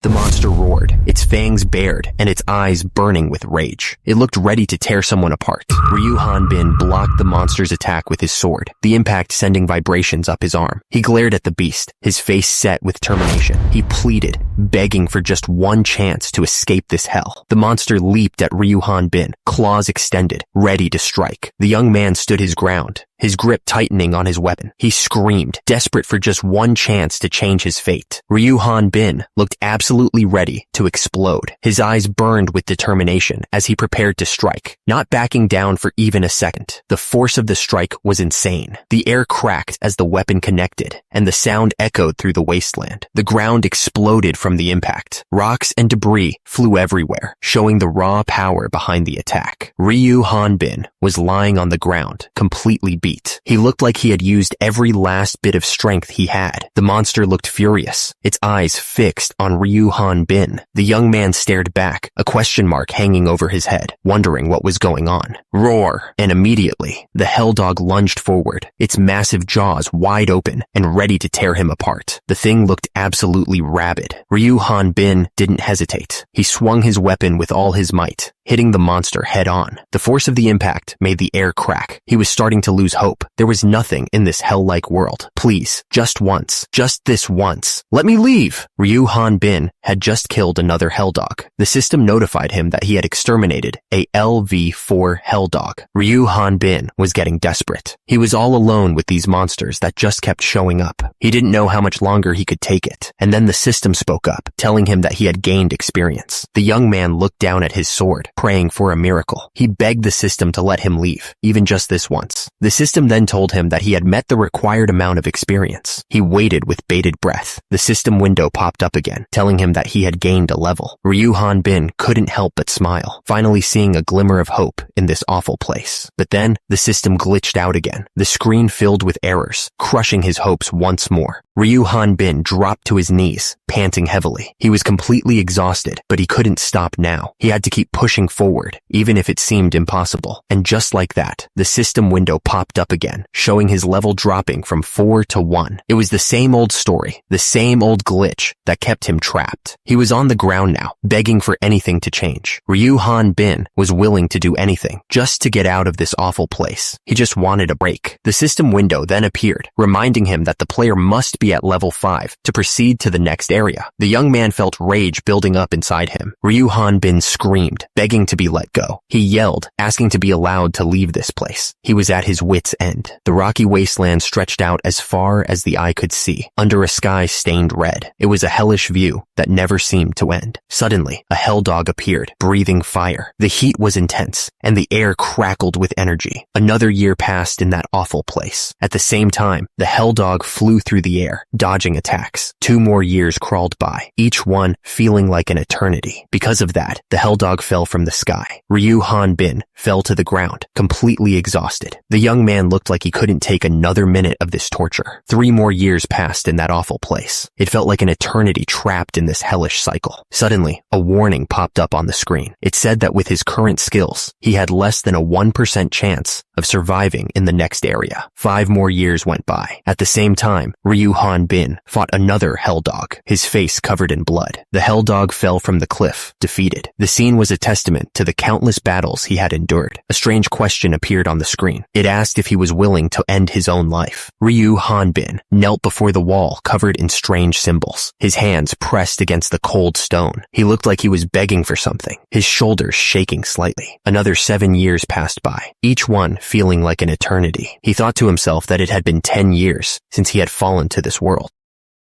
The monster roared, its fangs bared and its eyes burning with rage. It looked ready to tear someone apart. Ryu Hanbin blocked the monster's attack with his sword, the impact sending vibrations up his arm. He glared at the beast, his face set with determination. He pleaded, begging for just one chance to escape this hell. The monster leaped at Ryu Hanbin, claws extended, ready to strike. The young man stood his ground, his grip tightening on his weapon. He screamed, desperate for just one chance to change his fate. Ryu Hanbin looked absolutely ready to explode. His eyes burned with determination as he prepared to strike, not backing down for even a second. The force of the strike was insane. The air cracked as the weapon connected, and the sound echoed through the wasteland. The ground exploded from the impact. Rocks and debris flew everywhere, showing the raw power behind the attack. Ryu Hanbin was lying on the ground, completely beat. He looked like he had used every last bit of strength he had. The monster looked furious, its eyes fixed on Ryu Hanbin. The young man stared back, a question mark hanging over his head, wondering what was going on. Roar! And immediately, the hell dog lunged forward, its massive jaws wide open and ready to tear him apart. The thing looked absolutely rabid. Ryu Hanbin didn't hesitate. He swung his weapon with all his might, hitting the monster head on. The force of the impact made the air crack. He was starting to lose hope. There was nothing in this hell-like world. Please, just once, just this once, let me leave! Ryu Hanbin had just killed another hell dog. The system notified him that he had exterminated a LV4 hell dog. Ryu Hanbin was getting desperate. He was all alone with these monsters that just kept showing up. He didn't know how much longer he could take it. And then the system spoke up, telling him that he had gained experience. The young man looked down at his sword, praying for a miracle. He begged the system to let him leave, even just this once. The system then told him that he had met the required amount of experience. He waited with bated breath. The system window popped up again, telling him that he had gained a level. Ryu Hanbin couldn't help but smile, finally seeing a glimmer of hope in this awful place. But then, the system glitched out again. The screen filled with errors, crushing his hopes once more. Ryu Hanbin dropped to his knees, panting heavily. He was completely exhausted, but he couldn't stop now. He had to keep pushing forward, even if it seemed impossible. And just like that, the system window popped up again, showing his level dropping from 4 to 1. It was the same old story, the same old glitch that kept him trapped. He was on the ground now, begging for anything to change. Ryu Hanbin was willing to do anything, just to get out of this awful place. He just wanted a break. The system window then appeared, reminding him that the player must be at level 5 to proceed to the next area. The young man felt rage building up inside him. Ryu Hanbin screamed, begging to be let go. He yelled, asking to be allowed to leave this place. He was at his wit's end. The rocky wasteland stretched out as far as the eye could see, under a sky stained red. It was a hellish view that never seemed to end. Suddenly, a hell dog appeared, breathing fire. The heat was intense, and the air crackled with energy. Another year passed in that awful place. At the same time, the hell dog flew through the air, dodging attacks. 2 more years crawled by, each one feeling like an eternity. Because of that, the hell dog fell from the sky. Ryu Hanbin fell to the ground, completely exhausted. The young man looked like he couldn't take another minute of this torture. 3 more years passed in that awful place. It felt like an eternity trapped in this hellish cycle. Suddenly, a warning popped up on the screen. It said that with his current skills, he had less than a 1% chance of surviving in the next area. 5 more years went by. At the same time, Ryu Hanbin fought another hell dog, his face covered in blood. The hell dog fell from the cliff, defeated. The scene was a testament to the countless battles he had endured. A strange question appeared on the screen. It asked if he was willing to end his own life. Ryu Hanbin knelt before the wall covered in strange symbols, his hands pressed against the cold stone. He looked like he was begging for something, his shoulders shaking slightly. Another 7 years passed by, each one feeling like an eternity. He thought to himself that it had been 10 years since he had fallen to this world.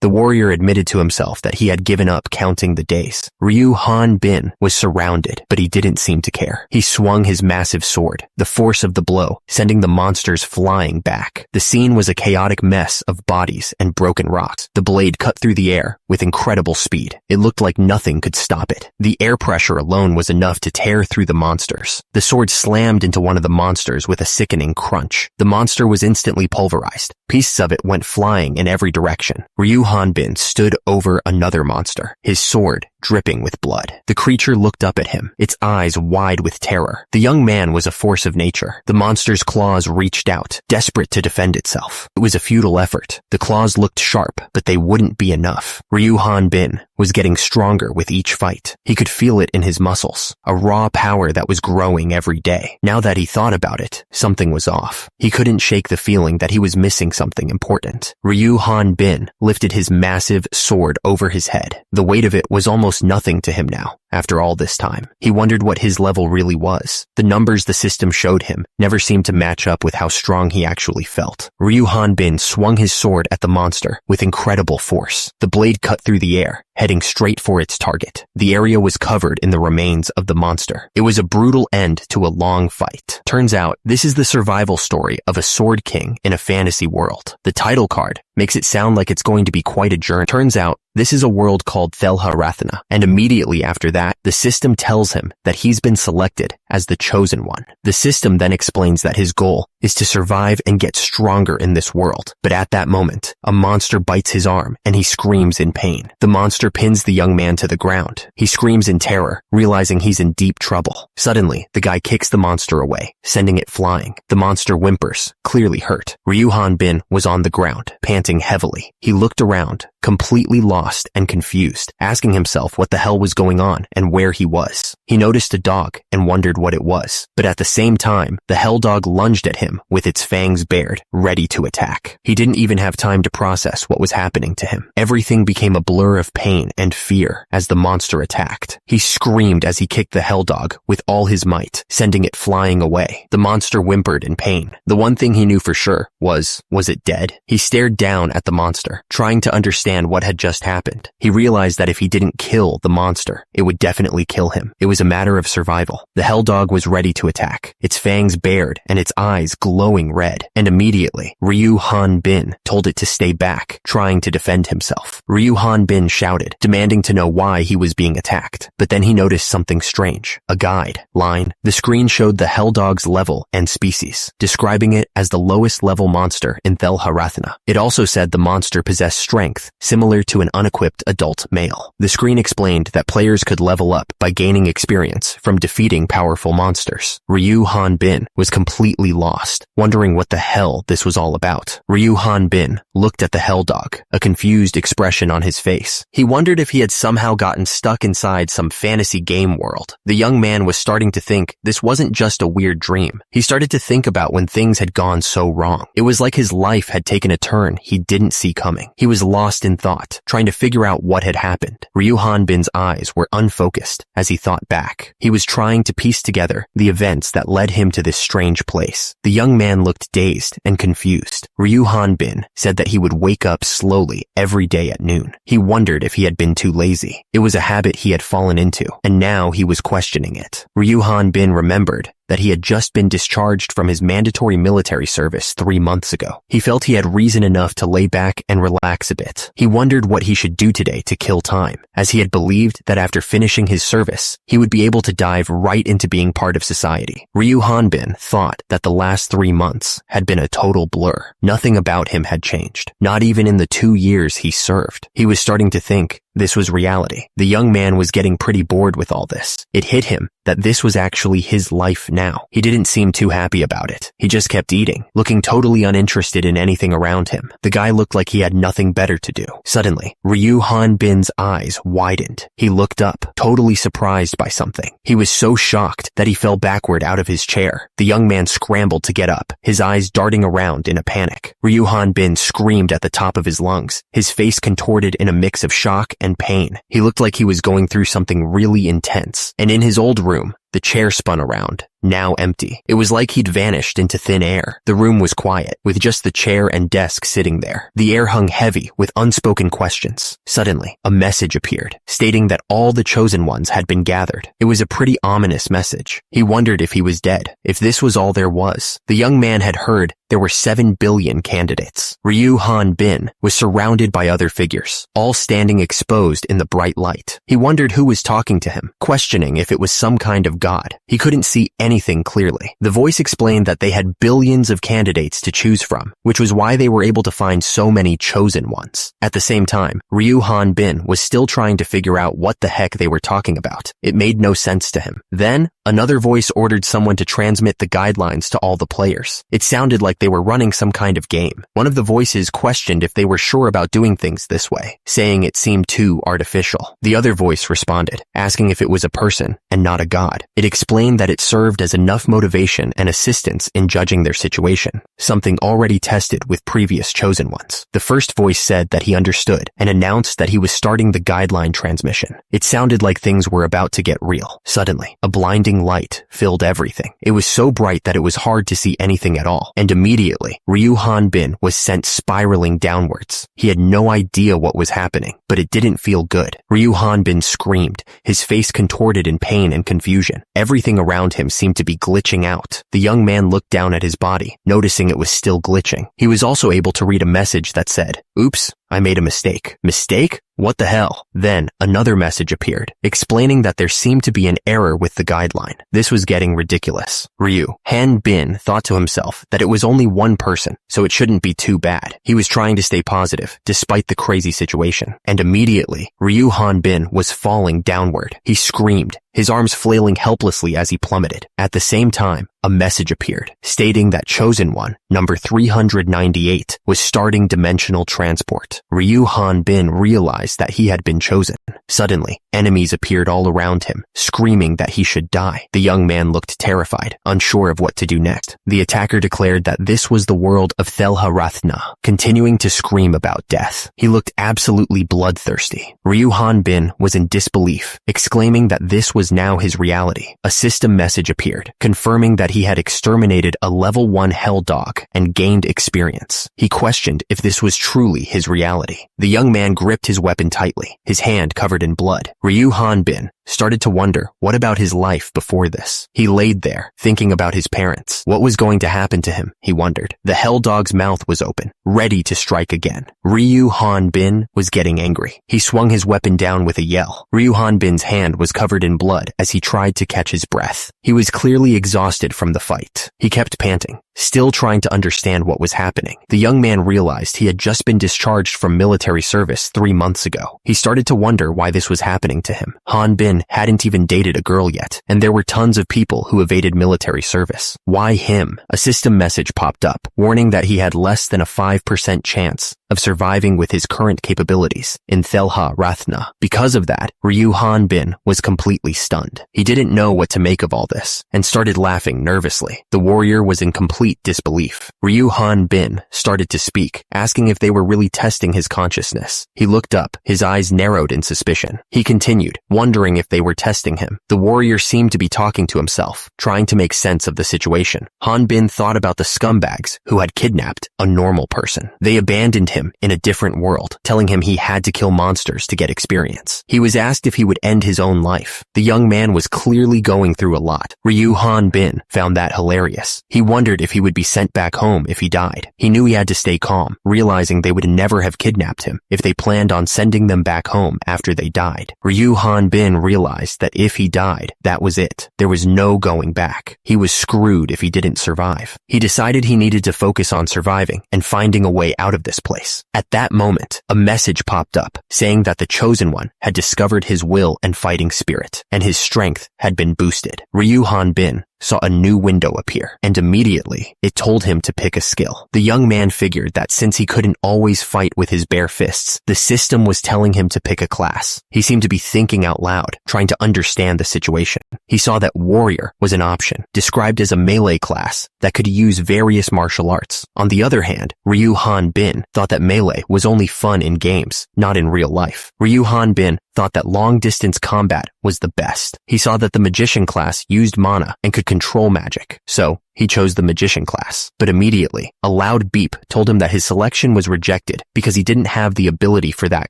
The warrior admitted to himself that he had given up counting the days. Ryu Hanbin was surrounded, but he didn't seem to care. He swung his massive sword, the force of the blow sending the monsters flying back. The scene was a chaotic mess of bodies and broken rocks. The blade cut through the air with incredible speed. It looked like nothing could stop it. The air pressure alone was enough to tear through the monsters. The sword slammed into one of the monsters with a sickening crunch. The monster was instantly pulverized. Pieces of it went flying in every direction. Ryu Hanbin stood over another monster, his sword dripping with blood. The creature looked up at him, its eyes wide with terror. The young man was a force of nature. The monster's claws reached out, desperate to defend itself. It was a futile effort. The claws looked sharp, but they wouldn't be enough. Ryu Hanbin was getting stronger with each fight. He could feel it in his muscles, a raw power that was growing every day. Now that he thought about it, something was off. He couldn't shake the feeling that he was missing something important. Ryu Hanbin lifted his massive sword over his head. The weight of it was almost nothing to him now. After all this time, he wondered what his level really was. The numbers the system showed him never seemed to match up with how strong he actually felt. Ryu Hanbin swung his sword at the monster with incredible force. The blade cut through the air, heading straight for its target. The area was covered in the remains of the monster. It was a brutal end to a long fight. Turns out, this is the survival story of a sword king in a fantasy world. The title card makes it sound like it's going to be quite a journey. Turns out, this is a world called Thelha Rathana, and immediately after that, the system tells him that he's been selected as the chosen one. The system then explains that his goal is to survive and get stronger in this world. But at that moment, a monster bites his arm and he screams in pain. The monster pins the young man to the ground. He screams in terror, realizing he's in deep trouble. Suddenly, the guy kicks the monster away, sending it flying. The monster whimpers, clearly hurt. Ryu Hanbin was on the ground, panting heavily. He looked around, completely lost and confused, asking himself what the hell was going on and where he was. He noticed a dog and wondered what it was, but at the same time, the hell dog lunged at him with its fangs bared, ready to attack. He didn't even have time to process what was happening to him. Everything became a blur of pain and fear as the monster attacked. He screamed as he kicked the hell dog with all his might, sending it flying away. The monster whimpered in pain. The one thing he knew for sure was it dead? He stared down at the monster, trying to understand what had just happened. He realized that if he didn't kill the monster, it would definitely kill him. It was a matter of survival. The hell dog was ready to attack, its fangs bared and its eyes glowing red. And immediately, Ryu Hanbin told it to stay back, trying to defend himself. Ryu Hanbin shouted, demanding to know why he was being attacked. But then he noticed something strange. A guide line. The screen showed the hell dog's level and species, describing it as the lowest level monster in Thelha Rathana. It also said the monster possessed strength similar to an unequipped adult male. The screen explained that players could level up by gaining experience from defeating powerful monsters. Ryu Hanbin was completely lost, wondering what the hell this was all about. Ryu Hanbin looked at the hell dog, a confused expression on his face. He wondered if he had somehow gotten stuck inside some fantasy game world. The young man was starting to think this wasn't just a weird dream. He started to think about when things had gone so wrong. It was like his life had taken a turn he didn't see coming. He was lost in thought, trying to figure out what had happened. Ryu Hanbin's eyes were unfocused as he thought back. He was trying to piece together the events that led him to this strange place. The young man looked dazed and confused. Ryu Hanbin said that he would wake up slowly every day at noon. He wondered if he had been too lazy. It was a habit he had fallen into, and now he was questioning it. Ryu Hanbin remembered that he had just been discharged from his mandatory military service 3 months ago. He felt he had reason enough to lay back and relax a bit. He wondered what he should do today to kill time, as he had believed that after finishing his service, he would be able to dive right into being part of society. Ryu Hanbin thought that the last 3 months had been a total blur. Nothing about him had changed, not even in the 2 years he served. He was starting to think this was reality. The young man was getting pretty bored with all this. It hit him that this was actually his life now. He didn't seem too happy about it. He just kept eating, looking totally uninterested in anything around him. The guy looked like he had nothing better to do. Suddenly, Ryu Hanbin's eyes widened. He looked up, totally surprised by something. He was so shocked that he fell backward out of his chair. The young man scrambled to get up, his eyes darting around in a panic. Ryu Hanbin screamed at the top of his lungs, his face contorted in a mix of shock and pain. He looked like he was going through something really intense. And in his old room, the chair spun around, now empty. It was like he'd vanished into thin air. The room was quiet, with just the chair and desk sitting there. The air hung heavy with unspoken questions. Suddenly, a message appeared, stating that all the chosen ones had been gathered. It was a pretty ominous message. He wondered if he was dead, if this was all there was. The young man had heard there were 7 billion candidates. Ryu Hanbin was surrounded by other figures, all standing exposed in the bright light. He wondered who was talking to him, questioning if it was some kind of god. He couldn't see anything clearly. The voice explained that they had billions of candidates to choose from, which was why they were able to find so many chosen ones. At the same time, Ryu Han-bin was still trying to figure out what the heck they were talking about. It made no sense to him. Then, another voice ordered someone to transmit the guidelines to all the players. It sounded like they were running some kind of game. One of the voices questioned if they were sure about doing things this way, saying it seemed too artificial. The other voice responded, asking if it was a person and not a god. It explained that it served as enough motivation and assistance in judging their situation, something already tested with previous chosen ones. The first voice said that he understood and announced that he was starting the guideline transmission. It sounded like things were about to get real. Suddenly, a blinding light filled everything. It was so bright that it was hard to see anything at all, and immediately, Ryu Han-bin was sent spiraling downwards. He had no idea what was happening, but it didn't feel good. Ryu Han-bin screamed, his face contorted in pain and confusion. Everything around him seemed to be glitching out. The young man looked down at his body, noticing it was still glitching. He was also able to read a message that said, "Oops, I made a mistake." Mistake? What the hell? Then, another message appeared, explaining that there seemed to be an error with the guideline. This was getting ridiculous. Ryu Han-bin thought to himself that it was only one person, so it shouldn't be too bad. He was trying to stay positive, despite the crazy situation. And immediately, Ryu Han-bin was falling downward. He screamed, his arms flailing helplessly as he plummeted. At the same time, a message appeared, stating that Chosen One, number 398, was starting dimensional transport. Ryu Han-bin realized that he had been chosen. Suddenly, enemies appeared all around him, screaming that he should die. The young man looked terrified, unsure of what to do next. The attacker declared that this was the world of Thelha Rathna, continuing to scream about death. He looked absolutely bloodthirsty. Ryu Han-bin was in disbelief, exclaiming that this was now his reality. A system message appeared, confirming that he had exterminated a level 1 hell dog and gained experience. He questioned if this was truly his reality. The young man gripped his weapon tightly, his hand covered in blood. Ryu Han-bin started to wonder, what about his life before this? He laid there, thinking about his parents. What was going to happen to him, he wondered. The hell dog's mouth was open, ready to strike again. Ryu Han-bin was getting angry. He swung his weapon down with a yell. Ryu Han-bin's hand was covered in blood as he tried to catch his breath. He was clearly exhausted from the fight. He kept panting, still trying to understand what was happening. The young man realized he had just been discharged from military service 3 months ago. He started to wonder why this was happening to him. Han-bin hadn't even dated a girl yet, and there were tons of people who evaded military service. Why him? A system message popped up, warning that he had less than a 5% chance of surviving with his current capabilities in Thelha Rathna. Because of that, Ryu Han-bin was completely stunned. He didn't know what to make of all this, and started laughing nervously. The warrior was in complete disbelief. Ryu Han-bin started to speak, asking if they were really testing his consciousness. He looked up, his eyes narrowed in suspicion. He continued, wondering if they were testing him. The warrior seemed to be talking to himself, trying to make sense of the situation. Han-bin thought about the scumbags who had kidnapped a normal person. They abandoned him in a different world, telling him he had to kill monsters to get experience. He was asked if he would end his own life. The young man was clearly going through a lot. Ryu Han-bin found that hilarious. He wondered if he would be sent back home if he died. He knew he had to stay calm, realizing they would never have kidnapped him if they planned on sending them back home after they died. Ryu Han-bin realized that if he died, that was it. There was no going back. He was screwed if he didn't survive. He decided he needed to focus on surviving and finding a way out of this place. At that moment, a message popped up saying that the Chosen One had discovered his will and fighting spirit, and his strength had been boosted. Ryu Han-bin saw a new window appear, and immediately, it told him to pick a skill. The young man figured that since he couldn't always fight with his bare fists, the system was telling him to pick a class. He seemed to be thinking out loud, trying to understand the situation. He saw that warrior was an option, described as a melee class that could use various martial arts. On the other hand, Ryu Han-bin thought that melee was only fun in games, not in real life. Ryu Han-bin thought that long-distance combat was the best. He saw that the magician class used mana and could control magic, so He chose the magician class, but immediately, a loud beep told him that his selection was rejected because he didn't have the ability for that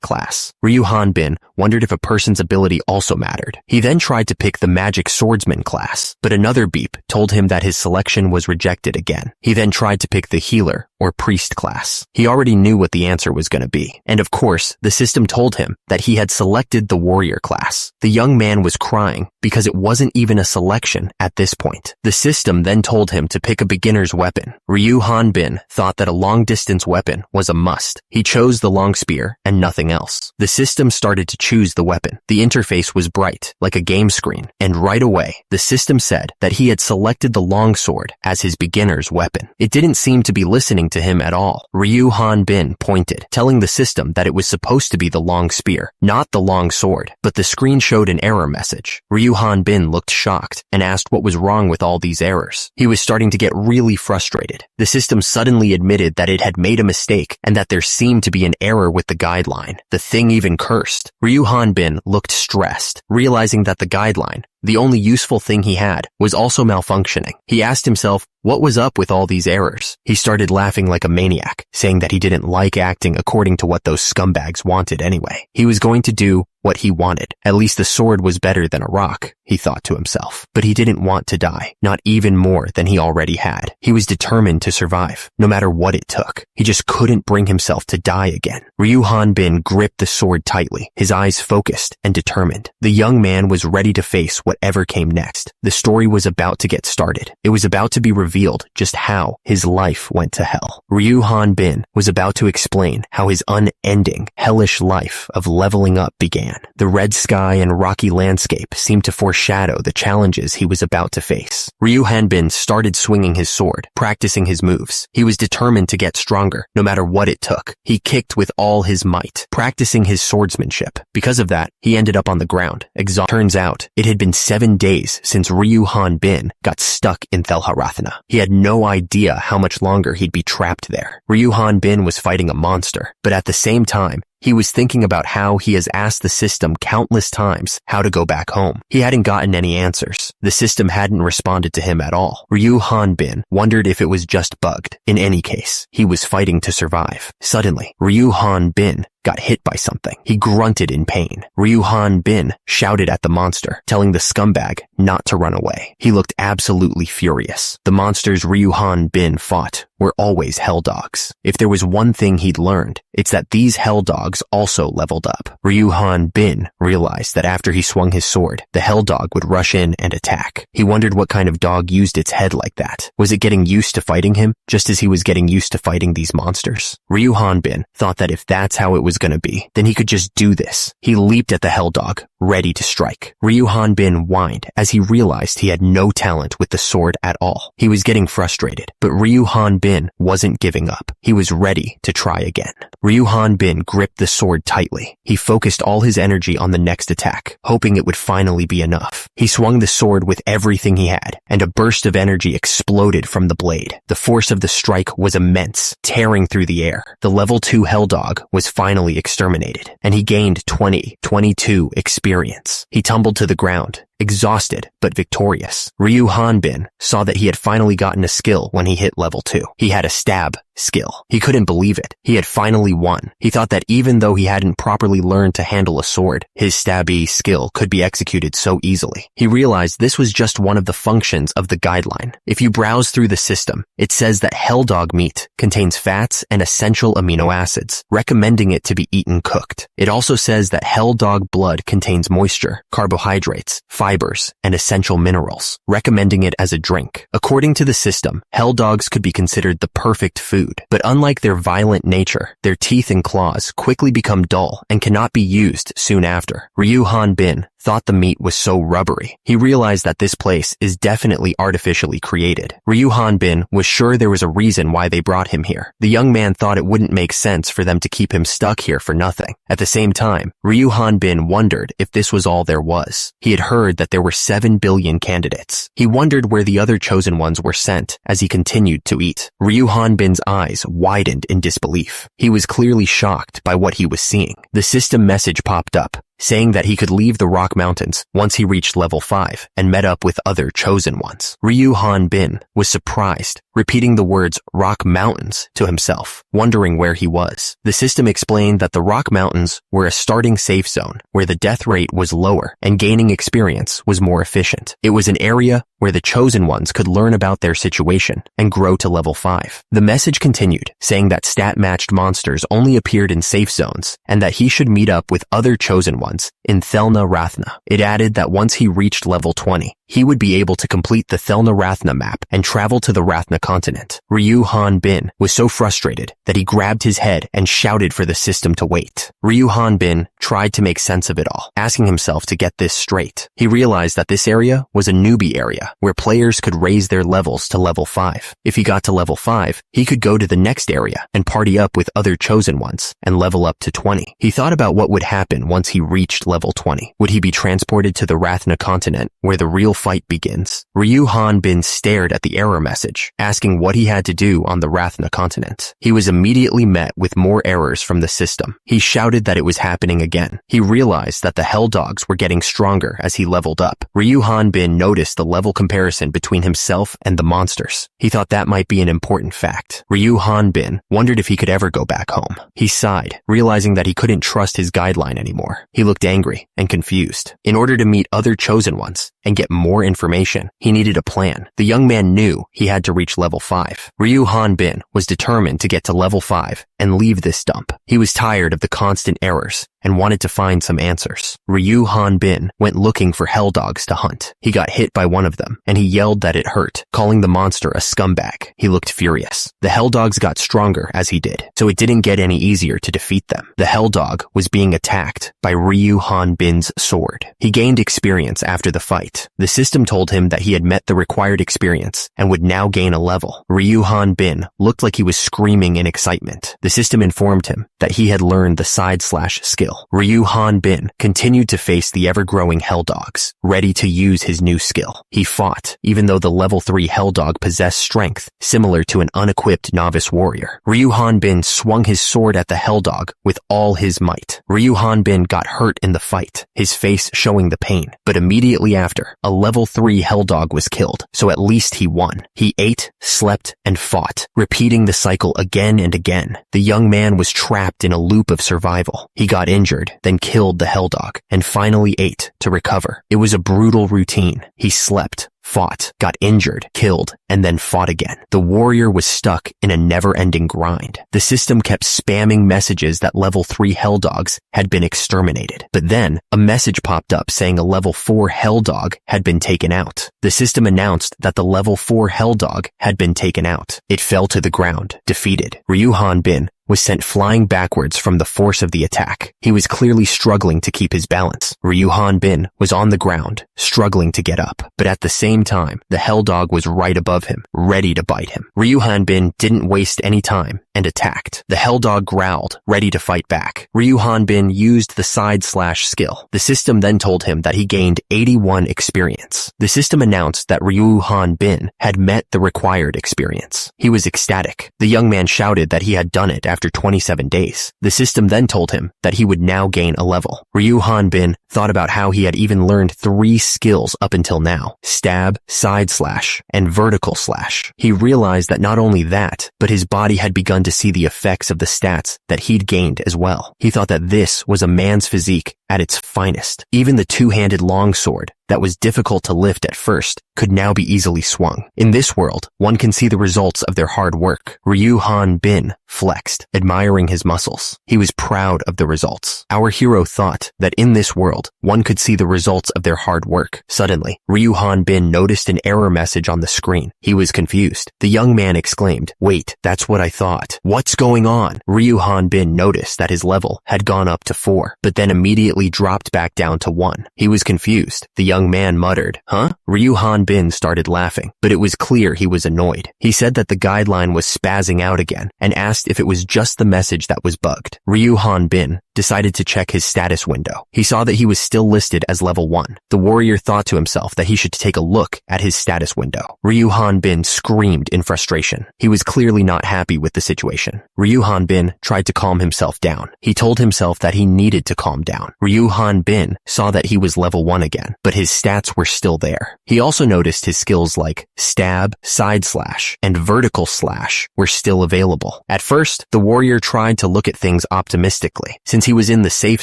class. Ryu Hanbin wondered if a person's ability also mattered. He then tried to pick the magic swordsman class, but another beep told him that his selection was rejected again. He then tried to pick the healer or priest class. He already knew what the answer was going to be. And of course, the system told him that he had selected the warrior class. The young man was crying because it wasn't even a selection at this point. The system then told him to pick a beginner's weapon. Ryu Hanbin thought that a long-distance weapon was a must. He chose the long spear and nothing else. The system started to choose the weapon. The interface was bright, like a game screen, and right away, the system said that he had selected the long sword as his beginner's weapon. It didn't seem to be listening to him at all. Ryu Hanbin pointed, telling the system that it was supposed to be the long spear, not the long sword, but the screen showed an error message. Ryu Hanbin looked shocked and asked what was wrong with all these errors. He was starting to get really frustrated. The system suddenly admitted that it had made a mistake and that there seemed to be an error with the guideline. The thing even cursed. Ryu Hanbin looked stressed, realizing that the guideline, the only useful thing he had, was also malfunctioning. He asked himself, what was up with all these errors? He started laughing like a maniac, saying that he didn't like acting according to what those scumbags wanted anyway. He was going to do what he wanted. At least the sword was better than a rock, he thought to himself. But he didn't want to die, not even more than he already had. He was determined to survive, no matter what it took. He just couldn't bring himself to die again. Ryu Hanbin gripped the sword tightly, his eyes focused and determined. The young man was ready to face whatever came next. The story was about to get started. It was about to be revealed just how his life went to hell. Ryu Hanbin was about to explain how his unending, hellish life of leveling up began. The red sky and rocky landscape seemed to foreshadow the challenges he was about to face. Ryu Hanbin started swinging his sword, practicing his moves. He was determined to get stronger, no matter what it took. He kicked with all his might, practicing his swordsmanship. Because of that, he ended up on the ground, exhausted. Turns out, it had been 7 days since Ryu Hanbin got stuck in Thelharathana. He had no idea how much longer he'd be trapped there. Ryu Hanbin was fighting a monster, but at the same time, he was thinking about how he has asked the system countless times how to go back home. He hadn't gotten any answers. The system hadn't responded to him at all. Ryu Hanbin wondered if it was just bugged. In any case, he was fighting to survive. Suddenly, Ryu Hanbin got hit by something. He grunted in pain. Ryu Hanbin shouted at the monster, telling the scumbag not to run away. He looked absolutely furious. The monsters Ryu Hanbin fought were always hell dogs. If there was one thing he'd learned, it's that these hell dogs also leveled up. Ryu Hanbin realized that after he swung his sword, the hell dog would rush in and attack. He wondered what kind of dog used its head like that. Was it getting used to fighting him, just as he was getting used to fighting these monsters? Ryu Hanbin thought that if that's how it was going to be, then he could just do this. He leaped at the hell dog, ready to strike. Ryu Hanbin whined as he realized he had no talent with the sword at all. He was getting frustrated, but Ryu Hanbin wasn't giving up. He was ready to try again. Ryu Hanbin gripped the sword tightly. He focused all his energy on the next attack, hoping it would finally be enough. He swung the sword with everything he had, and a burst of energy exploded from the blade. The force of the strike was immense, tearing through the air. The level 2 hell dog was finally exterminated, and he gained 22 experience. He tumbled to the ground, exhausted but victorious. Ryu Hanbin saw that he had finally gotten a skill when he hit level 2. He had a stab skill. He couldn't believe it. He had finally won. He thought that even though he hadn't properly learned to handle a sword, his stabby skill could be executed so easily. He realized this was just one of the functions of the guideline. If you browse through the system, it says that hell dog meat contains fats and essential amino acids, recommending it to be eaten cooked. It also says that hell dog blood contains moisture, carbohydrates, fibers, and essential minerals, recommending it as a drink. According to the system, hell dogs could be considered the perfect food, but unlike their violent nature, their teeth and claws quickly become dull and cannot be used soon after. Ryu Hanbin thought the meat was so rubbery. He realized that this place is definitely artificially created. Ryu Hanbin was sure there was a reason why they brought him here. The young man thought it wouldn't make sense for them to keep him stuck here for nothing. At the same time, Ryu Hanbin wondered if this was all there was. He had heard that there were 7 billion candidates. He wondered where the other chosen ones were sent as he continued to eat. Ryu Hanbin's eyes widened in disbelief. He was clearly shocked by what he was seeing. The system message popped up. saying that he could leave the Rock Mountains once he reached level 5 and met up with other chosen ones. Ryu Han-bin was surprised, repeating the words Rock Mountains to himself, wondering where he was. The system explained that the Rock Mountains were a starting safe zone where the death rate was lower and gaining experience was more efficient. It was an area where the chosen ones could learn about their situation and grow to level 5. The message continued, saying that stat-matched monsters only appeared in safe zones and that he should meet up with other chosen ones in Thelna Rathna. It added that once he reached level 20, he would be able to complete the Thelna Rathna map and travel to the Rathna continent. Ryu Han-bin was so frustrated that he grabbed his head and shouted for the system to wait. Ryu Han-bin tried to make sense of it all, asking himself to get this straight. He realized that this area was a newbie area where players could raise their levels to level 5. If he got to level 5, he could go to the next area and party up with other chosen ones and level up to 20. He thought about what would happen once he reached level 20. Would he be transported to the Rathna continent where the real fight begins? Ryu Han-bin stared at the error message, asking what he had to do on the Rathna continent. He was immediately met with more errors from the system. He shouted that it was happening again. He realized that the Hell Dogs were getting stronger as he leveled up. Ryu Han-bin noticed the level comparison between himself and the monsters. He thought that might be an important fact. Ryu Han-bin wondered if he could ever go back home. He sighed, realizing that he couldn't trust his guideline anymore. He looked angry and confused. In order to meet other chosen ones and get more information, he needed a plan. The young man knew he had to reach level 5. Ryu Han-bin was determined to get to level 5 and leave this dump. He was tired of the constant errors and wanted to find some answers. Ryu Han-bin went looking for hell dogs to hunt. He got hit by one of them, and he yelled that it hurt, calling the monster a scumbag. He looked furious. The hell dogs got stronger as he did, so it didn't get any easier to defeat them. The hell dog was being attacked by Ryu Han-bin's sword. He gained experience after the fight. The system told him that he had met the required experience and would now gain a level. Ryu Han-bin looked like he was screaming in excitement. The system informed him that he had learned the side-slash skill. Ryu Han-bin continued to face the ever-growing hell dogs, ready to use his new skill. He fought, even though the level 3 hell dog possessed strength similar to an unequipped novice warrior. Ryu Han-bin swung his sword at the hell dog with all his might. Ryu Han-bin got hurt in the fight, his face showing the pain. But immediately after, a level 3 hell dog was killed, so at least he won. He ate, slept, and fought, repeating the cycle again and again. The young man was trapped in a loop of survival. He got injured, then killed the hell dog, and finally ate to recover. It was a brutal routine. He slept, fought, got injured, killed, and then fought again. The warrior was stuck in a never-ending grind. The system kept spamming messages that level 3 hell dogs had been exterminated. But then, a message popped up saying a level 4 hell dog had been taken out. The system announced that the level 4 hell dog had been taken out. It fell to the ground, defeated. Ryu Han-bin was sent flying backwards from the force of the attack. He was clearly struggling to keep his balance. Ryu Han-bin was on the ground, struggling to get up. But at the same time, the hell dog was right above him, ready to bite him. Ryu Han-bin didn't waste any time and attacked. The hell dog growled, ready to fight back. Ryu Han-bin used the side-slash skill. The system then told him that he gained 81 experience. The system announced that Ryu Han-bin had met the required experience. He was ecstatic. The young man shouted that he had done it after 27 days. The system then told him that he would now gain a level. Ryu Han-bin thought about how he had even learned 3 skills up until now: stab, side slash, and vertical slash. He realized that not only that, but his body had begun to see the effects of the stats that he'd gained as well. He thought that this was a man's physique at its finest. Even the two-handed longsword that was difficult to lift at first could now be easily swung. In this world, one can see the results of their hard work. Ryu Han-bin flexed, admiring his muscles. He was proud of the results. Our hero thought that in this world, one could see the results of their hard work. Suddenly, Ryu Han-bin noticed an error message on the screen. He was confused. The young man exclaimed, "Wait, that's what I thought. What's going on?" Ryu Han-bin noticed that his level had gone up to 4, but then immediately dropped back down to 1. He was confused. The young man muttered, "Huh?" Ryu Han-bin started laughing, but it was clear he was annoyed. He said that the guideline was spazzing out again and asked if it was just the message that was bugged. Ryu Han-bin decided to check his status window. He saw that he was still listed as level 1. The warrior thought to himself that he should take a look at his status window. Ryu Han-bin screamed in frustration. He was clearly not happy with the situation. Ryu Han-bin tried to calm himself down. He told himself that he needed to calm down. Ryu Han Bin saw that he was level 1 again, but his stats were still there. He also noticed his skills like stab, side slash, and vertical slash were still available. At first, the warrior tried to look at things optimistically. Since he was in the safe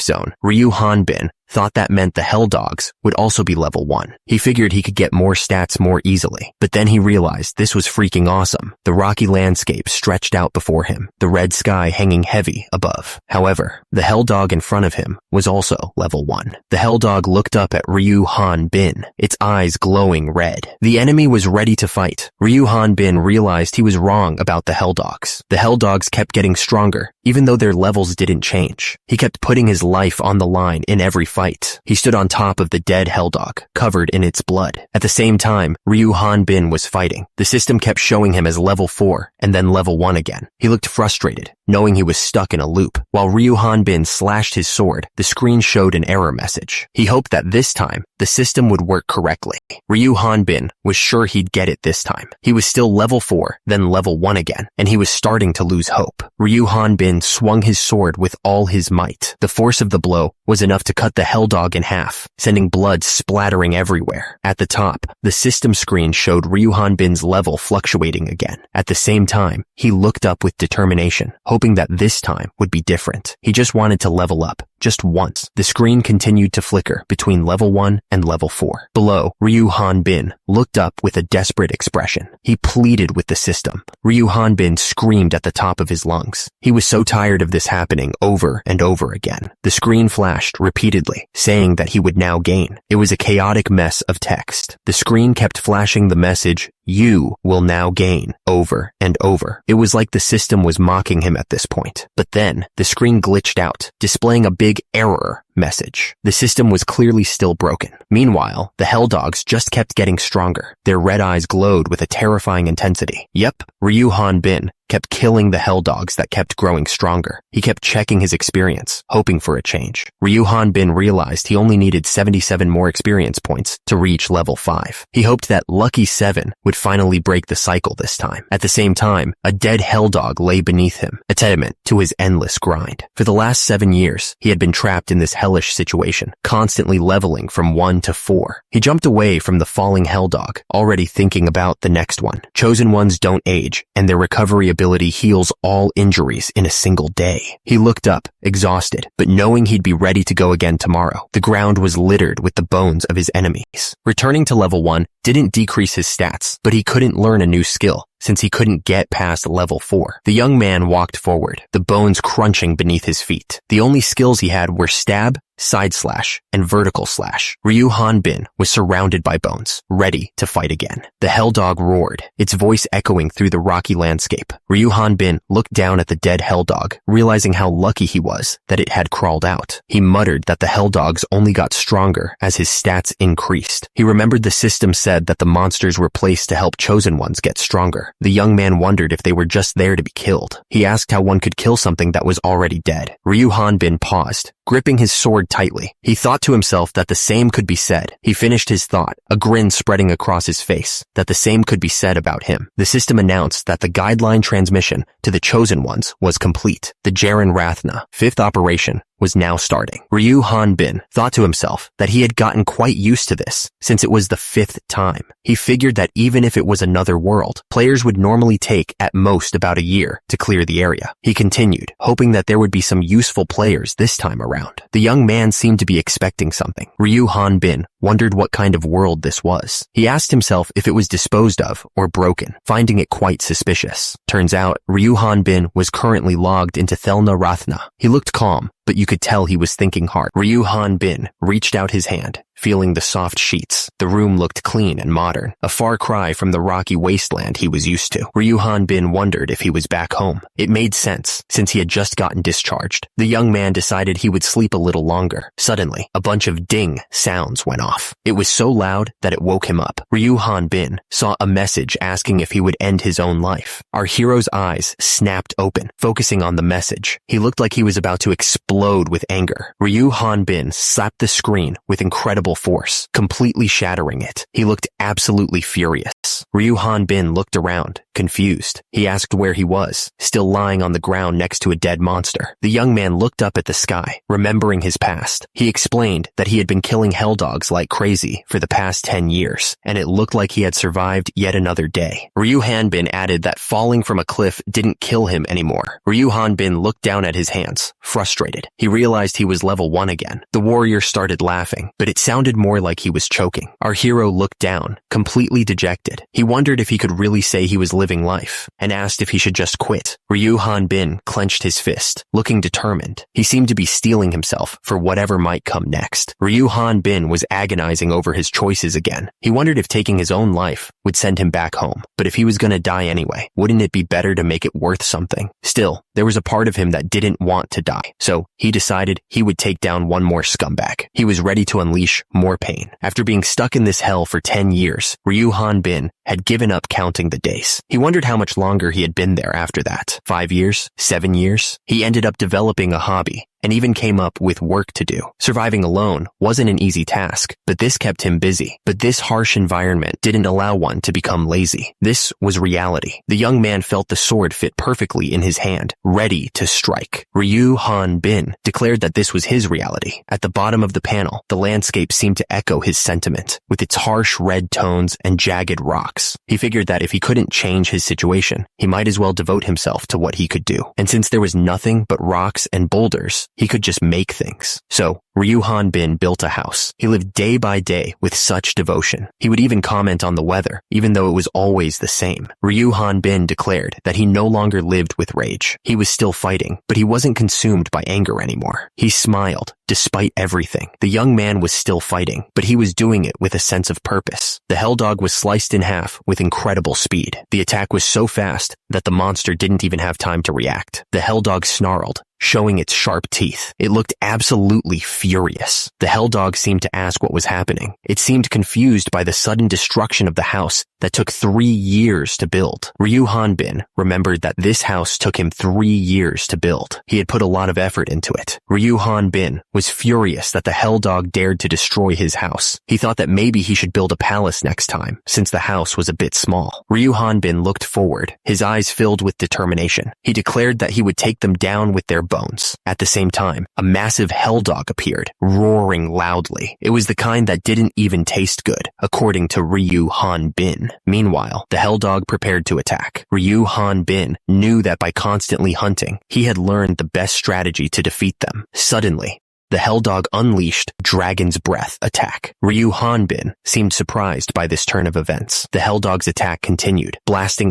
zone, Ryu Han Bin thought that meant the Hell Dogs would also be level 1. He figured he could get more stats more easily, but then he realized this was freaking awesome. The rocky landscape stretched out before him, the red sky hanging heavy above. However, the Hell Dog in front of him was also level 1. The Hell Dog looked up at Ryu Han Bin, its eyes glowing red. The enemy was ready to fight. Ryu Han Bin realized he was wrong about the Hell Dogs. The Hell Dogs kept getting stronger, even though their levels didn't change. He kept putting his life on the line in every fight. He stood on top of the dead Hell Dog, covered in its blood. At the same time, Ryu Han Bin was fighting. The system kept showing him as level 4 and then level 1 again. He looked frustrated, knowing he was stuck in a loop. While Ryu Han Bin slashed his sword, the screen showed an error message. He hoped that this time, the system would work correctly. Ryu Han Bin was sure he'd get it this time. He was still level 4, then level 1 again, and he was starting to lose hope. Ryu Han Bin swung his sword with all his might. The force of the blow was enough to cut the Hell Dog in half, sending blood splattering everywhere. At the top, the system screen showed Ryu Han Bin's level fluctuating again. At the same time, he looked up with determination, hoping that this time would be different. He just wanted to level up, just once. The screen continued to flicker between level 1 and level 4. Below, Ryu Han Bin looked up with a desperate expression. He pleaded with the system. Ryu Han Bin screamed at the top of his lungs. He was so tired of this happening over and over again. The screen flashed repeatedly, saying that he would now gain. It was a chaotic mess of text. The screen kept flashing the message, "You will now gain," over and over. It was like the system was mocking him at this point. But then, the screen glitched out, displaying a big error message. The system was clearly still broken. Meanwhile, the Hell Dogs just kept getting stronger. Their red eyes glowed with a terrifying intensity. Yep, Ryu Han Bin kept killing the Hell Dogs that kept growing stronger. He kept checking his experience, hoping for a change. Ryu Han Bin realized he only needed 77 more experience points to reach level 5. He hoped that Lucky 7 would finally break the cycle this time. At the same time, a dead Hell Dog lay beneath him, a testament to his endless grind. For the last 7 years, he had been trapped in this hellish situation, constantly leveling from 1 to 4. He jumped away from the falling Hell Dog, already thinking about the next one. Chosen ones don't age, and their recovery ability heals all injuries in a single day. He looked up, exhausted, but knowing he'd be ready to go again tomorrow. The ground was littered with the bones of his enemies. Returning to level 1 didn't decrease his stats, but he couldn't learn a new skill, since he couldn't get past level 4. The young man walked forward, the bones crunching beneath his feet. The only skills he had were stab, side slash, and vertical slash. Ryu Han Bin was surrounded by bones, ready to fight again. The Hell Dog roared, its voice echoing through the rocky landscape. Ryu Han Bin looked down at the dead Hell Dog, realizing how lucky he was that it had crawled out. He muttered that the Hell Dogs only got stronger as his stats increased. He remembered the system said that the monsters were placed to help chosen ones get stronger. The young man wondered if they were just there to be killed. He asked how one could kill something that was already dead. Ryu Han Bin paused, gripping his sword tightly. He thought to himself that the same could be said. He finished his thought, a grin spreading across his face, that the same could be said about him. The system announced that the guideline transmission to the chosen ones was complete. The Jaren Rathna 5th operation was now starting. Ryu Han Bin thought to himself that he had gotten quite used to this, since it was the 5th time. He figured that even if it was another world, players would normally take at most about a year to clear the area. He continued, hoping that there would be some useful players this time around. The young man seemed to be expecting something. Ryu Han Bin wondered what kind of world this was. He asked himself if it was disposed of or broken, finding it quite suspicious. Turns out, Ryu Han Bin was currently logged into Thelna Rathna. He looked calm, but you could tell he was thinking hard. Ryu Han Bin reached out his hand, feeling the soft sheets. The room looked clean and modern, a far cry from the rocky wasteland he was used to. Ryu Han Bin wondered if he was back home. It made sense, since he had just gotten discharged. The young man decided he would sleep a little longer. Suddenly, a bunch of ding sounds went off. It was so loud that it woke him up. Ryu Han Bin saw a message asking if he would end his own life. Our hero's eyes snapped open, focusing on the message. He looked like he was about to explode with anger. Ryu Han Bin slapped the screen with incredible incredible force, completely shattering it. He looked absolutely furious. Ryu Hanbin looked around, confused. He asked where he was, still lying on the ground next to a dead monster. The young man looked up at the sky, remembering his past. He explained that he had been killing hell dogs like crazy for the past 10 years, and it looked like he had survived yet another day. Ryu Hanbin added that falling from a cliff didn't kill him anymore. Ryu Hanbin looked down at his hands, frustrated. He realized he was level 1 again. The warrior started laughing, but it sounded more like he was choking. Our hero looked down, completely dejected. He wondered if he could really say he was living life, and asked if he should just quit. Ryu Hanbin clenched his fist, looking determined. He seemed to be steeling himself for whatever might come next. Ryu Hanbin was agonizing over his choices again. He wondered if taking his own life would send him back home, but if he was gonna die anyway, wouldn't it be better to make it worth something? Still, there was a part of him that didn't want to die, so he decided he would take down one more scumbag. He was ready to unleash more pain. After being stuck in this hell for 10 years, Ryu Hanbin had given up counting the days. He wondered how much longer he had been there after that. 5 years? 7 years? He ended up developing a hobby, and even came up with work to do. Surviving alone wasn't an easy task, but this kept him busy. But this harsh environment didn't allow one to become lazy. This was reality. The young man felt the sword fit perfectly in his hand, ready to strike. Ryu Hanbin declared that this was his reality. At the bottom of the panel, the landscape seemed to echo his sentiment, with its harsh red tones and jagged rocks. He figured that if he couldn't change his situation, he might as well devote himself to what he could do. And since there was nothing but rocks and boulders, he could just make things. So, Ryu Hanbin built a house. He lived day by day with such devotion. He would even comment on the weather, even though it was always the same. Ryu Hanbin declared that he no longer lived with rage. He was still fighting, but he wasn't consumed by anger anymore. He smiled, despite everything. The young man was still fighting, but he was doing it with a sense of purpose. The hell dog was sliced in half with incredible speed. The attack was so fast that the monster didn't even have time to react. The hell dog snarled, showing its sharp teeth. It looked absolutely furious. The hell dog seemed to ask what was happening. It seemed confused by the sudden destruction of the house that took 3 years to build. Ryu Hanbin remembered that this house took him 3 years to build. He had put a lot of effort into it. Ryu Hanbin was furious that the hell dog dared to destroy his house. He thought that maybe he should build a palace next time, since the house was a bit small. Ryu Hanbin looked forward, his eyes filled with determination. He declared that he would take them down with their bones. At the same time, a massive hell dog appeared, roaring loudly. It was the kind that didn't even taste good, according to Ryu Hanbin. Meanwhile, the hell dog prepared to attack. Ryu Hanbin knew that by constantly hunting, he had learned the best strategy to defeat them. Suddenly, the hell dog unleashed Dragon's Breath attack. Ryu Hanbin seemed surprised by this turn of events. The hell dog's attack continued, blasting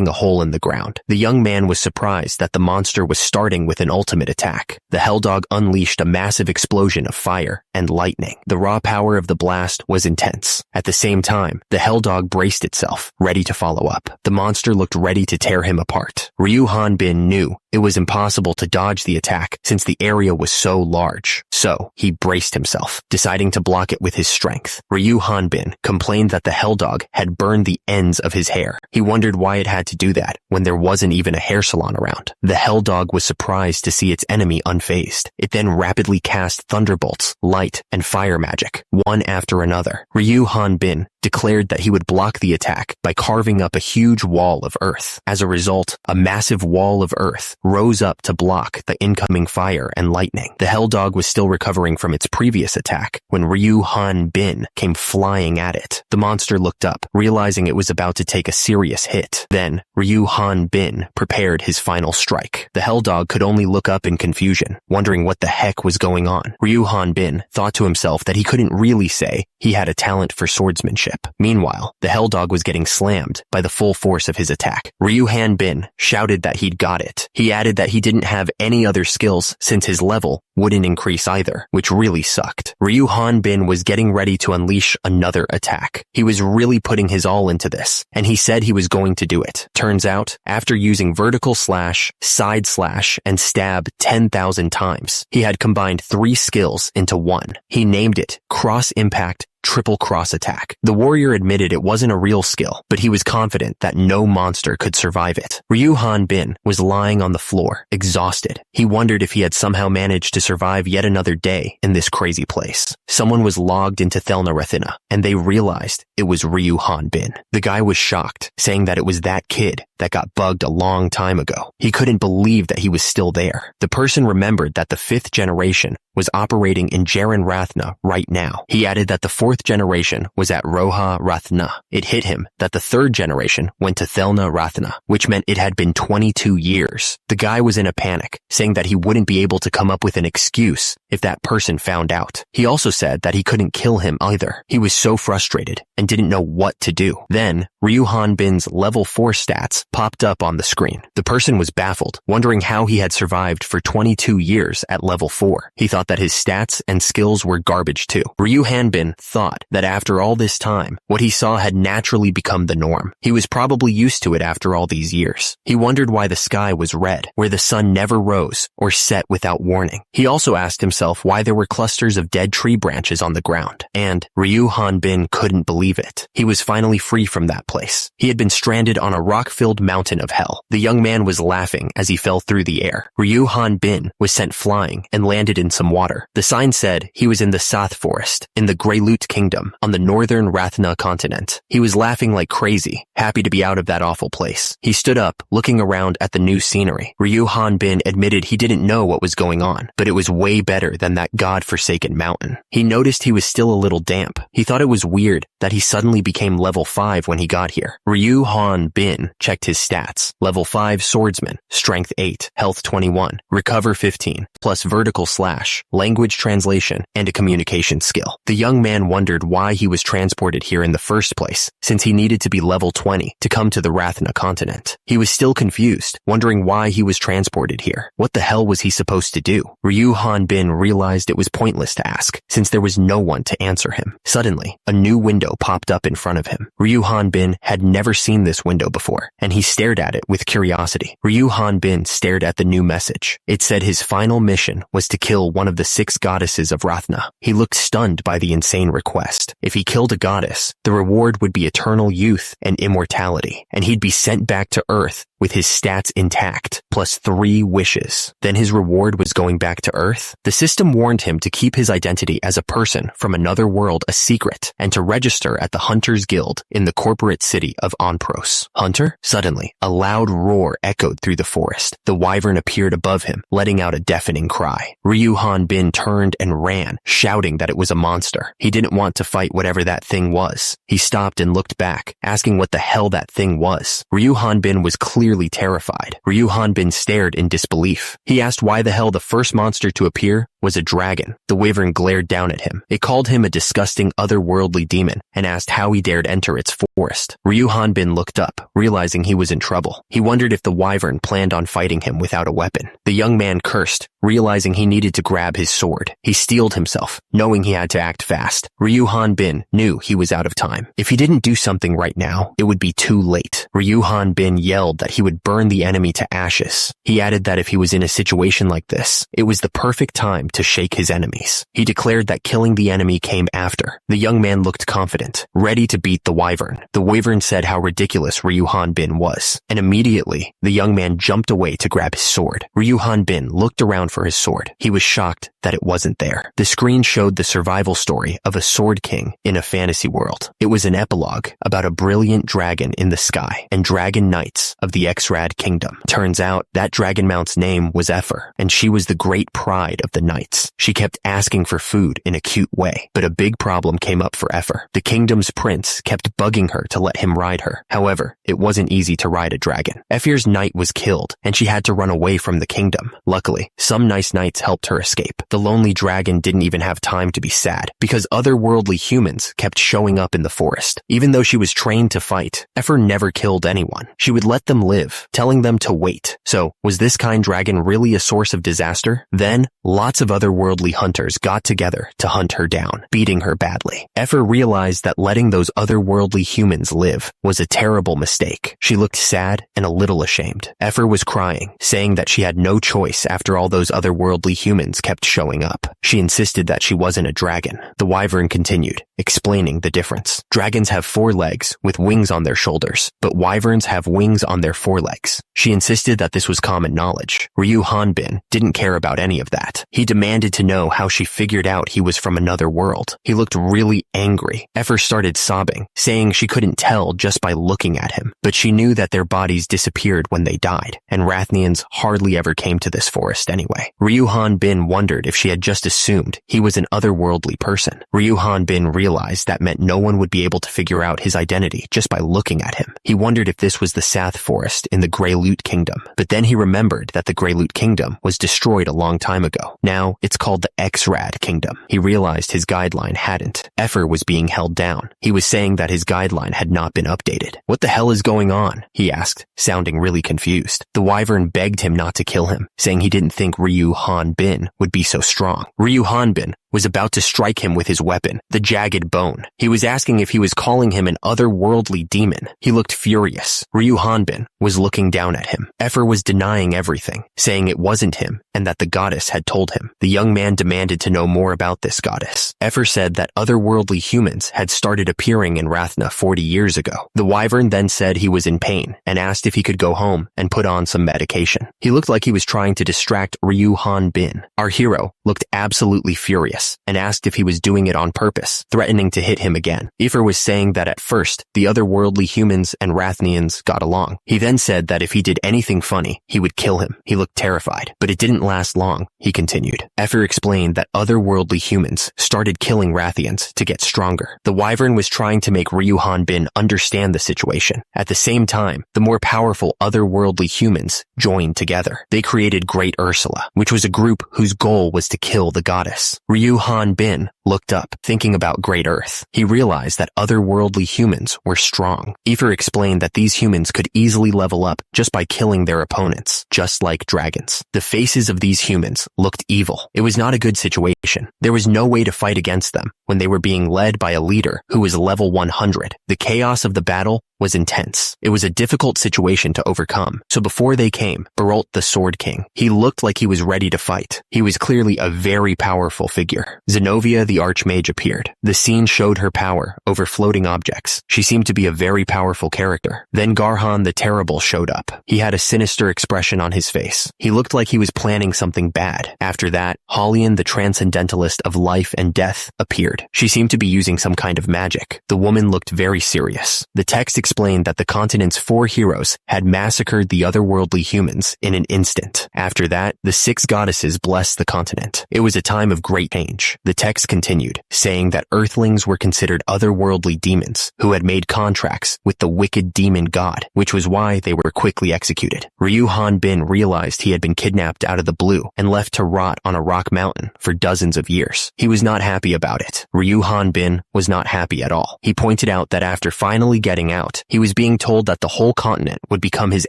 a hole in the ground. The young man was surprised that the monster was starting with an ultimate attack. The hell dog unleashed a massive explosion of fire and lightning. The raw power of the blast was intense. At the same time, the hell dog braced itself, ready to follow up. The monster looked ready to tear him apart. Ryu Hanbin knew it was impossible to dodge the attack since the area was so large. So, he braced himself, deciding to block it with his strength. Ryu Hanbin complained that the hell dog had burned the ends of his hair. He wondered why it had to do that when there wasn't even a hair salon around. The hell dog was surprised to see its enemy unfazed. It then rapidly cast thunderbolts, light, and fire magic, one after another. Ryu Hanbin declared that he would block the attack by carving up a huge wall of earth. As a result, a massive wall of earth rose up to block the incoming fire and lightning. The hell dog was still recovering from its previous attack when Ryu Hanbin came flying at it. The monster looked up, realizing it was about to take a serious hit. Then, Ryu Hanbin prepared his final strike. The hell dog could only look up in confusion, wondering what the heck was going on. Ryu Hanbin thought to himself that he couldn't really say he had a talent for swordsmanship. Meanwhile, the hell dog was getting slammed by the full force of his attack. Ryu Hanbin shouted that he'd got it. He added that he didn't have any other skills since his level wouldn't increase either, which really sucked. Ryu Hanbin was getting ready to unleash another attack. He was really putting his all into this, and he said he was going to do it. Turns out, after using vertical slash, side slash, and stab 10,000 times, he had combined 3 skills into one. He named it Cross Impact triple cross attack. The warrior admitted it wasn't a real skill, but he was confident that no monster could survive it. Ryu Hanbin was lying on the floor, exhausted. He wondered if he had somehow managed to survive yet another day in this crazy place. Someone was logged into Thelnarathina, and they realized it was Ryu Hanbin. The guy was shocked, saying that it was that kid that got bugged a long time ago. He couldn't believe that he was still there. The person remembered that the 5th generation was operating in Jaren Rathna right now. He added that the 4th generation was at Roha Rathna. It hit him that the 3rd generation went to Thelna Rathna, which meant it had been 22 years. The guy was in a panic, saying that he wouldn't be able to come up with an excuse if that person found out. He also said that he couldn't kill him either. He was so frustrated and didn't know what to do. Then, Ryu Hanbin's level 4 stats popped up on the screen. The person was baffled, wondering how he had survived for 22 years at level 4. He thought that his stats and skills were garbage too. Ryu Hanbin thought that after all this time, what he saw had naturally become the norm. He was probably used to it after all these years. He wondered why the sky was red, where the sun never rose or set without warning. He also asked himself why there were clusters of dead tree branches on the ground, and Ryu Hanbin couldn't believe it. He was finally free from that place. He had been stranded on a rock-filled mountain of hell. The young man was laughing as he fell through the air. Ryu Hanbin was sent flying and landed in some water. The sign said he was in the Sath Forest, in the Greyloot Kingdom, on the northern Rathna continent. He was laughing like crazy, happy to be out of that awful place. He stood up, looking around at the new scenery. Ryu Hanbin admitted he didn't know what was going on, but it was way better than that god-forsaken mountain. He noticed he was still a little damp. He thought it was weird that he suddenly became level 5 when he got here. Ryu Hanbin checked his stats. Level 5 swordsman, strength 8, health 21, recover 15, plus vertical slash, language translation, and a communication skill. The young man wondered why he was transported here in the first place, since he needed to be level 20 to come to the Rathna continent. He was still confused, wondering why he was transported here. What the hell was he supposed to do? Ryu Hanbin realized it was pointless to ask, since there was no one to answer him. Suddenly, a new window popped up in front of him. Ryu Hanbin had never seen this window before, and he stared at it with curiosity. Ryu Hanbin stared at the new message. It said his final mission was to kill one of the 6 goddesses of Rathna. He looked stunned by the insane request. If he killed a goddess, the reward would be eternal youth and immortality, and he'd be sent back to Earth with his stats intact, plus 3 wishes. Then his reward was going back to Earth? The system warned him to keep his identity as a person from another world a secret, and to register at the Hunters Guild in the corporate city of Onpros. Hunter? Suddenly, a loud roar echoed through the forest. The wyvern appeared above him, letting out a deafening cry. Ryu Hanbin turned and ran, shouting that it was a monster. He didn't want to fight whatever that thing was. He stopped and looked back, asking what the hell that thing was. Ryu Hanbin was clearly terrified. Ryu Hanbin stared in disbelief. He asked why the hell the first monster to appear was a dragon. The wyvern glared down at him. It called him a disgusting otherworldly demon and asked how he dared enter its forest. Ryu Hanbin looked up, realizing he was in trouble. He wondered if the wyvern planned on fighting him without a weapon. The young man cursed, realizing he needed to grab his sword. He steeled himself, knowing he had to act fast. Ryu Hanbin knew he was out of time. If he didn't do something right now, it would be too late. Ryu Hanbin yelled that he would burn the enemy to ashes. He added that if he was in a situation like this, it was the perfect time to shake his enemies. He declared that killing the enemy came after. The young man looked confident, ready to beat the wyvern. The wyvern said how ridiculous Ryu Hanbin was, and immediately, the young man jumped away to grab his sword. Ryu Hanbin looked around for his sword. He was shocked that it wasn't there. The screen showed the survival story of a sword king in a fantasy world. It was an epilogue about a brilliant dragon in the sky and dragon knights of the Xrad kingdom. Turns out that dragon mount's name was Ephor, and she was the great pride of the knights. She kept asking for food in a cute way, but a big problem came up for Ephor. The kingdom's prince kept bugging her to let him ride her. However, it wasn't easy to ride a dragon. Ephor's knight was killed, and she had to run away from the kingdom. Luckily, some nice knights helped her escape. The lonely dragon didn't even have time to be sad, because otherworldly humans kept showing up in the forest. Even though she was trained to fight, Ephor never killed anyone. She would let them live, telling them to wait. So, was this kind dragon really a source of disaster? Then, lots of of otherworldly hunters got together to hunt her down, beating her badly. Effer realized that letting those otherworldly humans live was a terrible mistake. She looked sad and a little ashamed. Effer was crying, saying that she had no choice after all those otherworldly humans kept showing up. She insisted that she wasn't a dragon. The wyvern continued, explaining the difference. Dragons have 4 legs with wings on their shoulders, but wyverns have wings on their forelegs. She insisted that this was common knowledge. Ryu Hanbin didn't care about any of that. He demanded to know how she figured out he was from another world. He looked really angry. Effer started sobbing, saying she couldn't tell just by looking at him, but she knew that their bodies disappeared when they died, and Rathnians hardly ever came to this forest anyway. Ryu Hanbin wondered if she had just assumed he was an otherworldly person. Ryu Hanbin realized that meant no one would be able to figure out his identity just by looking at him. He wondered if this was the Sath Forest in the Grey Loot Kingdom, but then he remembered that the Grey Loot Kingdom was destroyed a long time ago. Now, it's called the X-Rad Kingdom. He realized his guideline hadn't. Effer was being held down. He was saying that his guideline had not been updated. What the hell is going on? He asked, sounding really confused. The wyvern begged him not to kill him, saying he didn't think Ryu Hanbin would be so strong. Ryu Hanbin was about to strike him with his weapon, the jagged bone. He was asking if he was calling him an otherworldly demon. He looked furious. Ryu Hanbin was looking down at him. Effer was denying everything, saying it wasn't him and that the goddess had told him. The young man demanded to know more about this goddess. Effer said that otherworldly humans had started appearing in Rathna 40 years ago. The wyvern then said he was in pain and asked if he could go home and put on some medication. He looked like he was trying to distract Ryu Hanbin. Our hero looked absolutely furious and asked if he was doing it on purpose, threatening to hit him again. Effer was saying that at first, the otherworldly humans and Rathnians got along. He then said that if he did anything funny, he would kill him. He looked terrified, but it didn't last long. He continued. Effer explained that otherworldly humans started killing Rathians to get stronger. The wyvern was trying to make Ryu Hanbin understand the situation. At the same time, the more powerful otherworldly humans joined together. They created Great Ursula, which was a group whose goal was to kill the goddess. Ryu Hanbin looked up, thinking about Great Earth. He realized that otherworldly humans were strong. Effer explained that these humans could easily level up just by killing their opponents, just like dragons. The faces of these humans looked evil. It was not a good situation. There was no way to fight against them when they were being led by a leader who was level 100. The chaos of the battle was intense. It was a difficult situation to overcome. So before they came, Barolt the Sword King. He looked like he was ready to fight. He was clearly a very powerful figure. Zenobia the Archmage appeared. The scene showed her power over floating objects. She seemed to be a very powerful character. Then Garhan the Terrible showed up. He had a sinister expression on his face. He looked like he was planning something bad. After that, Holian the Transcendentalist of Life and Death appeared. She seemed to be using some kind of magic. The woman looked very serious. The text explained that the continent's 4 heroes had massacred the otherworldly humans in an instant. After that, the 6 goddesses blessed the continent. It was a time of great change. The text continued, saying that earthlings were considered otherworldly demons who had made contracts with the wicked demon god, which was why they were quickly executed. Ryu Hanbin realized he had been kidnapped out of the blue and left to rot on a rock mountain for dozens of years. He was not happy about it. Ryu Hanbin was not happy at all. He pointed out that after finally getting out, he was being told that the whole continent would become his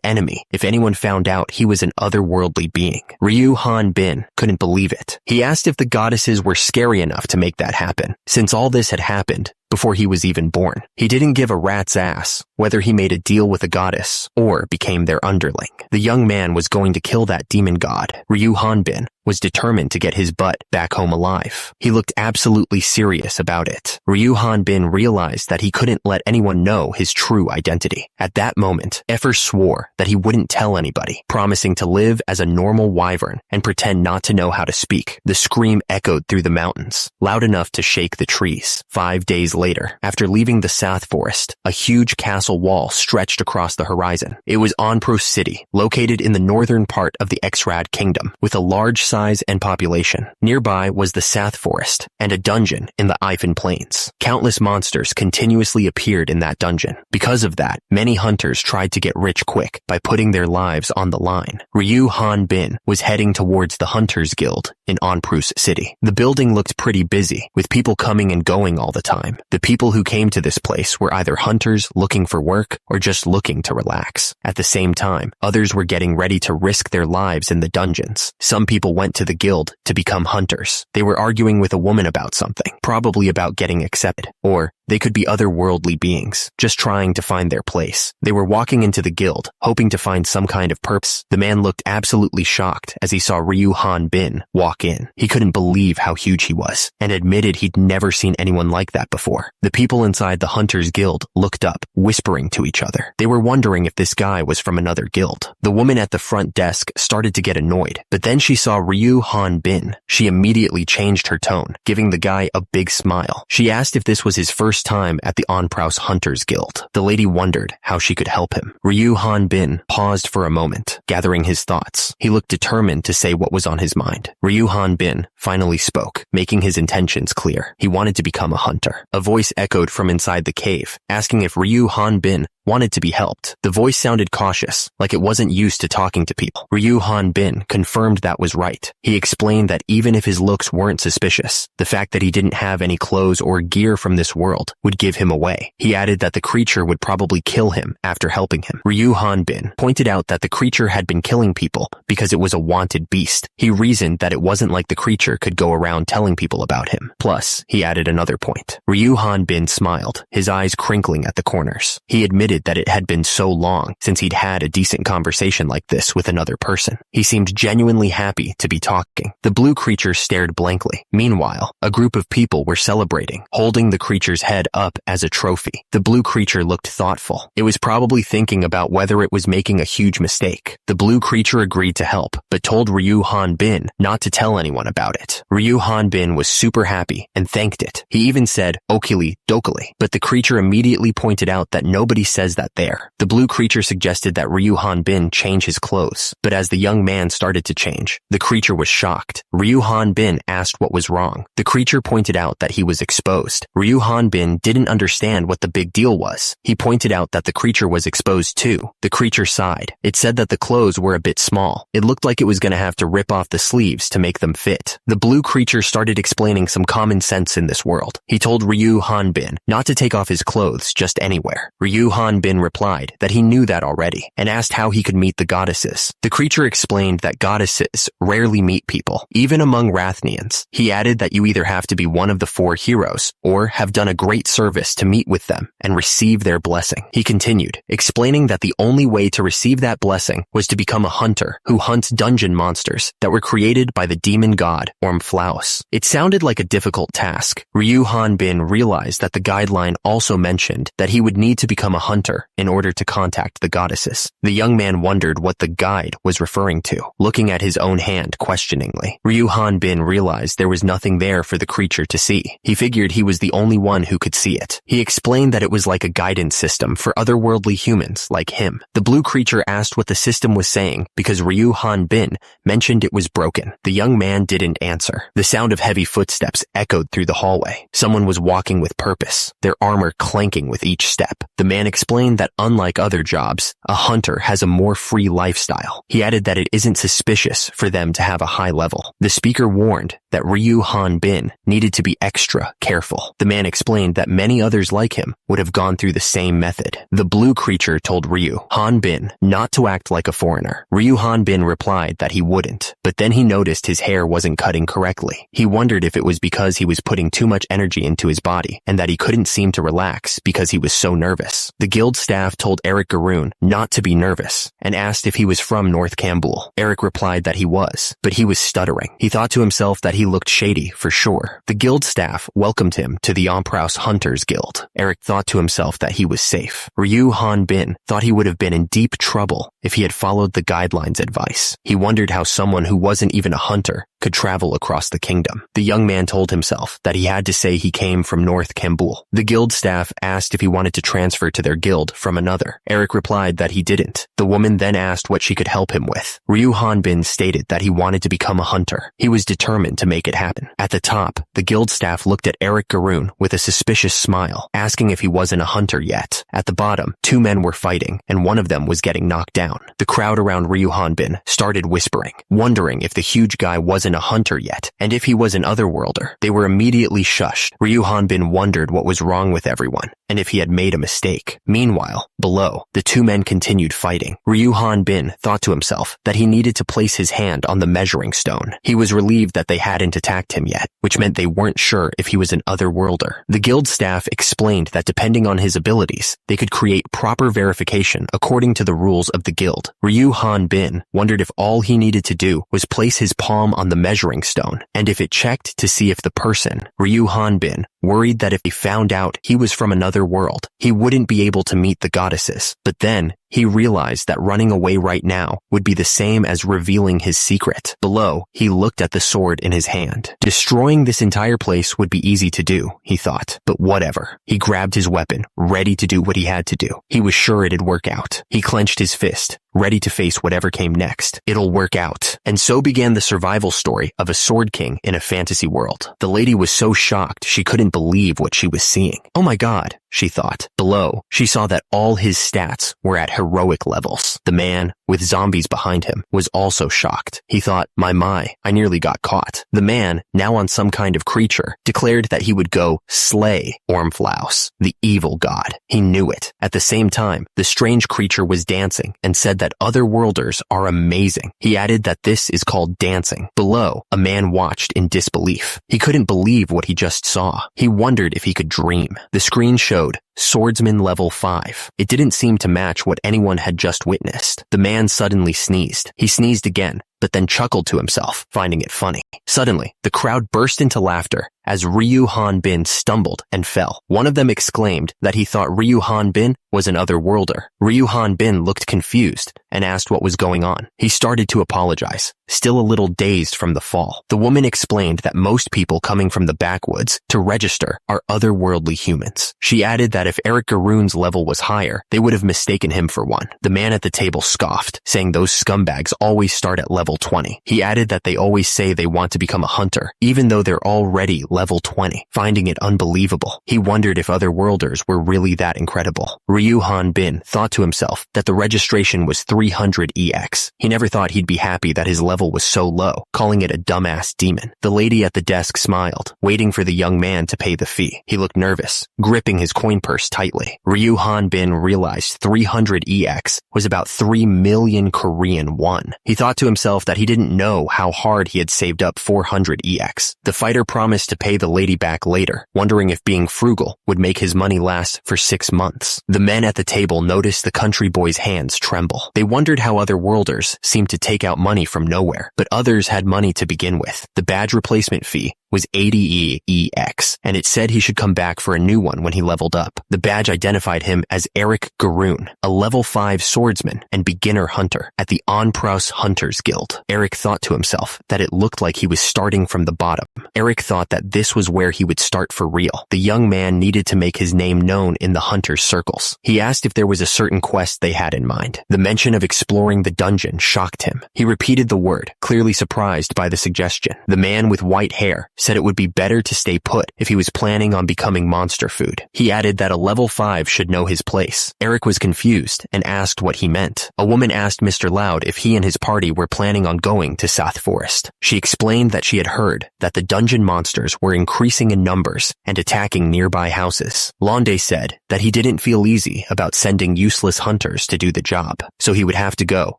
enemy if anyone found out he was an otherworldly being. Ryu Hanbin couldn't believe it. He asked if the goddesses were scary enough to make that happen, since all this had happened before he was even born. He didn't give a rat's ass whether he made a deal with a goddess or became their underling. The young man was going to kill that demon god. Ryu Hanbin was determined to get his butt back home alive. He looked absolutely serious about it. Ryu Hanbin realized that he couldn't let anyone know his true identity. At that moment, Effer swore that he wouldn't tell anybody, promising to live as a normal wyvern and pretend not to know how to speak. The scream echoed through the mountains, loud enough to shake the trees. 5 days later, after leaving the Sath Forest, a huge castle wall stretched across the horizon. It was Onpros City, located in the northern part of the X-Rad Kingdom, with a large size and population. Nearby was the Sath Forest and a dungeon in the Ifan Plains. Countless monsters continuously appeared in that dungeon. Because of that, many hunters tried to get rich quick by putting their lives on the line. Ryu Hanbin was heading towards the Hunters Guild in Onpros City. The building looked pretty busy, with people coming and going all the time. The people who came to this place were either hunters looking for work or just looking to relax. At the same time, others were getting ready to risk their lives in the dungeons. Some people went went to the guild to become hunters. They were arguing with a woman about something, probably about getting accepted, or they could be otherworldly beings, just trying to find their place. They were walking into the guild, hoping to find some kind of purpose. The man looked absolutely shocked as he saw Ryu Han Bin walk in. He couldn't believe how huge he was, and admitted he'd never seen anyone like that before. The people inside the Hunters Guild looked up, whispering to each other. They were wondering if this guy was from another guild. The woman at the front desk started to get annoyed, but then she saw Ryu Han Bin. She immediately changed her tone, giving the guy a big smile. She asked if this was his first time at the Onpraus Hunters Guild. The lady wondered how she could help him. Ryu Han Bin paused for a moment, gathering his thoughts. He looked determined to say what was on his mind. Ryu Han Bin finally spoke, making his intentions clear. He wanted to become a hunter. A voice echoed from inside the cave, asking if Ryu Han Bin wanted to be helped. The voice sounded cautious, like it wasn't used to talking to people. Ryu Han Bin confirmed that was right. He explained that even if his looks weren't suspicious, the fact that he didn't have any clothes or gear from this world would give him away. He added that the creature would probably kill him after helping him. Ryu Han Bin pointed out that the creature had been killing people because it was a wanted beast. He reasoned that it wasn't like the creature could go around telling people about him. Plus, he added another point. Ryu Han Bin smiled, his eyes crinkling at the corners. He admitted that it had been so long since he'd had a decent conversation like this with another person. He seemed genuinely happy to be talking. The blue creature stared blankly. Meanwhile, a group of people were celebrating, holding the creature's head up as a trophy. The blue creature looked thoughtful. It was probably thinking about whether it was making a huge mistake. The blue creature agreed to help, but told Ryu Han Bin not to tell anyone about it. Ryu Han Bin was super happy and thanked it. He even said, "Okili dokili," but the creature immediately pointed out that nobody says that there. The blue creature suggested that Ryu Han Bin change his clothes, but as the young man started to change, the creature was shocked. Ryu Han Bin asked what was wrong. The creature pointed out that he was exposed. Ryu Han Bin didn't understand what the big deal was. He pointed out that the creature was exposed too. The creature sighed. It said that the clothes were a bit small. It looked like it was going to have to rip off the sleeves to make them fit. The blue creature started explaining some common sense in this world. He told Ryu Han Bin not to take off his clothes just anywhere. Ryu Han Bin replied that he knew that already and asked how he could meet the goddesses. The creature explained that goddesses rarely meet people, even among Rathnians. He added that you either have to be one of the 4 heroes or have done a great service to meet with them and receive their blessing. He continued, explaining that the only way to receive that blessing was to become a hunter who hunts dungeon monsters that were created by the demon god Ormflaus. It sounded like a difficult task. Ryu Han Bin realized that the guideline also mentioned that he would need to become a hunter in order to contact the goddesses. The young man wondered what the guide was referring to, looking at his own hand questioningly. Ryu Han Bin realized there was nothing there for the creature to see. He figured he was the only one who could see it. He explained that it was like a guidance system for otherworldly humans like him. The blue creature asked what the system was saying because Ryu Han Bin mentioned it was broken. The young man didn't answer. The sound of heavy footsteps echoed through the hallway. Someone was walking with purpose, their armor clanking with each step. The man explained that unlike other jobs, a hunter has a more free lifestyle. He added that it isn't suspicious for them to have a high level. The speaker warned that Ryu Han Bin needed to be extra careful. The man explained that many others like him would have gone through the same method. The blue creature told Ryu Han Bin not to act like a foreigner. Ryu Han Bin replied that he wouldn't, but then he noticed his hair wasn't cutting correctly. He wondered if it was because he was putting too much energy into his body and that he couldn't seem to relax because he was so nervous. The guild staff told Eric Garoon not to be nervous and asked if he was from North Kambul. Eric replied that he was, but he was stuttering. He thought to himself that he looked shady for sure. The guild staff welcomed him to the Onpraus Hunters Guild. Eric thought to himself that he was safe. Ryu Han Bin thought he would have been in deep trouble if he had followed the guidelines' advice. He wondered how someone who wasn't even a hunter could travel across the kingdom. The young man told himself that he had to say he came from North Kambul. The guild staff asked if he wanted to transfer to their guild from another. Eric replied that he didn't. The woman then asked what she could help him with. Ryu Han Bin stated that he wanted to become a hunter. He was determined to make it happen. At the top, the guild staff looked at Eric Garoon with a suspicious smile, asking if he wasn't a hunter yet. At the bottom, 2 men were fighting, and one of them was getting knocked down. The crowd around Ryu Han Bin started whispering, wondering if the huge guy wasn't a hunter yet, and if he was an otherworlder. They were immediately shushed. Ryu Han Bin wondered what was wrong with everyone. and if he had made a mistake. Meanwhile, below, the two men continued fighting. Ryu Han-bin thought to himself that he needed to place his hand on the measuring stone. He was relieved that they hadn't attacked him yet, which meant they weren't sure if he was an otherworlder. The guild staff explained that depending on his abilities, they could create proper verification according to the rules of the guild. Ryu Han-bin wondered if all he needed to do was place his palm on the measuring stone, and if it checked to see if the person, Ryu Han-bin, worried that if he found out he was from another world, he wouldn't be able to meet the goddesses. But then, he realized that running away right now would be the same as revealing his secret. Below, he looked at the sword in his hand. Destroying this entire place would be easy to do, he thought. But whatever. He grabbed his weapon, ready to do what he had to do. He was sure it'd work out. He clenched his fist, ready to face whatever came next. It'll work out. And so began the survival story of a sword king in a fantasy world. The lady was so shocked she couldn't believe what she was seeing. Oh my god, she thought. Below, she saw that all his stats were at heroic levels. The man, with zombies behind him, was also shocked. He thought, my, I nearly got caught. The man, now on some kind of creature, declared that he would go slay Ormflaus, the evil god. He knew it. At the same time, the strange creature was dancing and said that otherworlders are amazing. He added that this is called dancing. Below, a man watched in disbelief. He couldn't believe what he just saw. He wondered if he could dream. The screen showed Swordsman level 5. It didn't seem to match what anyone had just witnessed. The man suddenly sneezed. He sneezed again, but then chuckled to himself, finding it funny. Suddenly, the crowd burst into laughter as Ryu Han-bin stumbled and fell. One of them exclaimed that he thought Ryu Han-bin was an otherworlder. Ryu Han-bin looked confused and asked what was going on. He started to apologize, still a little dazed from the fall. The woman explained that most people coming from the backwoods to register are otherworldly humans. She added that if Eric Garoon's level was higher, they would have mistaken him for one. The man at the table scoffed, saying those scumbags always start at level 20. He added that they always say they want to become a hunter, even though they're already level 20, finding it unbelievable. He wondered if otherworlders were really that incredible. Ryu Han-bin thought to himself that the registration was 300 EX. He never thought he'd be happy that his level was so low, calling it a dumbass demon. The lady at the desk smiled, waiting for the young man to pay the fee. He looked nervous, gripping his coin purse tightly. Ryu Han-bin realized 300 EX was about 3 million Korean won. He thought to himself that he didn't know how hard he had saved up 400 EX. The fighter promised to pay the lady back later, wondering if being frugal would make his money last for 6 months. The men at the table noticed the country boy's hands tremble. They wondered how other worlders seemed to take out money from nowhere, but others had money to begin with. The badge replacement fee was 80 EX, and it said he should come back for a new one when he leveled up. The badge identified him as Eric Garoon, a level 5 swordsman and beginner hunter at the Onpraus Hunters Guild. Eric thought to himself that it looked like he was starting from the bottom. Eric thought that this was where he would start for real. The young man needed to make his name known in the hunters' circles. He asked if there was a certain quest they had in mind. The mention of exploring the dungeon shocked him. He repeated the word, clearly surprised by the suggestion. The man with white hair said it would be better to stay put if he was planning on becoming monster food. He added that a level 5 should know his place. Eric was confused and asked what he meant. A woman asked Mr. Loud if he and his party were planning on going to South Forest. She explained that she had heard that the dungeon monsters were increasing in numbers and attacking nearby houses. Londe said that he didn't feel easy about sending useless hunters to do the job, so he would have to go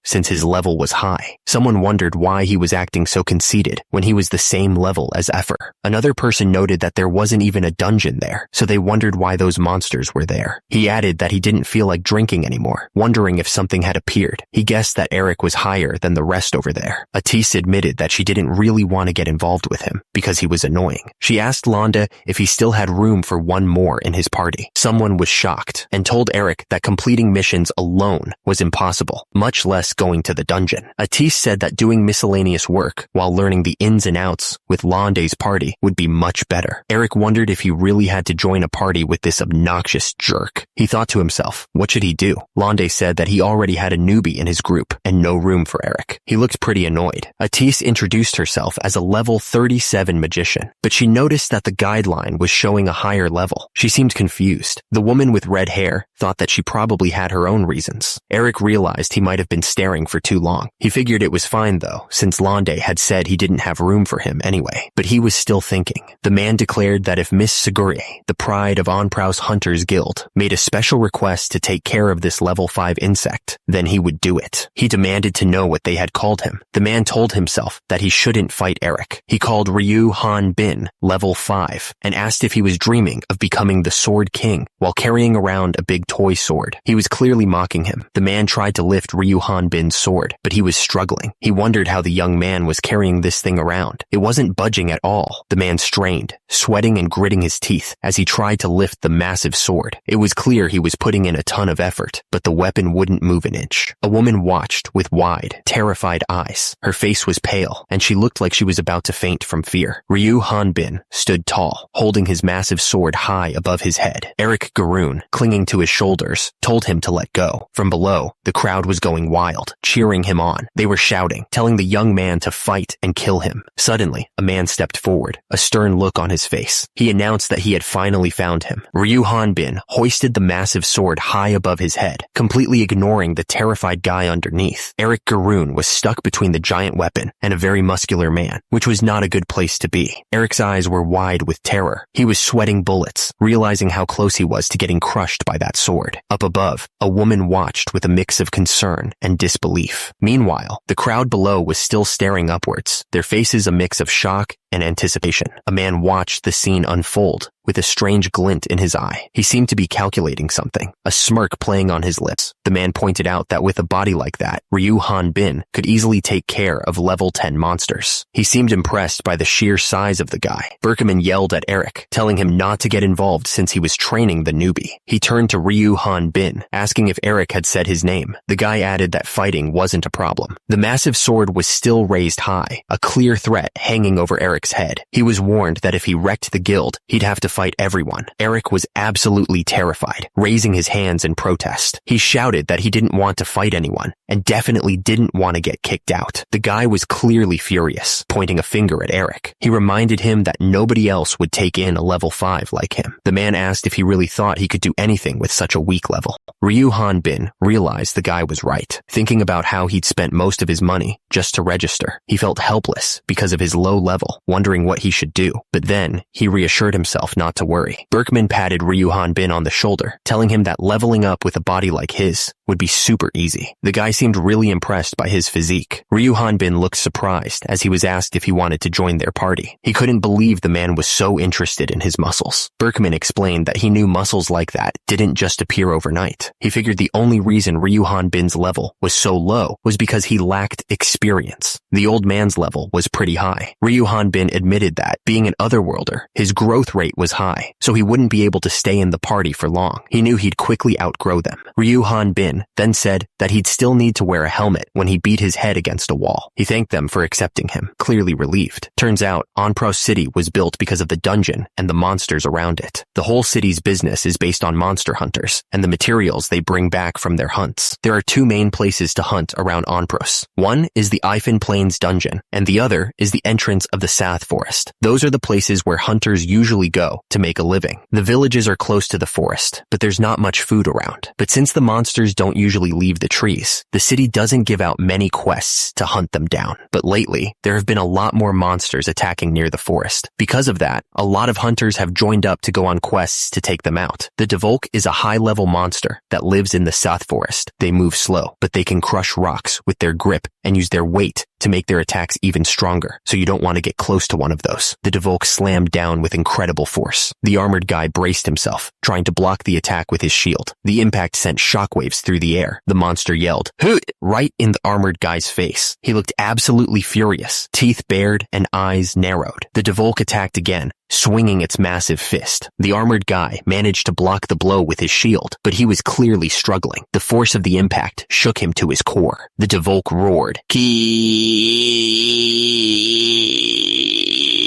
since his level was high. Someone wondered why he was acting so conceited when he was the same level as Effer. Another person noted that there wasn't even a dungeon there, so they wondered why those monsters were there. He added that he didn't feel like drinking anymore, wondering if something had appeared. He guessed that Eric was higher than the rest over there. Atisse admitted that she didn't really want to get involved with him because he was annoying. She asked Londa if he still had room for one more in his party. Someone was shocked and told Eric that completing missions alone was impossible, much less going to the dungeon. Atisse said that doing miscellaneous work while learning the ins and outs with Londe's party would be much better. Eric wondered if he really had to join a party with this obnoxious jerk. He thought to himself, what should he do? Londe said that he already had a newbie in his group and no room for Eric. He looked pretty annoyed. Atisse introduced herself as a level 37 magician, but she noticed that the guideline was showing a higher level. She seemed confused. The woman with red hair thought that she probably had her own reasons. Eric realized he might have been staring for too long. He figured it was fine though, since Londe had said he didn't have room for him anyway, but he was was still thinking. The man declared that if Miss Segure, the pride of Onprow's Hunters Guild, made a special request to take care of this level 5 insect, then he would do it. He demanded to know what they had called him. The man told himself that he shouldn't fight Eric. He called Ryu Han Bin level 5 and asked if he was dreaming of becoming the Sword King while carrying around a big toy sword. He was clearly mocking him. The man tried to lift Ryu Han Bin's sword, but he was struggling. He wondered how the young man was carrying this thing around. It wasn't budging at all. The man strained, sweating and gritting his teeth as he tried to lift the massive sword. It was clear he was putting in a ton of effort, but the weapon wouldn't move an inch. A woman watched with wide, terrified eyes. Her face was pale, and she looked like she was about to faint from fear. Ryu Han Bin stood tall, holding his massive sword high above his head. Eric Garoon, clinging to his shoulders, told him to let go. From below, the crowd was going wild, cheering him on. They were shouting, telling the young man to fight and kill him. Suddenly, a man stepped forward, a stern look on his face. He announced that he had finally found him. Ryu Han Bin hoisted the massive sword high above his head, completely ignoring the terrified guy underneath. Eric Garoon was stuck between the giant weapon and a very muscular man, which was not a good place to be. Eric's eyes were wide with terror. He was sweating bullets, realizing how close he was to getting crushed by that sword. Up above, a woman watched with a mix of concern and disbelief. Meanwhile, the crowd below was still staring upwards, their faces a mix of shock and anticipation. A man watched the scene unfold with a strange glint in his eye. He seemed to be calculating something, a smirk playing on his lips. The man pointed out that with a body like that, Ryu Han Bin could easily take care of level 10 monsters. He seemed impressed by the sheer size of the guy. Berkman yelled at Eric, telling him not to get involved since he was training the newbie. He turned to Ryu Han Bin, asking if Eric had said his name. The guy added that fighting wasn't a problem. The massive sword was still raised high, a clear threat hanging over Eric's head. He was warned that if he wrecked the guild, he'd have to fight everyone. Eric was absolutely terrified, raising his hands in protest. He shouted that he didn't want to fight anyone and definitely didn't want to get kicked out. The guy was clearly furious, pointing a finger at Eric. He reminded him that nobody else would take in a level 5 like him. The man asked if he really thought he could do anything with such a weak level. Ryu Han Bin realized the guy was right. Thinking about how he'd spent most of his money just to register, he felt helpless because of his low level, wondering what he should do. But then, he reassured himself not to worry. Berkman patted Ryu Han Bin on the shoulder, telling him that leveling up with a body like his would be super easy. The guy seemed really impressed by his physique. Ryu Han Bin looked surprised as he was asked if he wanted to join their party. He couldn't believe the man was so interested in his muscles. Berkman explained that he knew muscles like that didn't just appear overnight. He figured the only reason Ryu Han Bin's level was so low was because he lacked experience. The old man's level was pretty high. Ryu Han Bin admitted that, being an otherworlder, his growth rate was high, so he wouldn't be able to stay in the party for long. He knew he'd quickly outgrow them. Ryu Han Bin then said that he'd still need to wear a helmet when he beat his head against a wall. He thanked them for accepting him, clearly relieved. Turns out, Onpro City was built because of the dungeon and the monsters around it. The whole city's business is based on monster hunters and the materials they bring back from their hunts. There are two main places to hunt around Onpros. One is the Ifan Plains dungeon, and the other is the entrance of the Sath Forest. Those are the places where hunters usually go to make a living. The villages are close to the forest, but there's not much food around. But since the monsters don't usually leave the trees, the city doesn't give out many quests to hunt them down. But lately, there have been a lot more monsters attacking near the forest. Because of that, a lot of hunters have joined up to go on quests to take them out. The Devolk is a high-level monster that lives in the Sath Forest. They move slow, but they can crush rocks with their grip and use their weight to make their attacks even stronger, so you don't want to get close to one of those. The Devolk slammed down with incredible force. The armored guy braced himself, trying to block the attack with his shield. The impact sent shockwaves through the air. The monster yelled, "Hoot!" right in the armored guy's face. He looked absolutely furious, teeth bared and eyes narrowed. The Devolk attacked again, swinging its massive fist. The armored guy managed to block the blow with his shield, but he was clearly struggling. The force of the impact shook him to his core. The Devolk roared, "Ki!"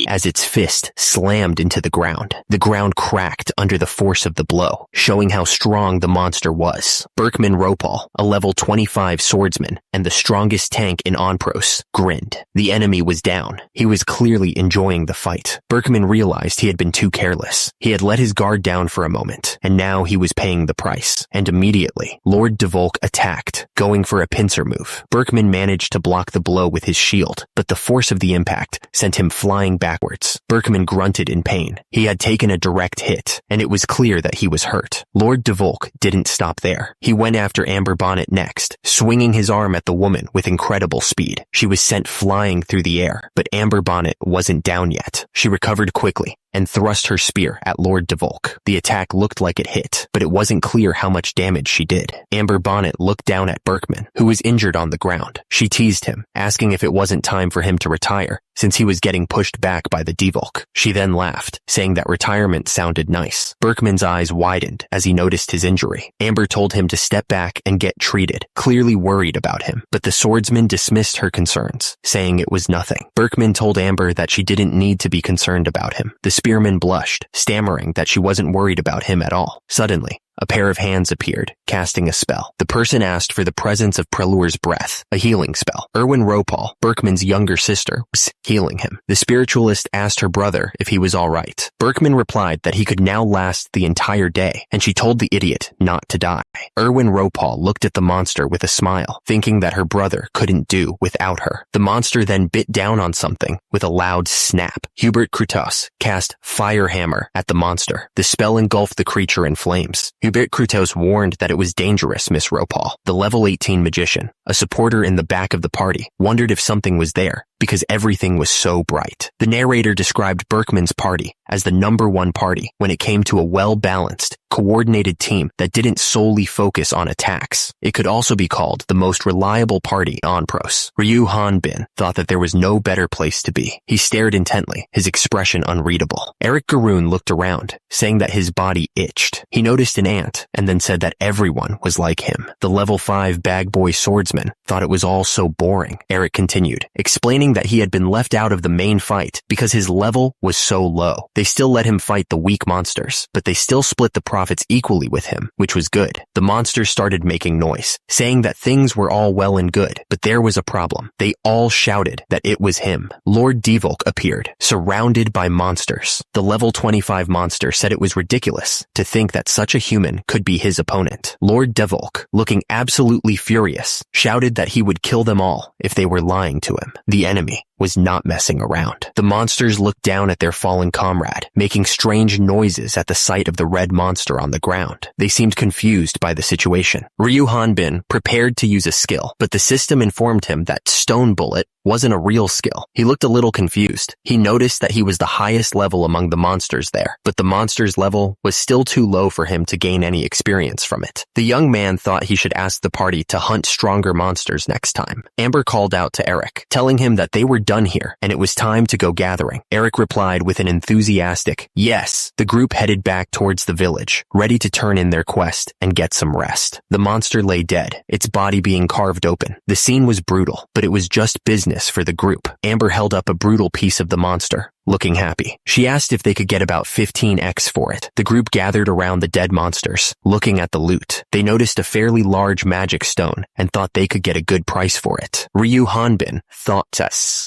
as its fist slammed into the ground. The ground cracked under the force of the blow, showing how strong the monster was. Berkman Ropal, a level 25 swordsman and the strongest tank in Onpros, grinned. The enemy was down. He was clearly enjoying the fight. Berkman realized realized he had been too careless. He had let his guard down for a moment, and now he was paying the price. And immediately, Lord Devolk attacked, going for a pincer move. Berkman managed to block the blow with his shield, but the force of the impact sent him flying backwards. Berkman grunted in pain. He had taken a direct hit, and it was clear that he was hurt. Lord Devolk didn't stop there. He went after Amber Bonnet next, swinging his arm at the woman with incredible speed. She was sent flying through the air, but Amber Bonnet wasn't down yet. She recovered quickly and thrust her spear at Lord Devolk. The attack looked like it hit, but it wasn't clear how much damage she did. Amber Bonnet looked down at Berkman, who was injured on the ground. She teased him, asking if it wasn't time for him to retire, since he was getting pushed back by the Devolk. She then laughed, saying that retirement sounded nice. Berkman's eyes widened as he noticed his injury. Amber told him to step back and get treated, clearly worried about him, but the swordsman dismissed her concerns, saying it was nothing. Berkman told Amber that she didn't need to be concerned about him. The spearman blushed, stammering that she wasn't worried about him at all. Suddenly, a pair of hands appeared, casting a spell. The person asked for the presence of Prelur's breath, a healing spell. Erwin Ropal, Berkman's younger sister, was healing him. The spiritualist asked her brother if he was all right. Berkman replied that he could now last the entire day, and she told the idiot not to die. Erwin Ropal looked at the monster with a smile, thinking that her brother couldn't do without her. The monster then bit down on something with a loud snap. Hubert Krutos cast Fire Hammer at the monster. The spell engulfed the creature in flames. Hubert Krutos warned that it was dangerous, Miss Ropal. The level 18 magician, a supporter in the back of the party, wondered if something was there, because everything was so bright. The narrator described Berkman's party as the #1 party when it came to a well-balanced, coordinated team that didn't solely focus on attacks. It could also be called the most reliable party on Pros. Ryu Han-bin thought that there was no better place to be. He stared intently, his expression unreadable. Eric Garoon looked around, saying that his body itched. He noticed an ant, and then said that everyone was like him. The level 5 bag boy swordsman thought it was all so boring. Eric continued, explaining that he had been left out of the main fight because his level was so low. They still let him fight the weak monsters, but they still split the profits equally with him, which was good. The monsters started making noise, saying that things were all well and good, but there was a problem. They all shouted that it was him. Lord Devolk appeared, surrounded by monsters. The level 25 monster said it was ridiculous to think that such a human could be his opponent. Lord Devolk, looking absolutely furious, shouted that he would kill them all if they were lying to him. The enemy was not messing around. The monsters looked down at their fallen comrade, making strange noises at the sight of the red monster on the ground. They seemed confused by the situation. Ryu Han-bin prepared to use a skill, but the system informed him that Stone Bullet wasn't a real skill. He looked a little confused. He noticed that he was the highest level among the monsters there, but the monster's level was still too low for him to gain any experience from it. The young man thought he should ask the party to hunt stronger monsters next time. Amber called out to Eric, telling him that they were done here and it was time to go gathering. Eric replied with an enthusiastic yes. The group headed back towards the village, ready to turn in their quest and get some rest. The monster lay dead, its body being carved open. The scene was brutal, but it was just business for the group. Amber held up a brutal piece of the monster, looking happy. She asked if they could get about 15x for it. The group gathered around the dead monsters, looking at the loot. They noticed a fairly large magic stone and thought they could get a good price for it. Ryu Han-bin thought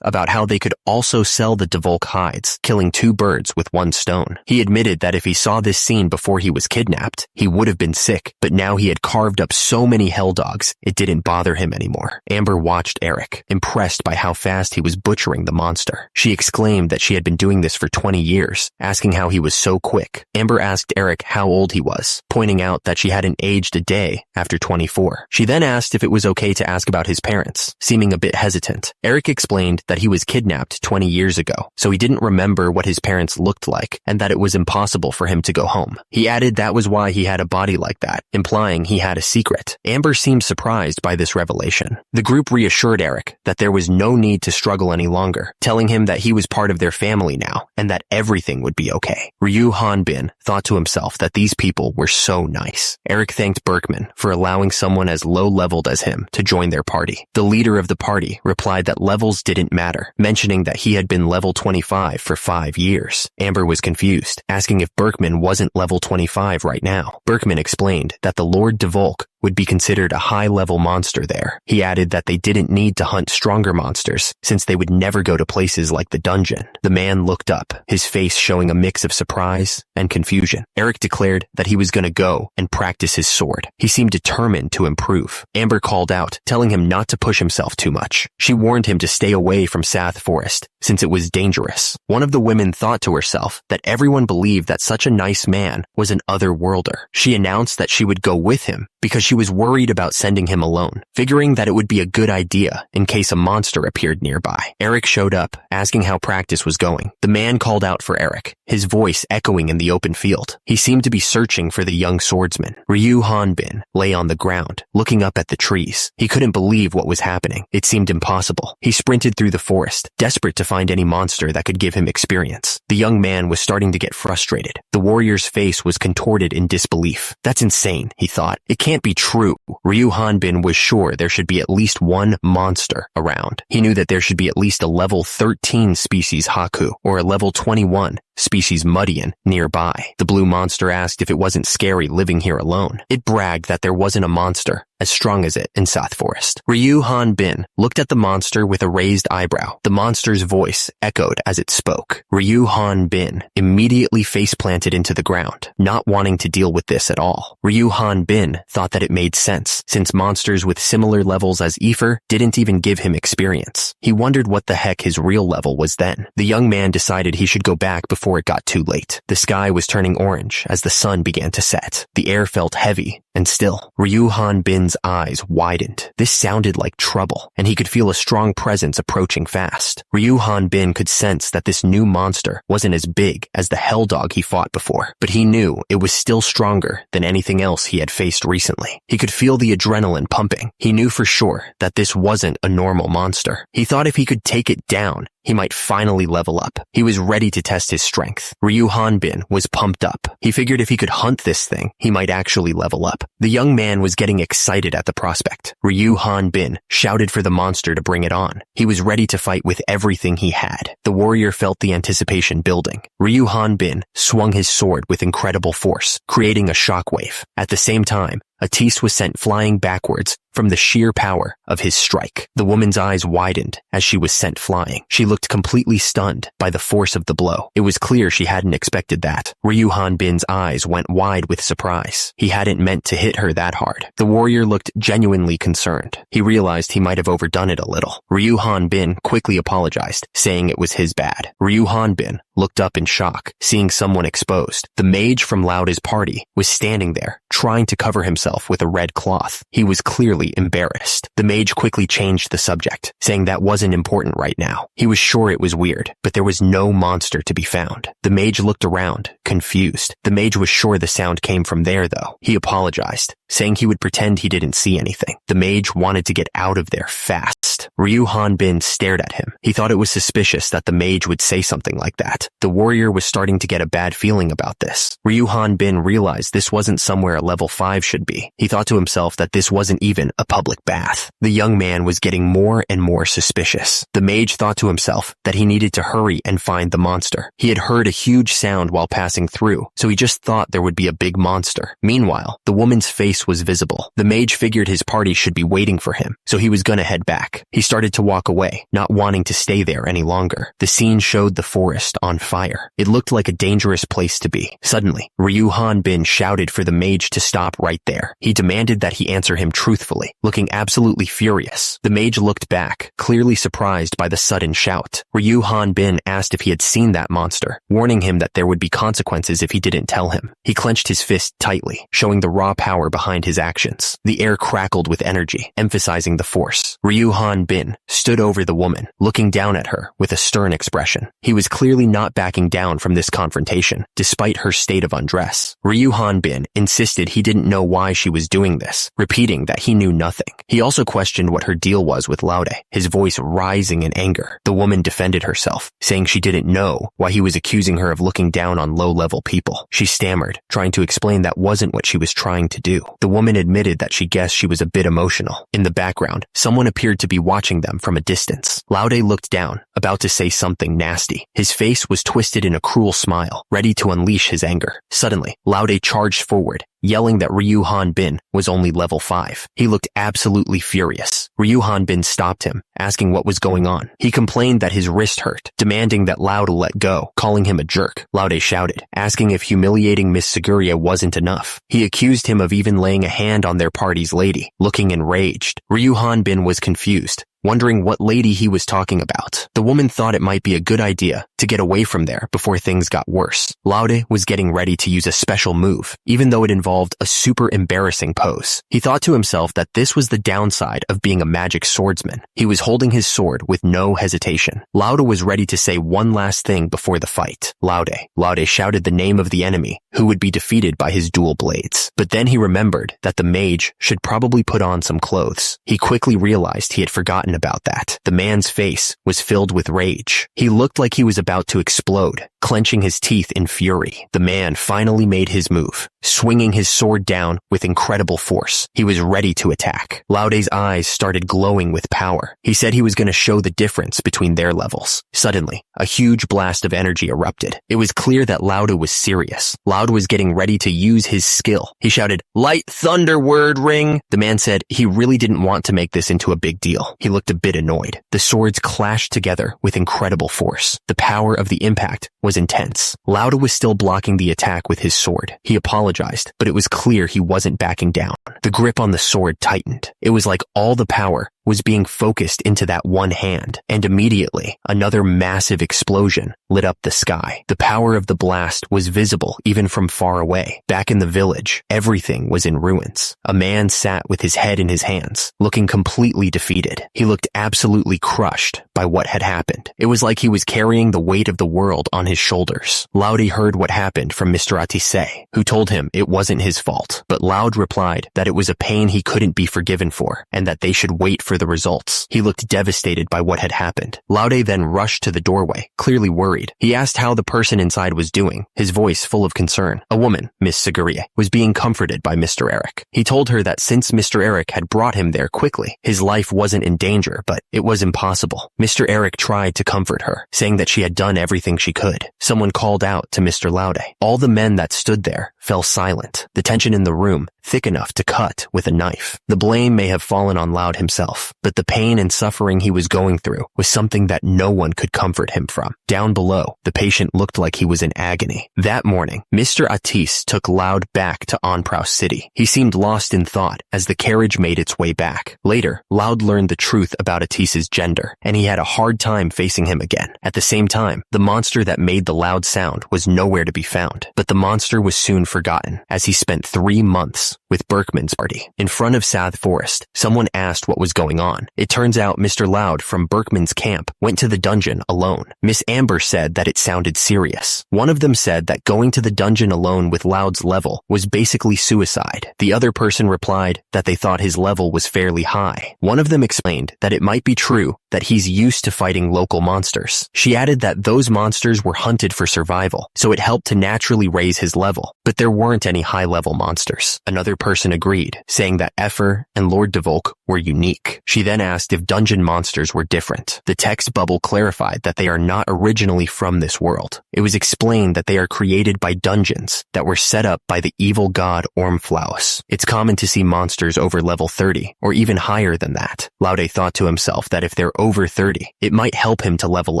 about how they could also sell the Devolk hides, killing 2 birds with 1 stone. He admitted that if he saw this scene before he was kidnapped, he would have been sick, but now he had carved up so many hell dogs, it didn't bother him anymore. Amber watched Eric, impressed by how fast he was butchering the monster. She exclaimed that she had been doing this for 20 years, asking how he was so quick. Amber asked Eric how old he was, pointing out that she hadn't aged a day after 24. She then asked if it was okay to ask about his parents, seeming a bit hesitant. Eric explained that he was kidnapped 20 years ago, so he didn't remember what his parents looked like and that it was impossible for him to go home. He added that was why he had a body like that, implying he had a secret. Amber seemed surprised by this revelation. The group reassured Eric that there was no need to struggle any longer, telling him that he was part of their family now and that everything would be okay. Ryu Han-bin thought to himself that these people were so nice. Eric thanked Berkman for allowing someone as low-leveled as him to join their party. The leader of the party replied that levels didn't matter, mentioning that he had been level 25 for 5 years. Amber was confused, asking if Berkman wasn't level 25 right now. Berkman explained that the Lord Devolk would be considered a high-level monster there. He added that they didn't need to hunt stronger monsters, since they would never go to places like the dungeon. The man looked up, his face showing a mix of surprise and confusion. Eric declared that he was going to go and practice his sword. He seemed determined to improve. Amber called out, telling him not to push himself too much. She warned him to stay away from Sath Forest, since it was dangerous. One of the women thought to herself that everyone believed that such a nice man was an otherworlder. She announced that she would go with him because she was worried about sending him alone, figuring that it would be a good idea in case a monster appeared nearby. Eric showed up, asking how practice was going. The man called out for Eric, his voice echoing in the open field. He seemed to be searching for the young swordsman. Ryu Hanbin lay on the ground, looking up at the trees. He couldn't believe what was happening. It seemed impossible. He sprinted through the forest, desperate to find any monster that could give him experience. The young man was starting to get frustrated. The warrior's face was contorted in disbelief. That's insane, he thought. It can't be true. Ryu Hanbin was sure there should be at least one monster around. He knew that there should be at least a level 13 species Haku or a level 21 species Mudian nearby. The blue monster asked if it wasn't scary living here alone. It bragged that there wasn't a monster as strong as it in Sath Forest. Ryu Hanbin looked at the monster with a raised eyebrow. The monster's voice echoed as it spoke. Ryu Hanbin immediately face-planted into the ground, not wanting to deal with this at all. Ryu Hanbin thought that it made sense, since monsters with similar levels as Eifer didn't even give him experience. He wondered what the heck his real level was then. The young man decided he should go back before it got too late. The sky was turning orange as the sun began to set. The air felt heavy and still. Ryu Hanbin's eyes widened. This sounded like trouble, and he could feel a strong presence approaching fast. Ryu Hanbin could sense that this new monster wasn't as big as the hell dog he fought before, but he knew it was still stronger than anything else he had faced recently. He could feel the adrenaline pumping. He knew for sure that this wasn't a normal monster. He thought if he could take it down, he might finally level up. He was ready to test his strength. Ryu Hanbin was pumped up. He figured if he could hunt this thing, he might actually level up. The young man was getting excited at the prospect. Ryu Hanbin shouted for the monster to bring it on. He was ready to fight with everything he had. The warrior felt the anticipation building. Ryu Hanbin swung his sword with incredible force, creating a shockwave. At the same time, a tease was sent flying backwards from the sheer power of his strike. The woman's eyes widened as she was sent flying. She looked completely stunned by the force of the blow. It was clear she hadn't expected that. Ryu Hanbin's eyes went wide with surprise. He hadn't meant to hit her that hard. The warrior looked genuinely concerned. He realized he might have overdone it a little. Ryu Hanbin quickly apologized, saying it was his bad. Ryu Hanbin looked up in shock, seeing someone exposed. The mage from Lauda's party was standing there, trying to cover himself with a red cloth. He was clearly embarrassed. The mage quickly changed the subject, saying that wasn't important right now. He was sure it was weird, but there was no monster to be found. The mage looked around, confused. The mage was sure the sound came from there, though. He apologized, saying he would pretend he didn't see anything. The mage wanted to get out of there fast. Ryu Hanbin stared at him. He thought it was suspicious that the mage would say something like that. The warrior was starting to get a bad feeling about this. Ryu Hanbin realized this wasn't somewhere a level 5 should be. He thought to himself that this wasn't even a public bath. The young man was getting more and more suspicious. The mage thought to himself that he needed to hurry and find the monster. He had heard a huge sound while passing through, so he just thought there would be a big monster. Meanwhile, the woman's face was visible. The mage figured his party should be waiting for him, so he was gonna head back. He started to walk away, not wanting to stay there any longer. The scene showed the forest on fire. It looked like a dangerous place to be. Suddenly, Ryu Hanbin shouted for the mage to stop right there. He demanded that he answer him truthfully, looking absolutely furious. The mage looked back, clearly surprised by the sudden shout. Ryu Hanbin asked if he had seen that monster, warning him that there would be consequences if he didn't tell him. He clenched his fist tightly, showing the raw power behind his actions. The air crackled with energy, emphasizing the force. Ryu Hanbin stood over the woman, looking down at her with a stern expression. He was clearly not backing down from this confrontation, despite her state of undress. Ryu Hanbin insisted he didn't know why she was doing this, repeating that he knew nothing. He also questioned what her deal was with Laude, his voice rising in anger. The woman defended herself, saying she didn't know why he was accusing her of looking down on low-level people. She stammered, trying to explain that wasn't what she was trying to do. The woman admitted that she guessed she was a bit emotional. In the background, someone appeared to be watching them from a distance. Laude looked down, about to say something nasty. His face was twisted in a cruel smile, ready to unleash his anger. Suddenly, Laude charged forward, yelling that Ryu Hanbin was only level 5. He looked absolutely furious. Ryu Hanbin stopped him, asking what was going on. He complained that his wrist hurt, demanding that Laude let go, calling him a jerk. Laude shouted, asking if humiliating Miss Seguria wasn't enough. He accused him of even laying a hand on their party's lady, looking enraged. Ryu Hanbin was confused, wondering what lady he was talking about. The woman thought it might be a good idea to get away from there before things got worse. Laude was getting ready to use a special move, even though it involved a super embarrassing pose. He thought to himself that this was the downside of being a magic swordsman. He was holding his sword with no hesitation. Laude was ready to say one last thing before the fight. Laude shouted the name of the enemy, who would be defeated by his dual blades. But then he remembered that the mage should probably put on some clothes. He quickly realized he had forgotten about that. The man's face was filled with rage. He looked like he was about to explode, clenching his teeth in fury. The man finally made his move, swinging his sword down with incredible force. He was ready to attack. Laude's eyes started glowing with power. He said he was going to show the difference between their levels. Suddenly, a huge blast of energy erupted. It was clear that Laude was serious. Laude was getting ready to use his skill. He shouted, "Light thunder word ring!" The man said he really didn't want to make this into a big deal. He looked a bit annoyed. The swords clashed together with incredible force. The power of the impact was intense. Laude was still blocking the attack with his sword. He apologized, but it was clear he wasn't backing down. The grip on the sword tightened. It was like all the power was being focused into that one hand, and immediately another massive explosion lit up the sky. The power of the blast was visible even from far away. Back in the village, everything was in ruins. A man sat with his head in his hands, looking completely defeated. He looked absolutely crushed by what had happened. It was like he was carrying the weight of the world on his shoulders. Laude heard what happened from Mr. Atisse, who told him it wasn't his fault, but Laude replied that it was a pain he couldn't be forgiven for, and that they should wait for the results. He looked devastated by what had happened. Laude then rushed to the doorway, clearly worried. He asked how the person inside was doing, his voice full of concern. A woman, Miss Seguria, was being comforted by Mr. Eric. He told her that since Mr. Eric had brought him there quickly, his life wasn't in danger, but it was impossible. Mr. Eric tried to comfort her, saying that she had done everything she could. Someone called out to Mr. Laude. All the men that stood there fell silent, the tension in the room thick enough to cut with a knife. The blame may have fallen on Laude himself, but the pain and suffering he was going through was something that no one could comfort him from. Down below, the patient looked like he was in agony. That morning, Mr. Atisse took Laude back to Onprow City. He seemed lost in thought as the carriage made its way back. Later, Laude learned the truth about Atisse's gender, and he had a hard time facing him again. At the same time, the monster that made the loud sound was nowhere to be found, but the monster was soon forgotten as he spent 3 months with Berkman's party. In front of South Forest, someone asked what was going on. It turns out Mr. Laude from Berkman's camp went to the dungeon alone. Miss Amber said that it sounded serious. One of them said that going to the dungeon alone with Laude's level was basically suicide. The other person replied that they thought his level was fairly high. One of them explained that it might be true that he's used to fighting local monsters. She added that those monsters were hunted for survival, so it helped to naturally raise his level, but there weren't any high-level monsters. Another person agreed, saying that Effer and Lord Devolk were unique. She then asked if dungeon monsters were different. The text bubble clarified that they are not originally from this world. It was explained that they are created by dungeons that were set up by the evil god Ormflaus. It's common to see monsters over level 30, or even higher than that. Laude thought to himself that if they're over 30, it might help him to level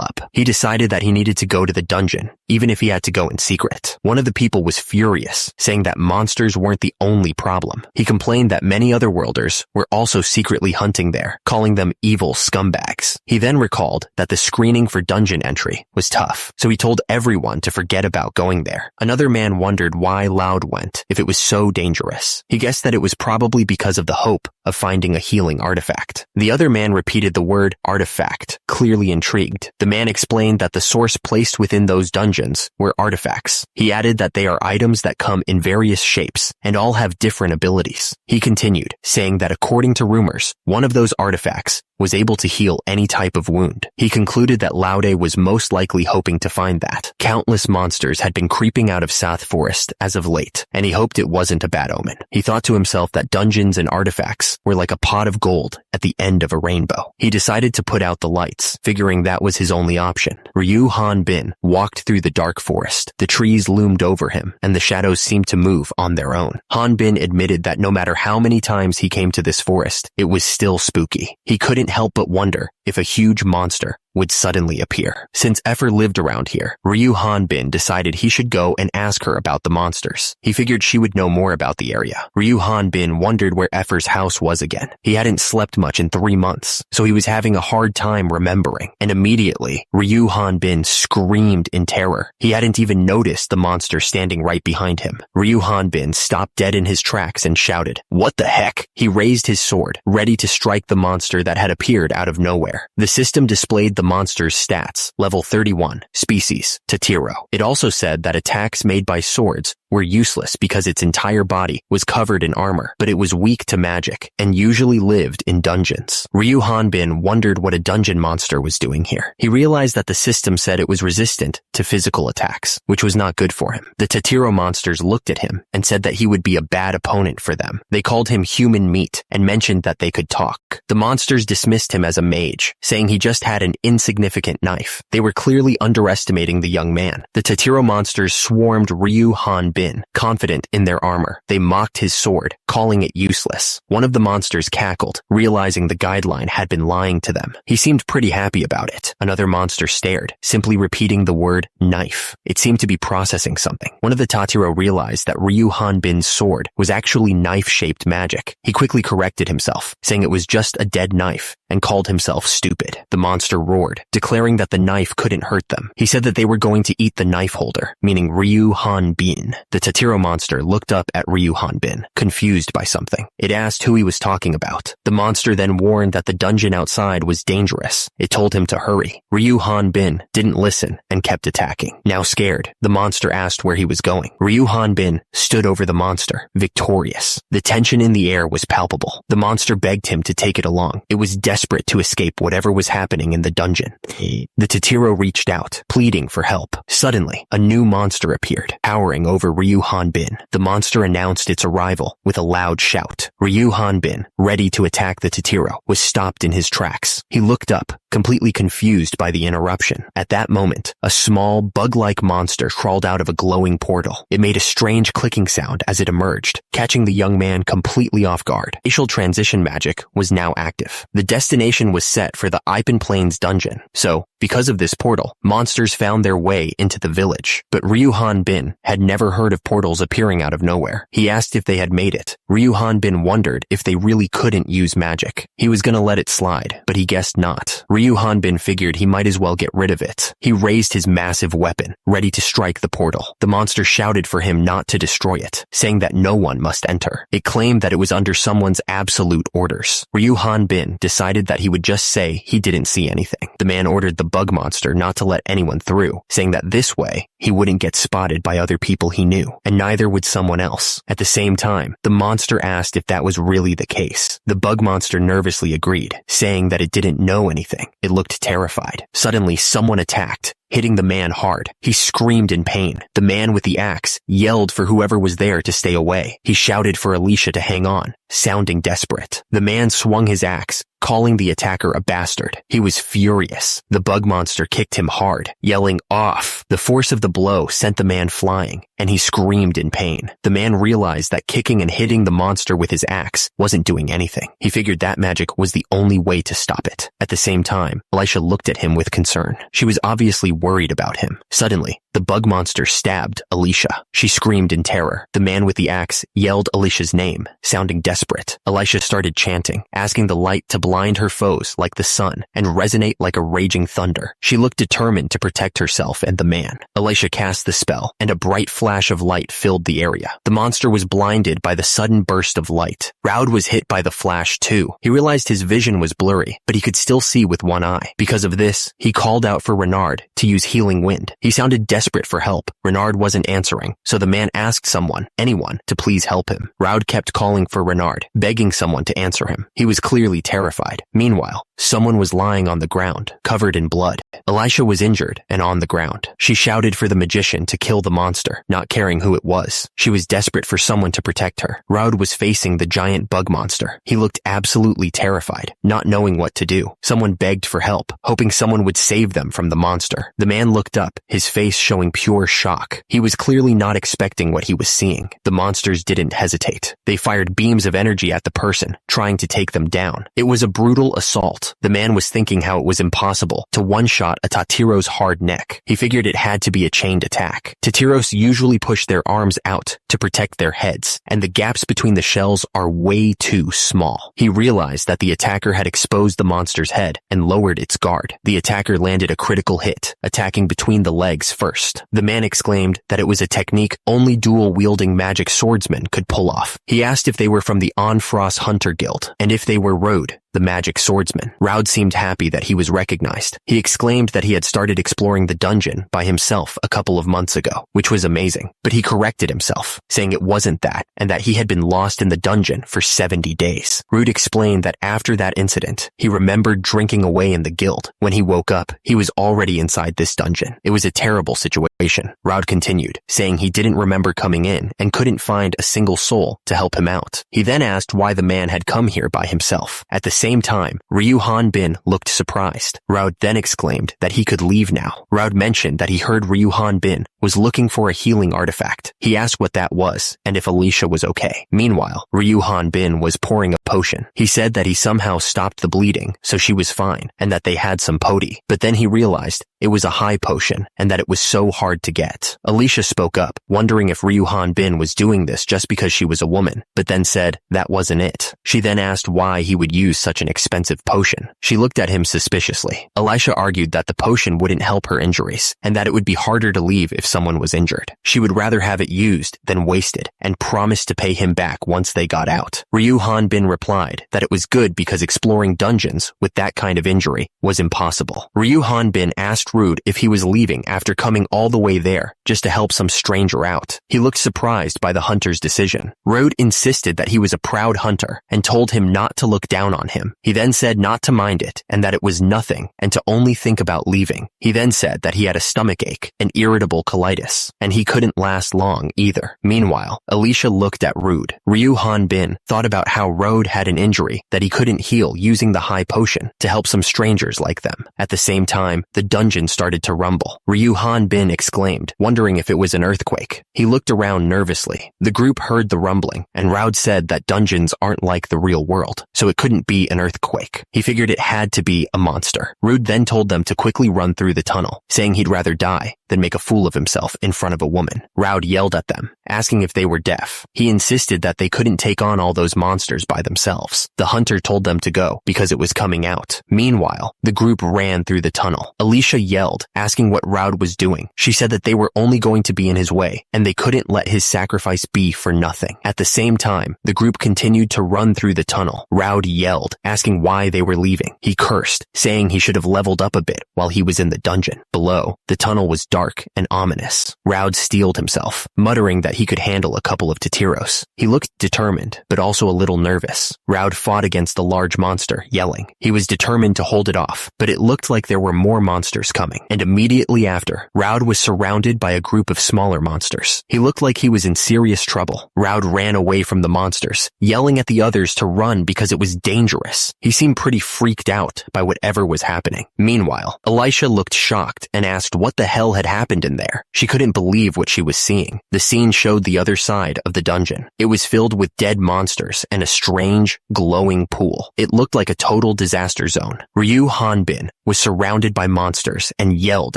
up. He decided that he needed to go to the dungeon, even if he had to go in secret. One of the people was furious, saying that monsters weren't the only problem. He complained that many other worlders were also secretly hunting there, calling them evil scumbags. He then recalled that the screening for dungeon entry was tough, so he told everyone to forget about going there. Another man wondered why Laude went if it was so dangerous. He guessed that it was probably because of the hope of finding a healing artifact. The other man repeated the word artifact, clearly intrigued. The man explained that the source placed within those dungeons were artifacts. He added that they are items that come in various shapes and all have different abilities. He continued, saying that according to rumors, one of those artifacts was able to heal any type of wound. He concluded that Laude was most likely hoping to find that. Countless monsters had been creeping out of South Forest as of late, and he hoped it wasn't a bad omen. He thought to himself that dungeons and artifacts were like a pot of gold at the end of a rainbow. He decided to put out the lights, figuring that was his only option. Ryu Han-bin walked through the dark forest. The trees loomed over him, and the shadows seemed to move on their own. Han-bin admitted that no matter how many times he came to this forest, it was still spooky. He couldn't help but wonder if a huge monster would suddenly appear. Since Effer lived around here, Ryu Han-bin decided he should go and ask her about the monsters. He figured she would know more about the area. Ryu Han-bin wondered where Effer's house was again. He hadn't slept much in 3 months, so he was having a hard time remembering. And immediately, Ryu Han-bin screamed in terror. He hadn't even noticed the monster standing right behind him. Ryu Han-bin stopped dead in his tracks and shouted, "What the heck?" He raised his sword, ready to strike the monster that had appeared out of nowhere. The system displayed the monster's stats, level 31, species, Tatiro. It also said that attacks made by swords were useless because its entire body was covered in armor, but it was weak to magic and usually lived in dungeons. Ryu Han-bin wondered what a dungeon monster was doing here. He realized that the system said it was resistant to physical attacks, which was not good for him. The Tatiro monsters looked at him and said that he would be a bad opponent for them. They called him human meat and mentioned that they could talk. The monsters dismissed him as a mage, saying he just had an insignificant knife. They were clearly underestimating the young man. The Tatiro monsters swarmed Ryu Han-bin, confident in their armor. They mocked his sword, calling it useless. One of the monsters cackled, realizing the guideline had been lying to them. He seemed pretty happy about it. Another monster stared, simply repeating the word knife. It seemed to be processing something. One of the Tatiro realized that Ryu Han-bin's sword was actually knife-shaped magic. He quickly corrected himself, saying it was just a dead knife, and called himself stupid. The monster roared, declaring that the knife couldn't hurt them. He said that they were going to eat the knife holder, meaning Ryu Han-bin. The Tatiro monster looked up at Ryu Han-bin, confused by something. It asked who he was talking about. The monster then warned that the dungeon outside was dangerous. It told him to hurry. Ryu Han-bin didn't listen and kept attacking. Now scared, the monster asked where he was going. Ryu Han-bin stood over the monster, victorious. The tension in the air was palpable. The monster begged him to take it along. It was desperate to escape whatever was happening in the dungeon. The Tatiro reached out, pleading for help. Suddenly, a new monster appeared, towering over Ryu Han-bin. The monster announced its arrival with a loud shout. Ryu Han-bin, ready to attack the Tatiro, was stopped in his tracks. He looked up, completely confused by the interruption. At that moment, a small, bug-like monster crawled out of a glowing portal. It made a strange clicking sound as it emerged, catching the young man completely off guard. Facial transition magic was now active. The destination was set for the Ipen Plains dungeon, so, because of this portal, monsters found their way into the village. But Ryu Han-bin had never heard of portals appearing out of nowhere. He asked if they had made it. Ryu Han-bin wondered if they really couldn't use magic. He was gonna let it slide, but he guessed not. Ryu Han-bin figured he might as well get rid of it. He raised his massive weapon, ready to strike the portal. The monster shouted for him not to destroy it, saying that no one must enter. It claimed that it was under someone's absolute orders. Ryu Han-bin decided that he would just say he didn't see anything. The man ordered the bug monster not to let anyone through, saying that this way, he wouldn't get spotted by other people he knew, and neither would someone else. At the same time, the monster asked if that was really the case. The bug monster nervously agreed, saying that it didn't know anything. It looked terrified. Suddenly, someone attacked, hitting the man hard. He screamed in pain. The man with the axe yelled for whoever was there to stay away. He shouted for Alicia to hang on, sounding desperate. The man swung his axe, calling the attacker a bastard. He was furious. The bug monster kicked him hard, yelling off. The force of the blow sent the man flying, and he screamed in pain. The man realized that kicking and hitting the monster with his axe wasn't doing anything. He figured that magic was the only way to stop it. At the same time, Alicia looked at him with concern. She was obviously worried about him. Suddenly, the bug monster stabbed Alicia. She screamed in terror. The man with the axe yelled Alicia's name, sounding desperate. Alicia started chanting, asking the light to blind her foes like the sun and resonate like a raging thunder. She looked determined to protect herself and the man. Alicia Alicia cast the spell, and a bright flash of light filled the area. The monster was blinded by the sudden burst of light. Raud was hit by the flash too. He realized his vision was blurry, but he could still see with one eye. Because of this, he called out for Renard to use healing wind. He sounded desperate for help. Renard wasn't answering, so the man asked anyone, to please help him. Raud kept calling for Renard, begging someone to answer him. He was clearly terrified. Meanwhile, someone was lying on the ground, covered in blood. Alicia was injured and on the ground. She shouted for the magician to kill the monster, not caring who it was. She was desperate for someone to protect her. Raud was facing the giant bug monster. He looked absolutely terrified, not knowing what to do. Someone begged for help, hoping someone would save them from the monster. The man looked up, his face showing pure shock. He was clearly not expecting what he was seeing. The monsters didn't hesitate. They fired beams of energy at the person, trying to take them down. It was a brutal assault. The man was thinking how it was impossible to one-shot a Tatiro's hard neck. He figured it had to be a chained attack. Tatiros usually push their arms out to protect their heads, and the gaps between the shells are way too small. He realized that the attacker had exposed the monster's head and lowered its guard. The attacker landed a critical hit, attacking between the legs first. The man exclaimed that it was a technique only dual-wielding magic swordsmen could pull off. He asked if they were from the Onfrost Hunter Guild, and if they were Raud, the magic swordsman. Raud seemed happy that he was recognized. He exclaimed that he had started exploring the dungeon by himself a couple of months ago, which was amazing. But he corrected himself, saying it wasn't that, and that he had been lost in the dungeon for 70 days. Raud explained that after that incident, he remembered drinking away in the guild. When he woke up, he was already inside this dungeon. It was a terrible situation. Raud continued, saying he didn't remember coming in and couldn't find a single soul to help him out. He then asked why the man had come here by himself. At the same time, Ryu Hanbin looked surprised. Raud then exclaimed that he could leave now. Raud mentioned that he heard Ryu Hanbin was looking for a healing artifact. He asked what that was and if Alicia was okay. Meanwhile, Ryu Hanbin was pouring a potion. He said that he somehow stopped the bleeding, so she was fine, and that they had some poti. But then he realized it was a high potion and that it was so hard to get. Alicia spoke up, wondering if Ryu Hanbin was doing this just because she was a woman, but then said that wasn't it. She then asked why he would use such an expensive potion. She looked at him suspiciously. Alicia argued that the potion wouldn't help her injuries, and that it would be harder to leave if someone was injured. She would rather have it used than wasted, and promised to pay him back once they got out. Ryu Hanbin replied that it was good because exploring dungeons with that kind of injury was impossible. Ryu Hanbin asked Raud if he was leaving after coming all the way there just to help some stranger out. He looked surprised by the hunter's decision. Raud insisted that he was a proud hunter and told him not to look down on him. He then said not to mind it and that it was nothing and to only think about leaving. He then said that he had a stomach ache and irritable colitis, and he couldn't last long either. Meanwhile, Alicia looked at Raud. Ryu Hanbin thought about how Raud had an injury that he couldn't heal using the high potion to help some strangers like them. At the same time, the dungeon started to rumble. Ryu Hanbin exclaimed, wondering if it was an earthquake. He looked around nervously. The group heard the rumbling, and Raud said that dungeons aren't like the real world, so it couldn't be an earthquake. He figured it had to be a monster. Raud then told them to quickly run through the tunnel, saying he'd rather die than make a fool of himself in front of a woman. Raud yelled at them, asking if they were deaf. He insisted that they couldn't take on all those monsters by themselves. The hunter told them to go because it was coming out. Meanwhile, the group ran through the tunnel. Alicia yelled, asking what Raud was doing. She said that they were only going to be in his way, and they couldn't let his sacrifice be for nothing. At the same time, the group continued to run through the tunnel. Raud yelled, asking why they were leaving. He cursed, saying he should have leveled up a bit while he was in the dungeon. Below, the tunnel was dark and ominous. Raud steeled himself, muttering that he could handle a couple of Tatiros. He looked determined, but also a little nervous. Raud fought against the large monster, yelling. He was determined to hold it off, but it looked like there were more monsters coming, and immediately after, Raud was surrounded by a group of smaller monsters. He looked like he was in serious trouble. Raud ran away from the monsters, yelling at the others to run because it was dangerous. He seemed pretty freaked out by whatever was happening. Meanwhile, Alicia looked shocked and asked what the hell had happened in there. She couldn't believe what she was seeing. The scene showed showed the other side of the dungeon. It was filled with dead monsters and a strange, glowing pool. It looked like a total disaster zone. Ryu Hanbin was surrounded by monsters and yelled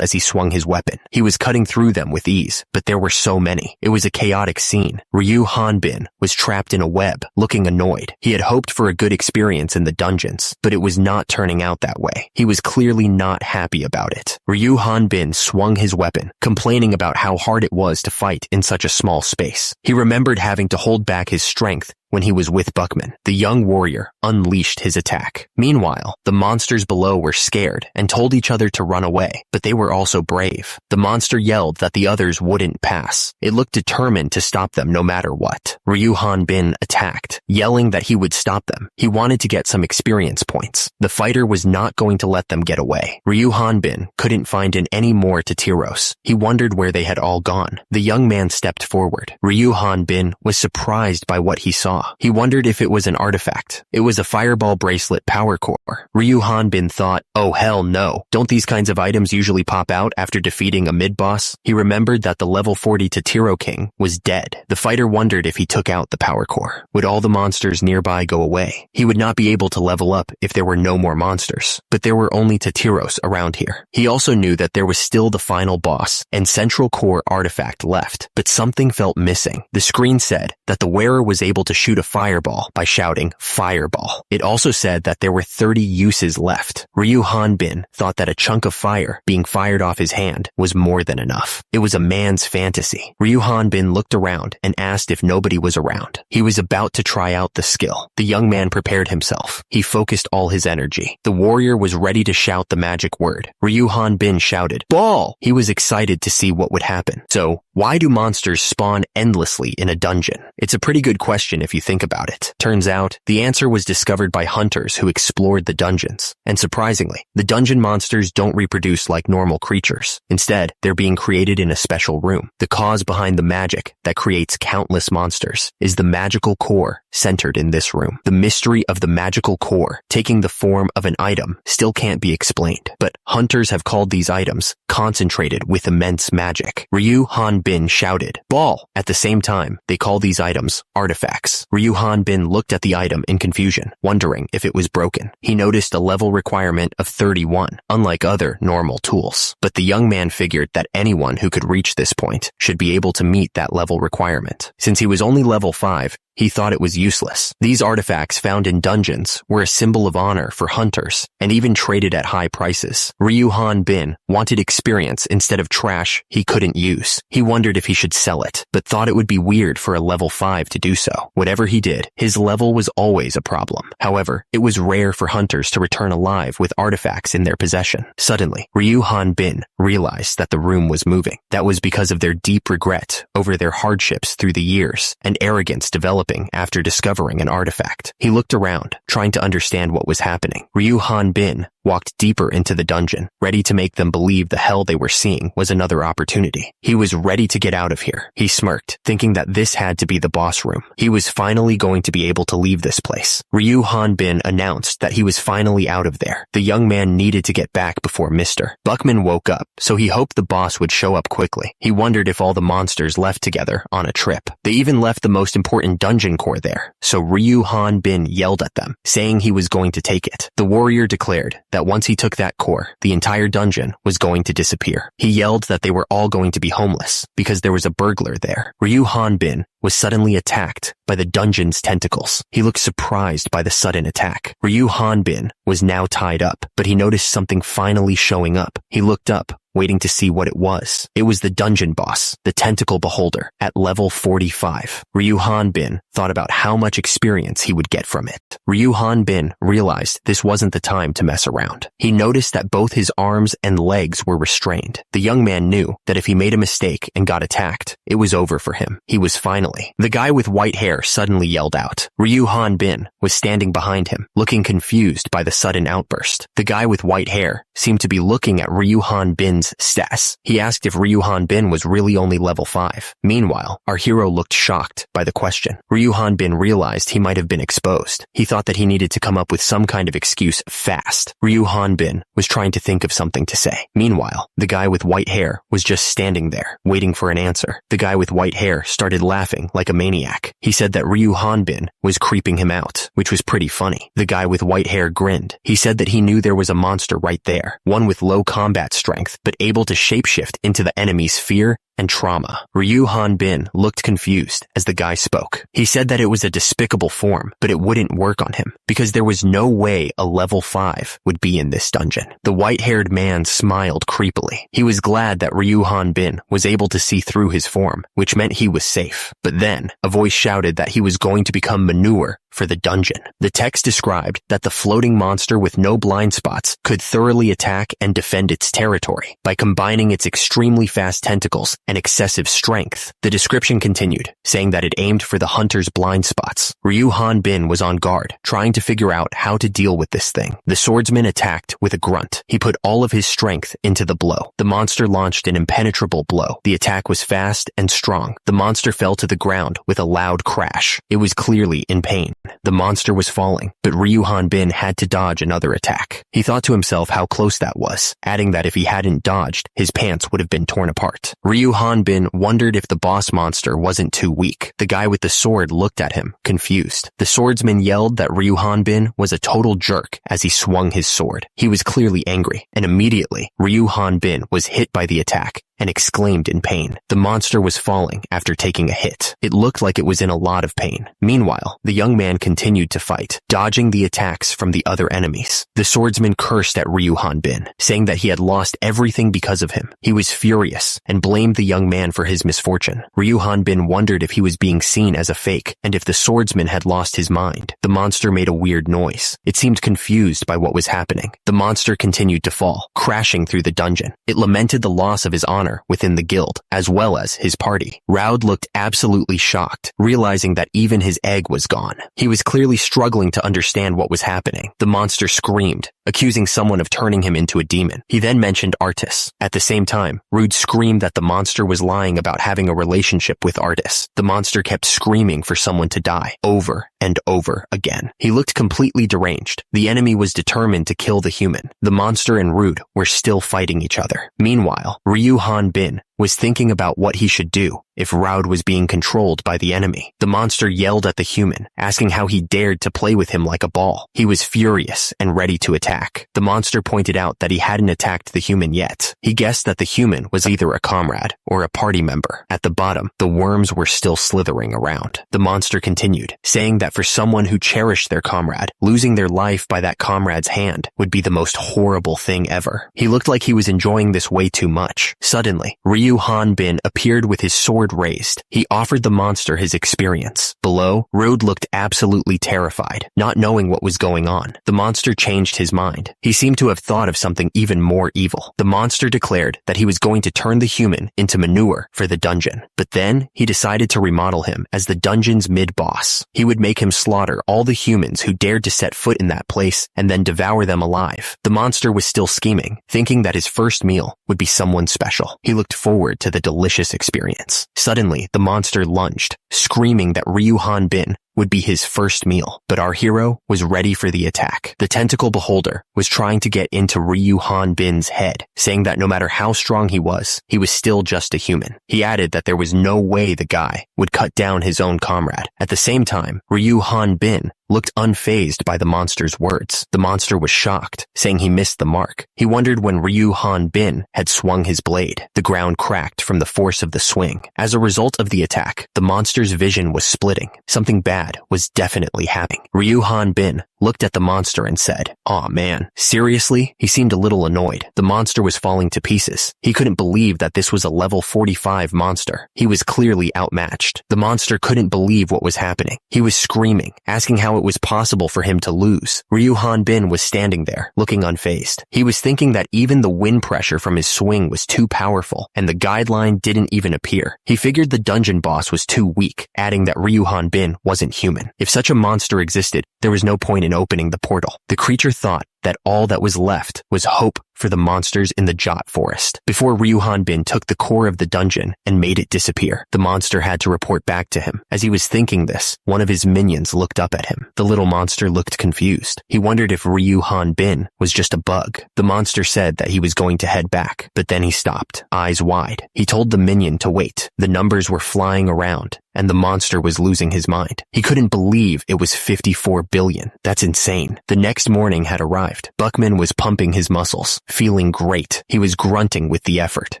as he swung his weapon. He was cutting through them with ease, but there were so many. It was a chaotic scene. Ryu Hanbin was trapped in a web, looking annoyed. He had hoped for a good experience in the dungeons, but it was not turning out that way. He was clearly not happy about it. Ryu Hanbin swung his weapon, complaining about how hard it was to fight in such a small space. He remembered having to hold back his strength when he was with Buckman. The young warrior unleashed his attack. Meanwhile, the monsters below were scared and told each other to run away, but they were also brave. The monster yelled that the others wouldn't pass. It looked determined to stop them no matter what. Ryu Hanbin attacked, yelling that he would stop them. He wanted to get some experience points. The fighter was not going to let them get away. Ryu Hanbin couldn't find any more Tatiros. He wondered where they had all gone. The young man stepped forward. Ryu Hanbin was surprised by what he saw. He wondered if it was an artifact. It was a fireball bracelet power core. Ryu Hanbin thought, oh hell no, don't these kinds of items usually pop out after defeating a mid-boss? He remembered that the level 40 Tatiro King was dead. The fighter wondered if he took out the power core. Would all the monsters nearby go away? He would not be able to level up if there were no more monsters, but there were only Tatiros around here. He also knew that there was still the final boss and central core artifact left, but something felt missing. The screen said that the wearer was able to shoot a fireball by shouting fireball. It also said that there were 30 uses left. Ryu Hanbin thought that a chunk of fire being fired off his hand was more than enough. It was a man's fantasy. Ryu Hanbin looked around and asked if nobody was around. He was about to try out the skill. The young man prepared himself. He focused all his energy. The warrior was ready to shout the magic word. Ryu Hanbin shouted, "Ball!" He was excited to see what would happen. So, why do monsters spawn endlessly in a dungeon? It's a pretty good question if you think about it. Turns out, the answer was discovered by hunters who explored the dungeons. And surprisingly, the dungeon monsters don't reproduce like normal creatures. Instead, they're being created in a special room. The cause behind the magic that creates countless monsters is the magical core centered in this room. The mystery of the magical core taking the form of an item still can't be explained, but hunters have called these items concentrated with immense magic. Ryu Hanbin shouted, "Ball!" At the same time, they call these items artifacts. Ryu Hanbin looked at the item in confusion, wondering if it was broken. He noticed a level requirement of 31, unlike other normal tools. But the young man figured that anyone who could reach this point should be able to meet that level requirement. Since he was only level 5, he thought it was useless. These artifacts found in dungeons were a symbol of honor for hunters and even traded at high prices. Ryu Hanbin wanted experience instead of trash he couldn't use. He wondered if he should sell it, but thought it would be weird for a level 5 to do so. Whatever he did, his level was always a problem. However, it was rare for hunters to return alive with artifacts in their possession. Suddenly, Ryu Hanbin realized that the room was moving. That was because of their deep regret over their hardships through the years and arrogance developing after discovering an artifact. He looked around, trying to understand what was happening. Ryu Hanbin walked deeper into the dungeon, ready to make them believe the hell they were seeing was another opportunity. He was ready to get out of here. He smirked, thinking that this had to be the boss room. He was finally going to be able to leave this place. Ryu Hanbin announced that he was finally out of there. The young man needed to get back before Mr. Buckman woke up, so he hoped the boss would show up quickly. He wondered if all the monsters left together on a trip. They even left the most important dungeon core there, so Ryu Hanbin yelled at them, saying he was going to take it. The warrior declared that once he took that core, the entire dungeon was going to disappear. He yelled that they were all going to be homeless because there was a burglar there. Ryu Hanbin was suddenly attacked by the dungeon's tentacles. He looked surprised by the sudden attack. Ryu Hanbin was now tied up, but he noticed something finally showing up. He looked up, waiting to see what it was. It was the dungeon boss, the tentacle beholder, at level 45. Ryu Hanbin thought about how much experience he would get from it. Ryu Hanbin realized this wasn't the time to mess around. He noticed that both his arms and legs were restrained. The young man knew that if he made a mistake and got attacked, it was over for him. He was finally. The guy with white hair hair suddenly yelled out. Ryu Hanbin was standing behind him, looking confused by the sudden outburst. The guy with white hair seemed to be looking at Ryu Hanbin's stats. He asked if Ryu Hanbin was really only level 5. Meanwhile, our hero looked shocked by the question. Ryu Hanbin realized he might have been exposed. He thought that he needed to come up with some kind of excuse fast. Ryu Hanbin was trying to think of something to say. Meanwhile, the guy with white hair was just standing there, waiting for an answer. The guy with white hair started laughing like a maniac. He said that Ryu Hanbin was creeping him out, which was pretty funny. The guy with white hair grinned. He said that he knew there was a monster right there, one with low combat strength, but able to shapeshift into the enemy's fear and trauma. Ryu Hanbin looked confused as the guy spoke. He said that it was a despicable form, but it wouldn't work on him, because there was no way a level 5 would be in this dungeon. The white-haired man smiled creepily. He was glad that Ryu Hanbin was able to see through his form, which meant he was safe. But then, a voice shouted that he was going to become manure for the dungeon. The text described that the floating monster with no blind spots could thoroughly attack and defend its territory by combining its extremely fast tentacles and excessive strength. The description continued, saying that it aimed for the hunter's blind spots. Ryu Hanbin was on guard, trying to figure out how to deal with this thing. The swordsman attacked with a grunt. He put all of his strength into the blow. The monster launched an impenetrable blow. The attack was fast and strong. The monster fell to the ground with a loud crash. It was clearly in pain. The monster was falling, but Ryu Hanbin had to dodge another attack. He thought to himself how close that was, adding that if he hadn't dodged, his pants would have been torn apart. Ryu Hanbin wondered if the boss monster wasn't too weak. The guy with the sword looked at him, confused. The swordsman yelled that Ryu Hanbin was a total jerk as he swung his sword. He was clearly angry, and immediately, Ryu Hanbin was hit by the attack and exclaimed in pain. The monster was falling after taking a hit. It looked like it was in a lot of pain. Meanwhile, the young man continued to fight, dodging the attacks from the other enemies. The swordsman cursed at Ryu Hanbin, saying that he had lost everything because of him. He was furious and blamed the young man for his misfortune. Ryu Hanbin wondered if he was being seen as a fake and if the swordsman had lost his mind. The monster made a weird noise. It seemed confused by what was happening. The monster continued to fall, crashing through the dungeon. It lamented the loss of his honor within the guild, as well as his party. Raud looked absolutely shocked, realizing that even his egg was gone. He was clearly struggling to understand what was happening. The monster screamed, accusing someone of turning him into a demon. He then mentioned Artis. At the same time, Rude screamed that the monster was lying about having a relationship with Artis. The monster kept screaming for someone to die, over and over again. He looked completely deranged. The enemy was determined to kill the human. The monster and Rude were still fighting each other. Meanwhile, Ryu Hanbin was thinking about what he should do if Raud was being controlled by the enemy. The monster yelled at the human, asking how he dared to play with him like a ball. He was furious and ready to attack. The monster pointed out that he hadn't attacked the human yet. He guessed that the human was either a comrade or a party member. At the bottom, the worms were still slithering around. The monster continued, saying that for someone who cherished their comrade, losing their life by that comrade's hand would be the most horrible thing ever. He looked like he was enjoying this way too much. Suddenly, Ryu Hanbin appeared with his sword raised. He offered the monster his experience. Below, Rude looked absolutely terrified, not knowing what was going on. The monster changed his mind. He seemed to have thought of something even more evil. The monster declared that he was going to turn the human into manure for the dungeon. But then, he decided to remodel him as the dungeon's mid-boss. He would make him slaughter all the humans who dared to set foot in that place and then devour them alive. The monster was still scheming, thinking that his first meal would be someone special. He looked forward to the delicious experience. Suddenly, the monster lunged, screaming that Ryu Hanbin would be his first meal, but our hero was ready for the attack. The tentacle beholder was trying to get into Ryu Hanbin's head, saying that no matter how strong he was still just a human. He added that there was no way the guy would cut down his own comrade. At the same time, Ryu Hanbin looked unfazed by the monster's words. The monster was shocked, saying he missed the mark. He wondered when Ryu Hanbin had swung his blade. The ground cracked from the force of the swing. As a result of the attack, the monster's vision was splitting. Something bad was definitely happening. Ryu Hanbin looked at the monster and said, "Aw man, seriously?" He seemed a little annoyed. The monster was falling to pieces. He couldn't believe that this was a level 45 monster. He was clearly outmatched. The monster couldn't believe what was happening. He was screaming, asking how it it was possible for him to lose. Ryu Hanbin was standing there, looking unfazed. He was thinking that even the wind pressure from his swing was too powerful, and the guideline didn't even appear. He figured the dungeon boss was too weak, adding that Ryu Hanbin wasn't human. If such a monster existed, there was no point in opening the portal. The creature thought that all that was left was hope for the monsters in the Jot Forest. Before Ryu Hanbin took the core of the dungeon and made it disappear, the monster had to report back to him. As he was thinking this, one of his minions looked up at him. The little monster looked confused. He wondered if Ryu Hanbin was just a bug. The monster said that he was going to head back, but then he stopped, eyes wide. He told the minion to wait. The numbers were flying around, and the monster was losing his mind. He couldn't believe it was 54 billion. That's insane. The next morning had arrived. Buckman was pumping his muscles, feeling great. He was grunting with the effort.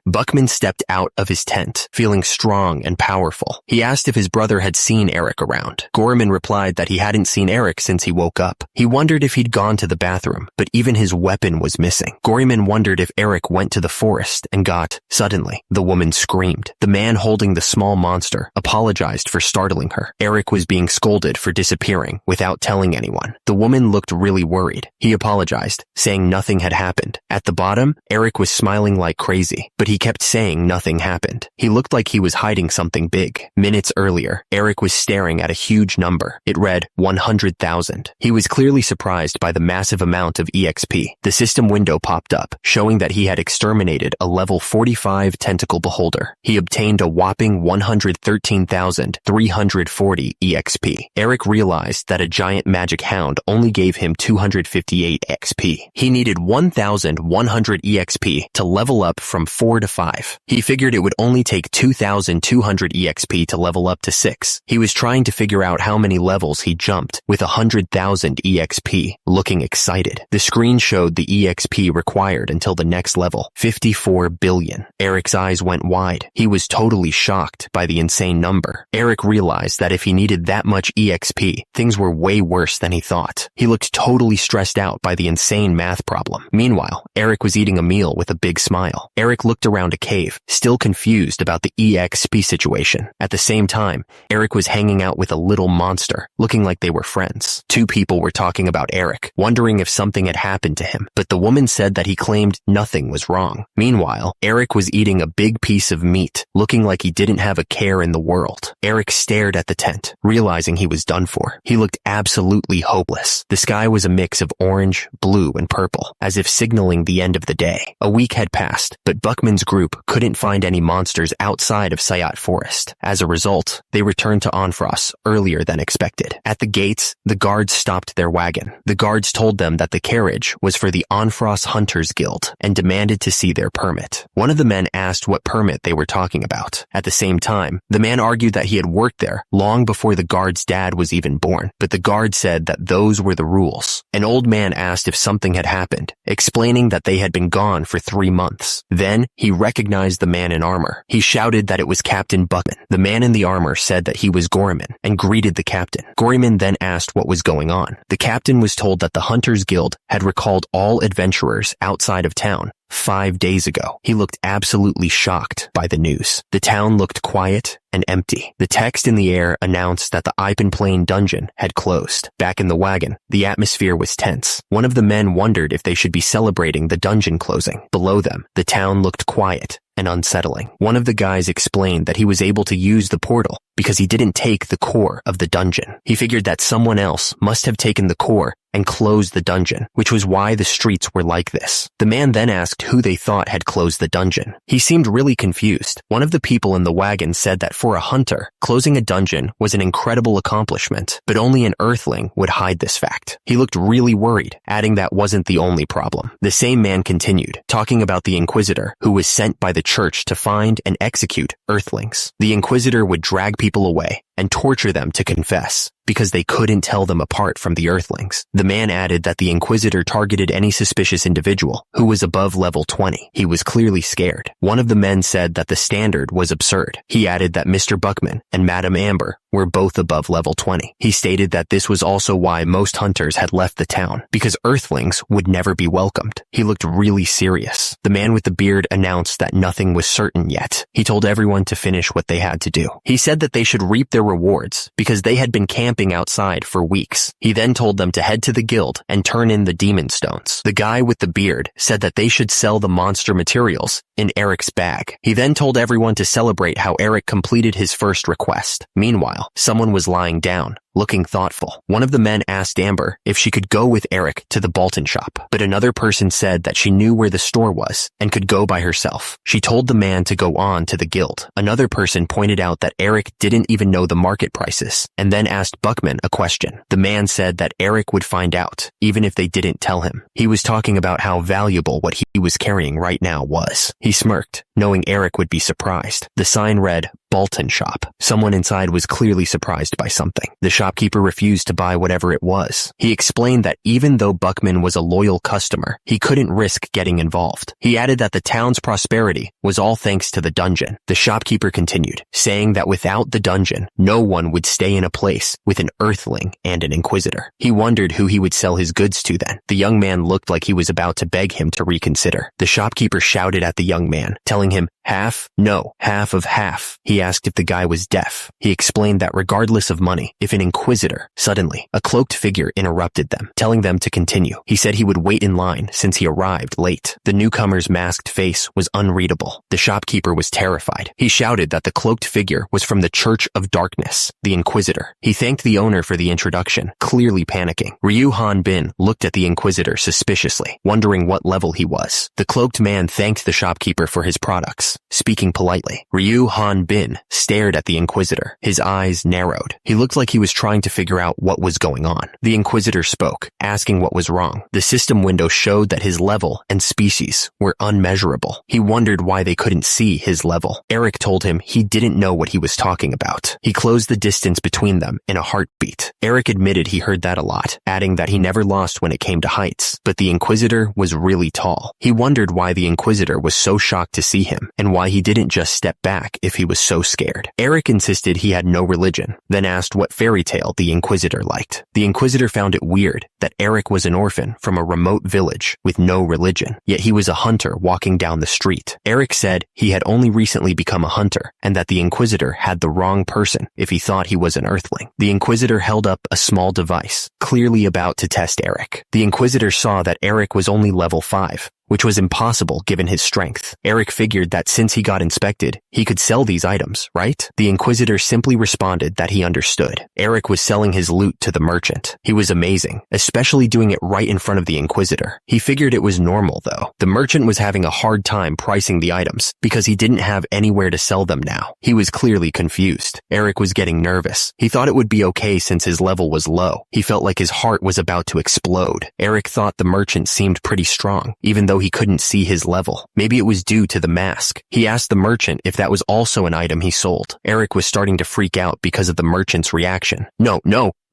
Buckman stepped out of his tent, feeling strong and powerful. He asked if his brother had seen Eric around. Gorman replied that he hadn't seen Eric since he woke up. He wondered if he'd gone to the bathroom, but even his weapon was missing. Gorman wondered if Eric went to the forest and got... Suddenly, the woman screamed. The man holding the small monster apologized for startling her. Eric was being scolded for disappearing without telling anyone. The woman looked really worried. He apologized, saying nothing had happened. At the bottom, Eric was smiling like crazy, but he kept saying nothing happened. He looked like he was hiding something big. Minutes earlier, Eric was staring at a huge number. It read 100,000. He was clearly surprised by the massive amount of EXP. The system window popped up, showing that he had exterminated a level 45 tentacle beholder. He obtained a whopping 113,340 EXP. Eric realized that a giant magic hound only gave him 258 XP. He needed 1,100 EXP to level up from 4 to 5. He figured it would only take 2,200 EXP to level up to 6. He was trying to figure out how many levels he jumped with 100,000 EXP, looking excited. The screen showed the EXP required until the next level, 54 billion. Eric's eyes went wide. He was totally shocked by the insane number. Eric realized that if he needed that much EXP, things were way worse than he thought. He looked totally stressed out by the insane math problem. Meanwhile, Eric was eating a meal with a big smile. Eric looked around a cave, still confused about the EXP situation. At the same time, Eric was hanging out with a little monster, looking like they were friends. Two people were talking about Eric, wondering if something had happened to him, but the woman said that he claimed nothing was wrong. Meanwhile, Eric was eating a big piece of meat, looking like he didn't have a care in the world. Eric stared at the tent, realizing he was done for. He looked absolutely hopeless. The sky was a mix of orange, blue, and purple, as if signaling the end of the day. A week had passed, but Buckman's group couldn't find any monsters outside of Sayat Forest. As a result, they returned to Onfros earlier than expected. At the gates, the guards stopped their wagon. The guards told them that the carriage was for the Onfros Hunters Guild and demanded to see their permit. One of the men asked what permit they were talking about. At the same time, the man argued that he had worked there long before the guard's dad was even born, but the guard said that those were the rules. An old man asked if something had happened, explaining that they had been gone for 3 months. Then, he recognized the man in armor. He shouted that it was Captain Buckman. The man in the armor said that he was Gorman and greeted the captain. Gorman then asked what was going on. The captain was told that the Hunters Guild had recalled all adventurers outside of town 5 days ago. He looked absolutely shocked by the news. The town looked quiet and empty. The text in the air announced that the Ipen Plain dungeon had closed. Back in the wagon, the atmosphere was tense. One of the men wondered if they should be celebrating the dungeon closing. Below them, the town looked quiet and unsettling. One of the guys explained that he was able to use the portal because he didn't take the core of the dungeon. He figured that someone else must have taken the core and closed the dungeon, which was why the streets were like this. The man then asked who they thought had closed the dungeon. He seemed really confused. One of the people in the wagon said that for a hunter, closing a dungeon was an incredible accomplishment, but only an earthling would hide this fact. He looked really worried, adding that wasn't the only problem. The same man continued, talking about the Inquisitor, who was sent by the church to find and execute earthlings. The Inquisitor would drag people away and torture them to confess, because they couldn't tell them apart from the earthlings. The man added that the Inquisitor targeted any suspicious individual who was above level 20. He was clearly scared. One of the men said that the standard was absurd. He added that Mr. Buckman and Madame Amber were both above level 20. He stated that this was also why most hunters had left the town, because earthlings would never be welcomed. He looked really serious. The man with the beard announced that nothing was certain yet. He told everyone to finish what they had to do. He said that they should reap their rewards because they had been camping camping outside for weeks. He then told them to head to the guild and turn in the demon stones. The guy with the beard said that they should sell the monster materials in Eric's bag. He then told everyone to celebrate how Eric completed his first request. Meanwhile, someone was lying down, looking thoughtful. One of the men asked Amber if she could go with Eric to the Bolton shop, but another person said that she knew where the store was and could go by herself. She told the man to go on to the guild. Another person pointed out that Eric didn't even know the market prices and then asked Buckman a question. The man said that Eric would find out, even if they didn't tell him. He was talking about how valuable what he was carrying right now was. He smirked, knowing Eric would be surprised. The sign read, Bolton shop. Someone inside was clearly surprised by something. The shopkeeper refused to buy whatever it was. He explained that even though Buckman was a loyal customer, he couldn't risk getting involved. He added that the town's prosperity was all thanks to the dungeon. The shopkeeper continued, saying that without the dungeon, no one would stay in a place with an earthling and an inquisitor. He wondered who he would sell his goods to then. The young man looked like he was about to beg him to reconsider. The shopkeeper shouted at the young man, telling him, half? No, half of half. He asked if the guy was deaf. He explained that regardless of money, if an inquisitor, suddenly, a cloaked figure interrupted them, telling them to continue. He said he would wait in line since he arrived late. The newcomer's masked face was unreadable. The shopkeeper was terrified. He shouted that the cloaked figure was from the Church of Darkness, the Inquisitor. He thanked the owner for the introduction, clearly panicking. Ryu Han Bin looked at the Inquisitor suspiciously, wondering what level he was. The cloaked man thanked the shopkeeper for his products, speaking politely. Ryu Han Bin stared at the Inquisitor. His eyes narrowed. He looked like he was trying to figure out what was going on. The Inquisitor spoke, asking what was wrong. The system window showed that his level and species were unmeasurable. He wondered why they couldn't see his level. Eric told him he didn't know what he was talking about. He closed the distance between them in a heartbeat. Eric admitted he heard that a lot, adding that he never lost when it came to heights. But the Inquisitor was really tall. He wondered why the Inquisitor was so shocked to see him, and why he didn't just step back if he was so scared. Eric insisted he had no religion, then asked what fairy tale the Inquisitor liked. The Inquisitor found it weird that Eric was an orphan from a remote village with no religion, yet he was a hunter walking down the street. Eric said he had only recently become a hunter, and that the Inquisitor had the wrong person if he thought he was an earthling. The Inquisitor held up a small device, clearly about to test Eric. The Inquisitor saw that Eric was only level 5, which was impossible given his strength. Eric figured that since he got inspected, he could sell these items, right? The Inquisitor simply responded that he understood. Eric was selling his loot to the merchant. He was amazing, especially doing it right in front of the Inquisitor. He figured it was normal, though. The merchant was having a hard time pricing the items because he didn't have anywhere to sell them now. He was clearly confused. Eric was getting nervous. He thought it would be okay since his level was low. He felt like his heart was about to explode. Eric thought the merchant seemed pretty strong, even though he couldn't see his level. Maybe it was due to the mask. He asked the merchant if that was also an item he sold. Eric was starting to freak out because of the merchant's reaction. No,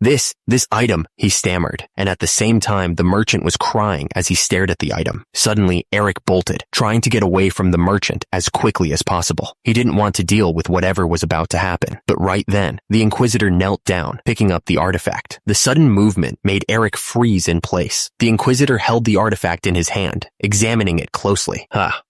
this item, he stammered, and at the same time the merchant was crying as he stared at the item. Suddenly, Eric bolted, trying to get away from the merchant as quickly as possible. He didn't want to deal with whatever was about to happen. But right then, the Inquisitor knelt down, picking up the artifact. The sudden movement made Eric freeze in place. The Inquisitor held the artifact in his hand, examining it closely.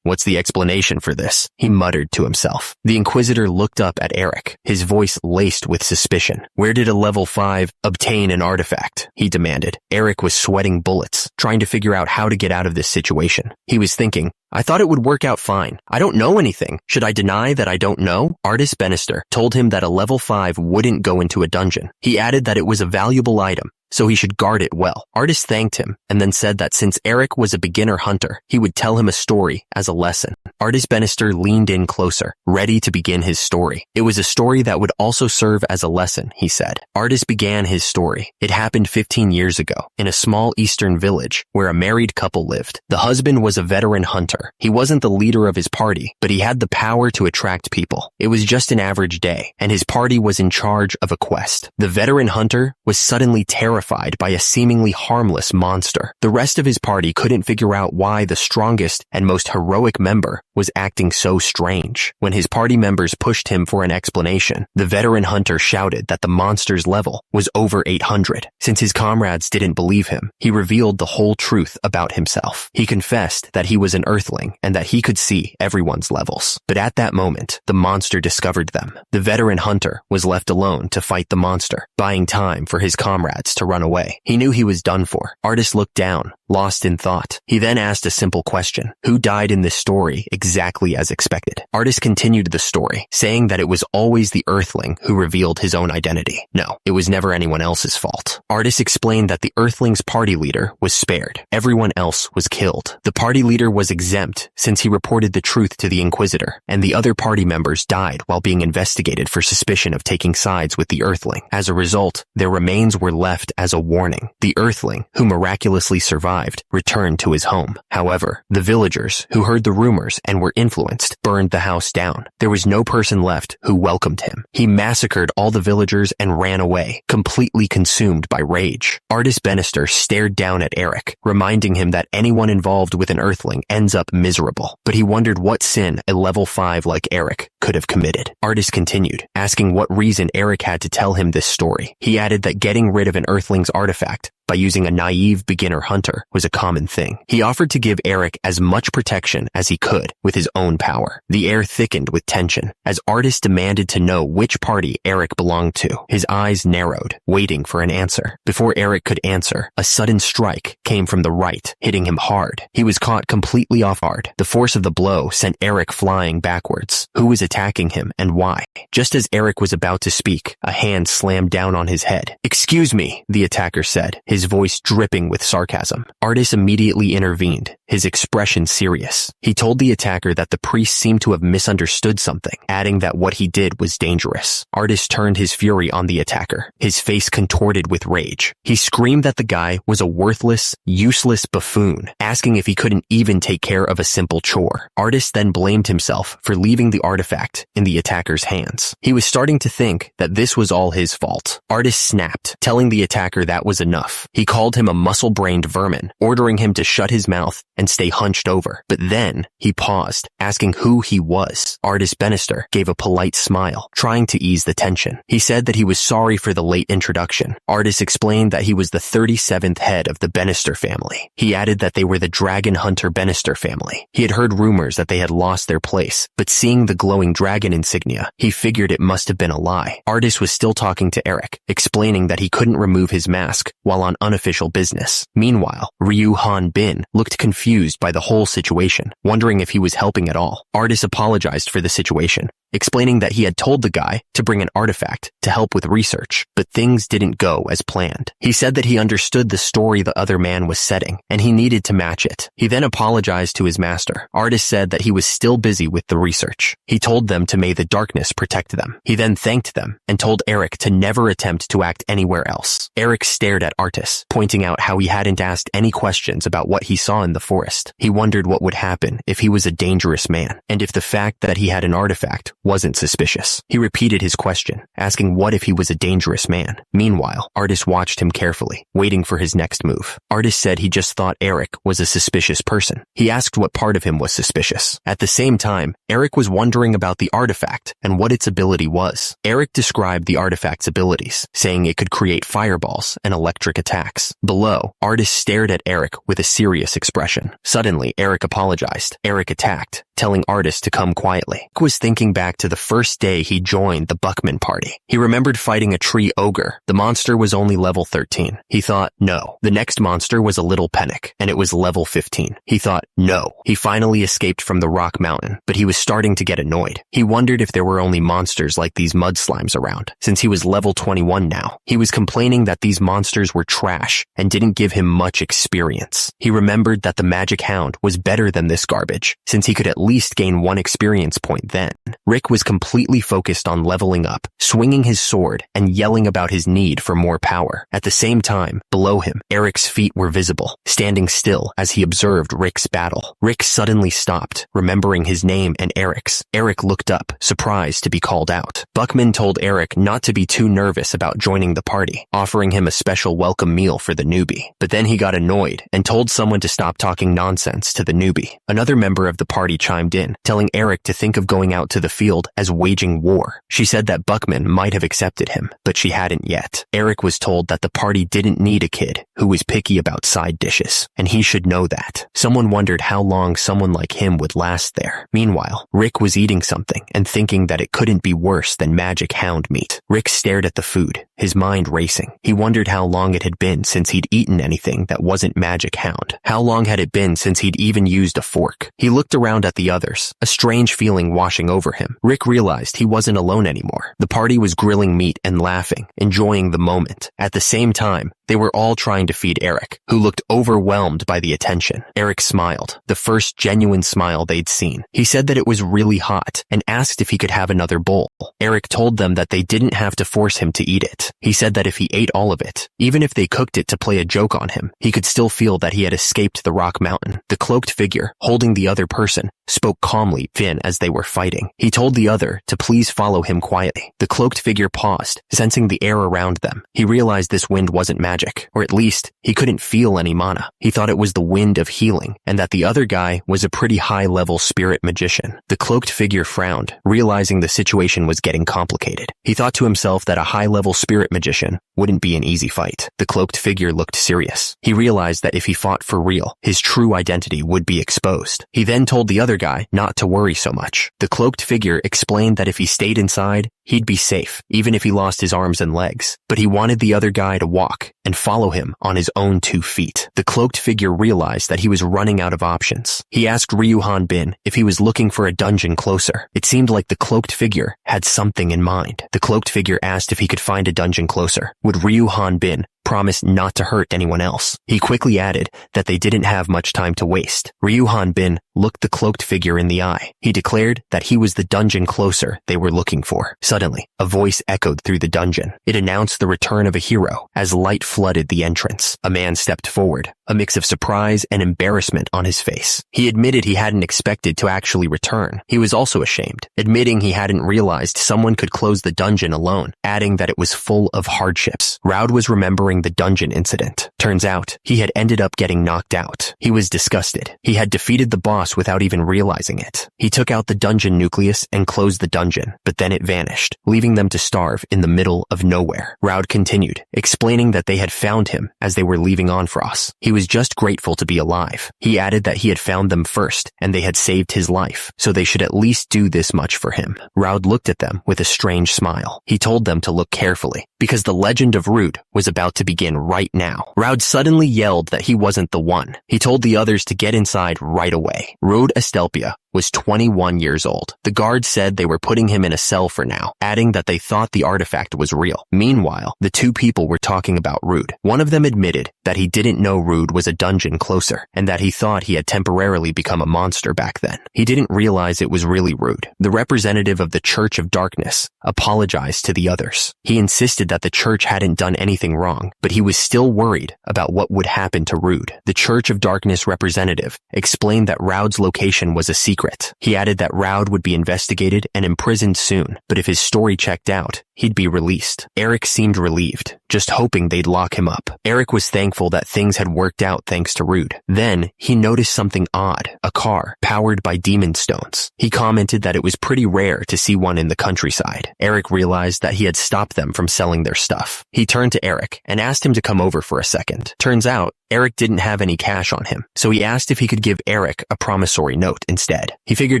What's the explanation for this? He muttered to himself. The Inquisitor looked up at Eric, his voice laced with suspicion. Where did a level 5 obtain an artifact? He demanded. Eric was sweating bullets, trying to figure out how to get out of this situation. He was thinking, I thought it would work out fine. I don't know anything. Should I deny that I don't know? Artist Bannister told him that a level 5 wouldn't go into a dungeon. He added that it was a valuable item, so he should guard it well. Artist thanked him and then said that since Eric was a beginner hunter, he would tell him a story as a lesson. Artist Bannister leaned in closer, ready to begin his story. It was a story that would also serve as a lesson, he said. Artist began his story. It happened 15 years ago in a small eastern village where a married couple lived. The husband was a veteran hunter. He wasn't the leader of his party, but he had the power to attract people. It was just an average day, and his party was in charge of a quest. The veteran hunter was suddenly terrified by a seemingly harmless monster. The rest of his party couldn't figure out why the strongest and most heroic member was acting so strange. When his party members pushed him for an explanation, the veteran hunter shouted that the monster's level was over 800. Since his comrades didn't believe him, he revealed the whole truth about himself. He confessed that he was an earth earthling and that he could see everyone's levels. But at that moment, the monster discovered them. The veteran hunter was left alone to fight the monster, buying time for his comrades to run away. He knew he was done for. Artist looked down, lost in thought. He then asked a simple question. Who died in this story exactly as expected? Artist continued the story, saying that it was always the earthling who revealed his own identity. No, it was never anyone else's fault. Artist explained that the earthling's party leader was spared. Everyone else was killed. The party leader was exempt since he reported the truth to the Inquisitor, and the other party members died while being investigated for suspicion of taking sides with the earthling. As a result, their remains were left as a warning. The earthling, who miraculously survived, returned to his home. However, the villagers, who heard the rumors and were influenced, burned the house down. There was no person left who welcomed him. He massacred all the villagers and ran away, completely consumed by rage. Artist Bannister stared down at Eric, reminding him that anyone involved with an earthling ends up miserable. But he wondered what sin a level 5 like Eric could have committed. Artist continued, asking what reason Eric had to tell him this story. He added that getting rid of an earthling's artifact by using a naive beginner hunter was a common thing. He offered to give Eric as much protection as he could with his own power. The air thickened with tension as Artist demanded to know which party Eric belonged to. His eyes narrowed, waiting for an answer. Before Eric could answer, a sudden strike came from the right, hitting him hard. He was caught completely off guard. The force of the blow sent Eric flying backwards. Who was attacking him and why? Just as Eric was about to speak, a hand slammed down on his head. "Excuse me," the attacker said, his voice dripping with sarcasm. Artist immediately intervened, his expression serious. He told the attacker that the priest seemed to have misunderstood something, adding that what he did was dangerous. Artist turned his fury on the attacker, his face contorted with rage. He screamed that the guy was a worthless, useless buffoon, asking if he couldn't even take care of a simple chore. Artist then blamed himself for leaving the artifact in the attacker's hands. He was starting to think that this was all his fault. Artist snapped, telling the attacker that was enough. He called him a muscle-brained vermin, ordering him to shut his mouth and stay hunched over. But then he paused, asking who he was. Artist Bannister gave a polite smile, trying to ease the tension. He said that he was sorry for the late introduction. Artist explained that he was the 37th head of the Bannister family. He added that they were the dragon hunter Bannister family. He had heard rumors that they had lost their place, but seeing the glowing dragon insignia, he figured it must have been a lie. Artist was still talking to Eric, explaining that he couldn't remove his mask while on unofficial business. Meanwhile, Ryu Han Bin looked confused by the whole situation, wondering if he was helping at all. Artist apologized for the situation, explaining that he had told the guy to bring an artifact to help with research, but things didn't go as planned. He said that he understood the story the other man was setting, and he needed to match it. He then apologized to his master. Artist said that he was still busy with the research. He told them to may the darkness protect them. He then thanked them and told Eric to never attempt to act anywhere else. Eric stared at Artist, pointing out how he hadn't asked any questions about what he saw in the forest. He wondered what would happen if he was a dangerous man, and if the fact that he had an artifact wasn't suspicious. He repeated his question, asking what if he was a dangerous man. Meanwhile, Artist watched him carefully, waiting for his next move. Artist said he just thought Eric was a suspicious person. He asked what part of him was suspicious. At the same time, Eric was wondering about the artifact and what its ability was. Eric described the artifact's abilities, saying it could create fireballs and electric attacks. Below, Artist stared at Eric with a serious expression. Suddenly, Eric apologized. Eric attacked, telling Artist to come quietly. Eric was thinking back to the first day he joined the Buckman party. He remembered fighting a tree ogre. The monster was only level 13. He thought, no. The next monster was a little panic, and it was level 15. He thought, no. He finally escaped from the rock mountain, but he was starting to get annoyed. He wondered if there were only monsters like these mud slimes around, since he was level 21 now. He was complaining that these monsters were trash and didn't give him much experience. He remembered that the magic hound was better than this garbage, since he could at least gain 1 experience point then. Rick was completely focused on leveling up, swinging his sword and yelling about his need for more power. At the same time, below him, Eric's feet were visible, standing still as he observed Rick's battle. Rick suddenly stopped, remembering his name and Eric's. Eric looked up, surprised to be called out. Buckman told Eric not to be too nervous about joining the party, offering him a special welcome meal for the newbie. But then he got annoyed and told someone to stop talking nonsense to the newbie. Another member of the party chimed in, telling Eric to think of going out to the field field as waging war. She said that Buckman might have accepted him, but she hadn't yet. Eric was told that the party didn't need a kid who was picky about side dishes, and he should know that. Someone wondered how long someone like him would last there. Meanwhile, Rick was eating something and thinking that it couldn't be worse than magic hound meat. Rick stared at the food, his mind racing. He wondered how long it had been since he'd eaten anything that wasn't magic hound. How long had it been since he'd even used a fork? He looked around at the others, a strange feeling washing over him. Rick realized he wasn't alone anymore. The party was grilling meat and laughing, enjoying the moment. At the same time, they were all trying to feed Eric, who looked overwhelmed by the attention. Eric smiled, the first genuine smile they'd seen. He said that it was really hot and asked if he could have another bowl. Eric told them that they didn't have to force him to eat it. He said that if he ate all of it, even if they cooked it to play a joke on him, he could still feel that he had escaped the rock mountain. The cloaked figure, holding the other person, spoke calmly Finn as they were fighting. He told the other to please follow him quietly. The cloaked figure paused, sensing the air around them. He realized this wind wasn't magic, or at least he couldn't feel any mana. He thought it was the wind of healing, and that the other guy was a pretty high-level spirit magician. The cloaked figure frowned, realizing the situation was getting complicated. He thought to himself that a high-level spirit magician wouldn't be an easy fight. The cloaked figure looked serious. He realized that if he fought for real, his true identity would be exposed. He then told the other guy not to worry so much. The cloaked figure explained that if he stayed inside, he'd be safe, even if he lost his arms and legs. But he wanted the other guy to walk and follow him on his own 2 feet. The cloaked figure realized that he was running out of options. He asked Ryuhan Bin if he was looking for a dungeon closer. It seemed like the cloaked figure had something in mind. The cloaked figure asked if he could find a dungeon closer. Would Ryuhan Bin promised not to hurt anyone else? He quickly added that they didn't have much time to waste. Ryuhan Bin looked the cloaked figure in the eye. He declared that he was the dungeon closer they were looking for. Suddenly, a voice echoed through the dungeon. It announced the return of a hero as light flooded the entrance. A man stepped forward, a mix of surprise and embarrassment on his face. He admitted he hadn't expected to actually return. He was also ashamed, admitting he hadn't realized someone could close the dungeon alone, adding that it was full of hardships. Raud was remembering the dungeon incident. Turns out, he had ended up getting knocked out. He was disgusted. He had defeated the boss without even realizing it. He took out the dungeon nucleus and closed the dungeon, but then it vanished, leaving them to starve in the middle of nowhere. Raud continued, explaining that they had found him as they were leaving Onfros. He was just grateful to be alive. He added that he had found them first, and they had saved his life, so they should at least do this much for him. Raud looked at them with a strange smile. He told them to look carefully, because the legend of Rude was about to begin right now. Raud suddenly yelled that he wasn't the one. He told the others to get inside right away. Rude Estelpia was 21 years old. The guards said they were putting him in a cell for now, adding that they thought the artifact was real. Meanwhile, the 2 people were talking about Rude. One of them admitted that he didn't know Rude was a dungeon closer, and that he thought he had temporarily become a monster back then. He didn't realize it was really Rude. The representative of the Church of Darkness apologized to the others. He insisted that the church hadn't done anything wrong, but he was still worried about what would happen to Rude. The Church of Darkness representative explained that Raud's location was a secret. He added that Raud would be investigated and imprisoned soon, but if his story checked out, he'd be released. Eric seemed relieved, just hoping they'd lock him up. Eric was thankful that things had worked out thanks to Rude. Then, he noticed something odd, a car powered by demon stones. He commented that it was pretty rare to see one in the countryside. Eric realized that he had stopped them from selling their stuff. He turned to Eric and asked him to come over for a second. Turns out, Eric didn't have any cash on him, so he asked if he could give Eric a promissory note instead. He figured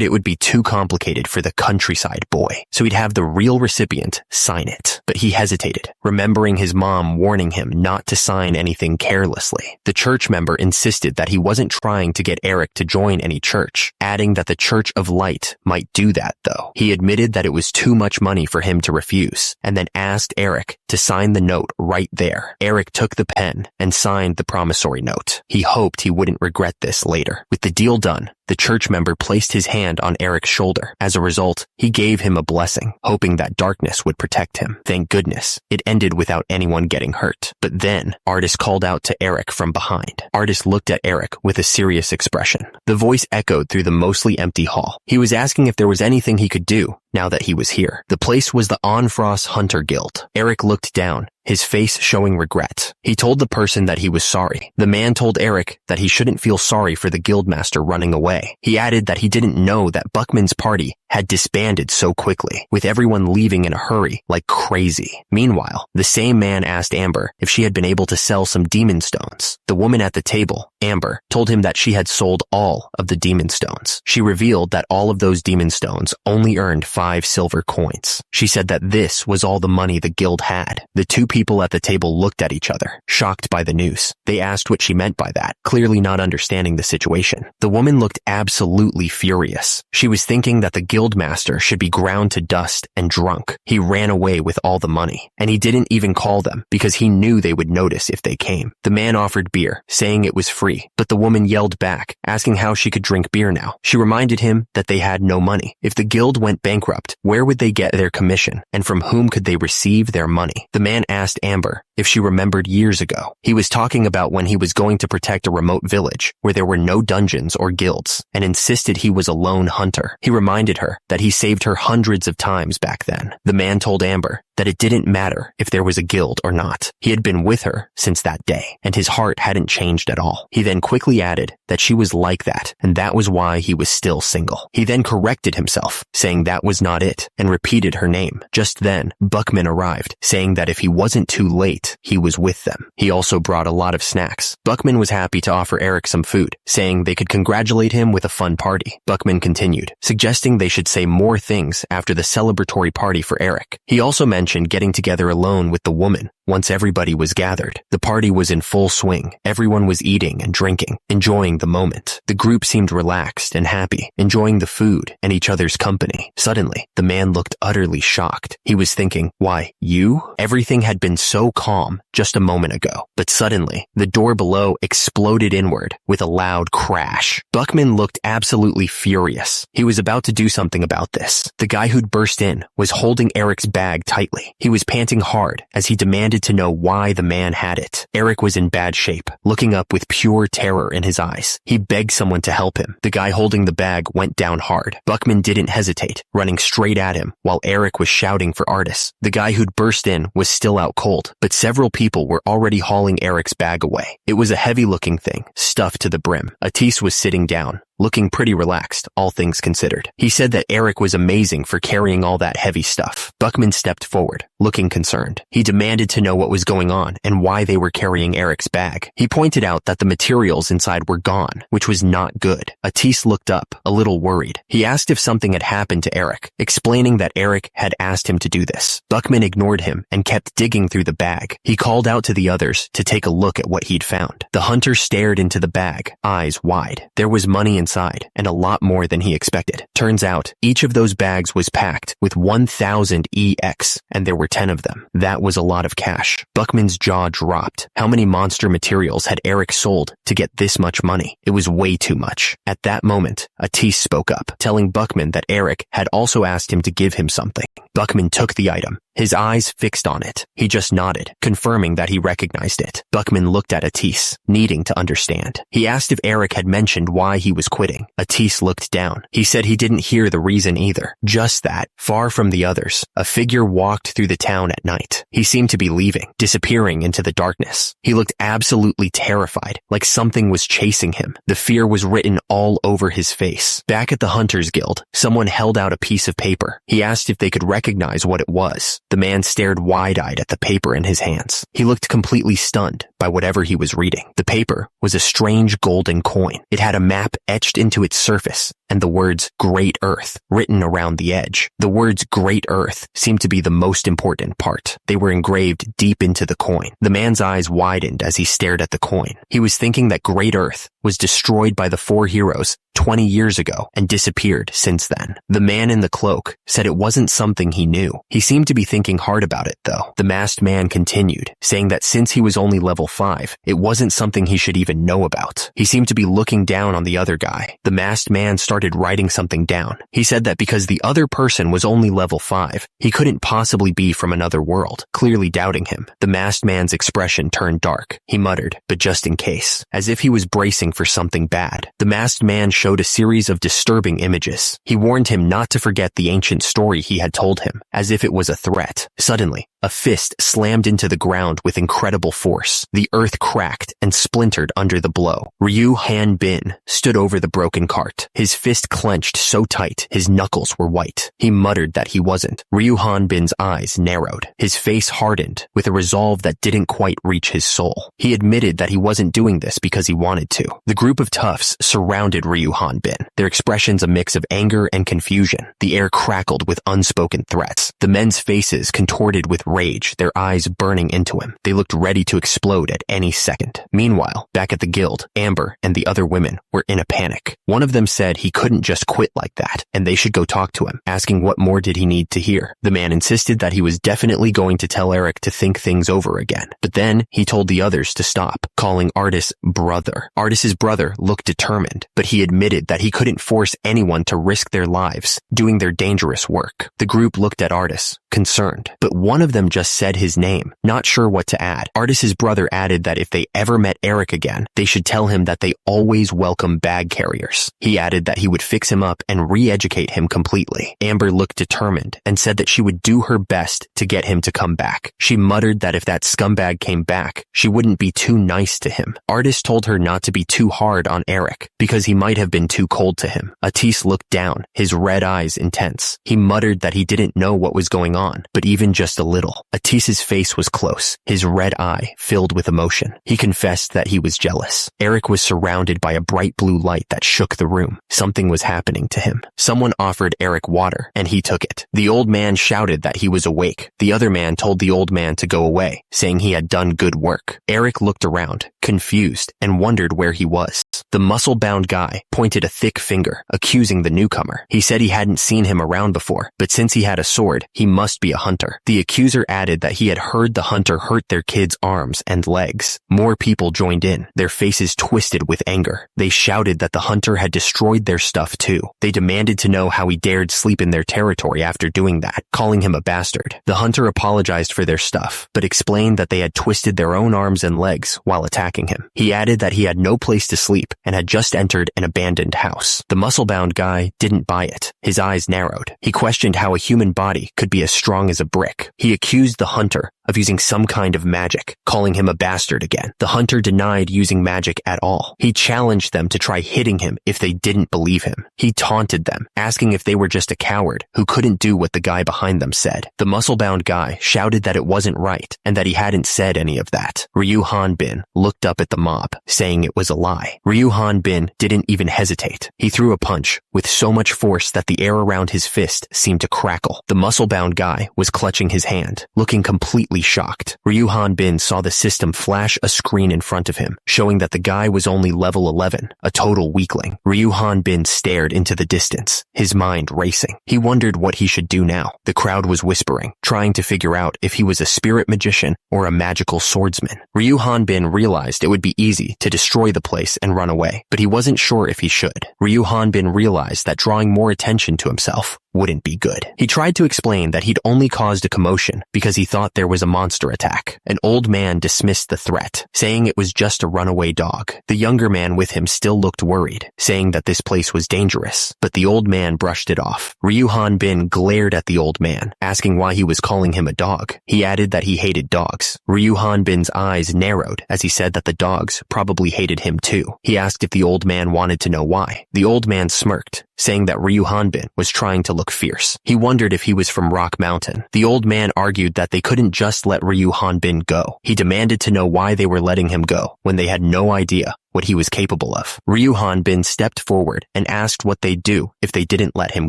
it would be too complicated for the countryside boy, so he'd have the real recipient sign it. But he hesitated, remembering his mom warning him not to sign anything carelessly. The church member insisted that he wasn't trying to get Eric to join any church, adding that the Church of Light might do that though. He admitted that it was too much money for him to refuse, and then asked Eric to sign the note right there. Eric took the pen and signed the promissory note. He hoped he wouldn't regret this later. With the deal done, the church member placed his hand on Eric's shoulder. As a result, he gave him a blessing, hoping that darkness would protect him. Thank goodness, it ended without anyone getting hurt. But then, Artis called out to Eric from behind. Artis looked at Eric with a serious expression. The voice echoed through the mostly empty hall. He was asking if there was anything he could do, now that he was here. The place was the Onfrost Hunter Guild. Eric looked down, his face showing regret. He told the person that he was sorry. The man told Eric that he shouldn't feel sorry for the guildmaster running away. He added that he didn't know that Buckman's party had disbanded so quickly, with everyone leaving in a hurry like crazy. Meanwhile, the same man asked Amber if she had been able to sell some demon stones. The woman at the table, Amber, told him that she had sold all of the demon stones. She revealed that all of those demon stones only earned 5 silver coins. She said that this was all the money the guild had. The two people at the table looked at each other, shocked by the news. They asked what she meant by that, clearly not understanding the situation. The woman looked absolutely furious. She was thinking that the guildmaster should be ground to dust and drunk. He ran away with all the money, and he didn't even call them because he knew they would notice if they came. The man offered beer, saying it was free, but the woman yelled back, asking how she could drink beer now. She reminded him that they had no money. If the guild went bankrupt, where would they get their commission, and from whom could they receive their money? The man asked Amber if she remembered years ago. He was talking about when he was going to protect a remote village where there were no dungeons or guilds, and insisted he was a lone hunter. He reminded her that he saved her hundreds of times back then. The man told Amber that it didn't matter if there was a guild or not. He had been with her since that day, and his heart hadn't changed at all. He then quickly added that she was like that, and that was why he was still single. He then corrected himself, saying that was not it, and repeated her name. Just then, Buckman arrived, saying that if he wasn't too late, he was with them. He also brought a lot of snacks. Buckman was happy to offer Eric some food, saying they could congratulate him with a fun party. Buckman continued, suggesting they should say more things after the celebratory party for Eric. He also mentioned getting together alone with the woman once everybody was gathered. The party was in full swing. Everyone was eating and drinking, enjoying the moment. The group seemed relaxed and happy, enjoying the food and each other's company. Suddenly, the man looked utterly shocked. He was thinking, why, you? Everything had been so calm just a moment ago. But suddenly, the door below exploded inward with a loud crash. Buckman looked absolutely furious. He was about to do something about this. The guy who'd burst in was holding Eric's bag tightly. He was panting hard as he demanded to know why the man had it. Eric was in bad shape, looking up with pure terror in his eyes. He begged someone to help him. The guy holding the bag went down hard. Buckman didn't hesitate, running straight at him while Eric was shouting for Artis. The guy who'd burst in was still out cold, but several people were already hauling Eric's bag away. It was a heavy-looking thing, stuffed to the brim. Artis was sitting down, looking pretty relaxed, all things considered. He said that Eric was amazing for carrying all that heavy stuff. Buckman stepped forward, looking concerned. He demanded to know what was going on and why they were carrying Eric's bag. He pointed out that the materials inside were gone, which was not good. Artis looked up, a little worried. He asked if something had happened to Eric, explaining that Eric had asked him to do this. Buckman ignored him and kept digging through the bag. He called out to the others to take a look at what he'd found. The hunter stared into the bag, eyes wide. There was money inside, and a lot more than he expected. Turns out, each of those bags was packed with 1,000 EX, and there were 10 of them. That was a lot of cash. Buckman's jaw dropped. How many monster materials had Eric sold to get this much money? It was way too much. At that moment, Artis spoke up, telling Buckman that Eric had also asked him to give him something. Buckman took the item, his eyes fixed on it. He just nodded, confirming that he recognized it. Buckman looked at Artis, needing to understand. He asked if Eric had mentioned why he was quitting. Artis looked down. He said he didn't hear the reason either. Just that, far from the others, a figure walked through the town at night. He seemed to be leaving, disappearing into the darkness. He looked absolutely terrified, like something was chasing him. The fear was written all over his face. Back at the Hunters Guild, someone held out a piece of paper. He asked if they could recognize what it was. The man stared wide-eyed at the paper in his hands. He looked completely stunned by whatever he was reading. The paper was a strange golden coin. It had a map etched into its surface, and the words Great Earth written around the edge. The words Great Earth seemed to be the most important part. They were engraved deep into the coin. The man's eyes widened as he stared at the coin. He was thinking that Great Earth was destroyed by the 4 heroes 20 years ago and disappeared since then. The man in the cloak said it wasn't something he knew. He seemed to be thinking hard about it, though. The masked man continued, saying that since he was only level 5, it wasn't something he should even know about. He seemed to be looking down on the other guy. The masked man started writing something down. He said that because the other person was only level 5, he couldn't possibly be from another world, clearly doubting him. The masked man's expression turned dark. He muttered, but just in case, as if he was bracing for something bad. The masked man showed a series of disturbing images. He warned him not to forget the ancient story he had told him, as if it was a threat. Suddenly, a fist slammed into the ground with incredible force. The earth cracked and splintered under the blow. Ryu Han Bin stood over the broken cart. His fist clenched so tight, his knuckles were white. He muttered that he wasn't. Ryu Han Bin's eyes narrowed. His face hardened with a resolve that didn't quite reach his soul. He admitted that he wasn't doing this because he wanted to. The group of toughs surrounded Ryu Han Bin, their expressions a mix of anger and confusion. The air crackled with unspoken threats. The men's faces contorted with rage, their eyes burning into him. They looked ready to explode at any second. Meanwhile, back at the guild, Amber and the other women were in a panic. One of them said he couldn't just quit like that, and they should go talk to him, asking what more did he need to hear. The man insisted that he was definitely going to tell Eric to think things over again. But then he told the others to stop, calling Artis brother. Artis's brother looked determined, but he admitted that he couldn't force anyone to risk their lives doing their dangerous work. The group looked at Artis, concerned, but one of them just said his name, not sure what to add. Artis's brother added that if they ever met Eric again, they should tell him that they always welcome bag carriers. He added that he would fix him up and re-educate him completely. Amber looked determined and said that she would do her best to get him to come back. She muttered that if that scumbag came back, she wouldn't be too nice to him. Artis told her not to be too hard on Eric, because he might have been too cold to him. Atis looked down, his red eyes intense. He muttered that he didn't know what was going on, but even just a little. Atis's face was close, his red eye filled with emotion. He confessed that he was jealous. Eric was surrounded by a bright blue light that shook the room. Something was happening to him. Someone offered Eric water, and he took it. The old man shouted that he was awake. The other man told the old man to go away, saying he had done good work. Eric looked around, confused, and wondered where he was. The muscle-bound guy pointed a thick finger, accusing the newcomer. He said he hadn't seen him around before, but since he had a sword, he must be a hunter. The accuser added that he had heard the hunter hurt their kids' arms and legs. More people joined in, their faces twisted with anger. They shouted that the hunter had destroyed their stuff too. They demanded to know how he dared sleep in their territory after doing that, calling him a bastard. The hunter apologized for their stuff, but explained that they had twisted their own arms and legs while attacking him. He added that he had no place to sleep and had just entered an abandoned house. The muscle-bound guy didn't buy it. His eyes narrowed. He questioned how a human body could be as strong as a brick. He accused the hunter of using some kind of magic, calling him a bastard again. The hunter denied using magic at all. He challenged them to try hitting him if they didn't believe him. He taunted them, asking if they were just a coward who couldn't do what the guy behind them said. The muscle-bound guy shouted that it wasn't right and that he hadn't said any of that. Ryu Han Bin looked up at the mob, saying it was a lie. Ryu Han Bin didn't even hesitate. He threw a punch with so much force that the air around his fist seemed to crackle. The muscle-bound guy was clutching his hand, looking completely shocked. Ryu Han Bin saw the system flash a screen in front of him, showing that the guy was only level 11, a total weakling. Ryu Han Bin stared into the distance, his mind racing. He wondered what he should do now. The crowd was whispering, trying to figure out if he was a spirit magician or a magical swordsman. Ryu Han Bin realized it would be easy to destroy the place and run away, but he wasn't sure if he should. Ryu Han Bin realized that drawing more attention to himself wouldn't be good. He tried to explain that he'd only caused a commotion because he thought there was a monster attack. An old man dismissed the threat, saying it was just a runaway dog. The younger man with him still looked worried, saying that this place was dangerous, but the old man brushed it off. Ryu Han Bin glared at the old man, asking why he was calling him a dog. He added that he hated dogs. Ryu Han Bin's eyes narrowed as he said that the dogs probably hated him too. He asked if the old man wanted to know why. The old man smirked, saying that Ryu Han Bin was trying to look fierce. He wondered if he was from Rock Mountain. The old man argued that they couldn't just let Ryu Han Bin go. He demanded to know why they were letting him go when they had no idea what he was capable of. Ryu Han Bin stepped forward and asked what they'd do if they didn't let him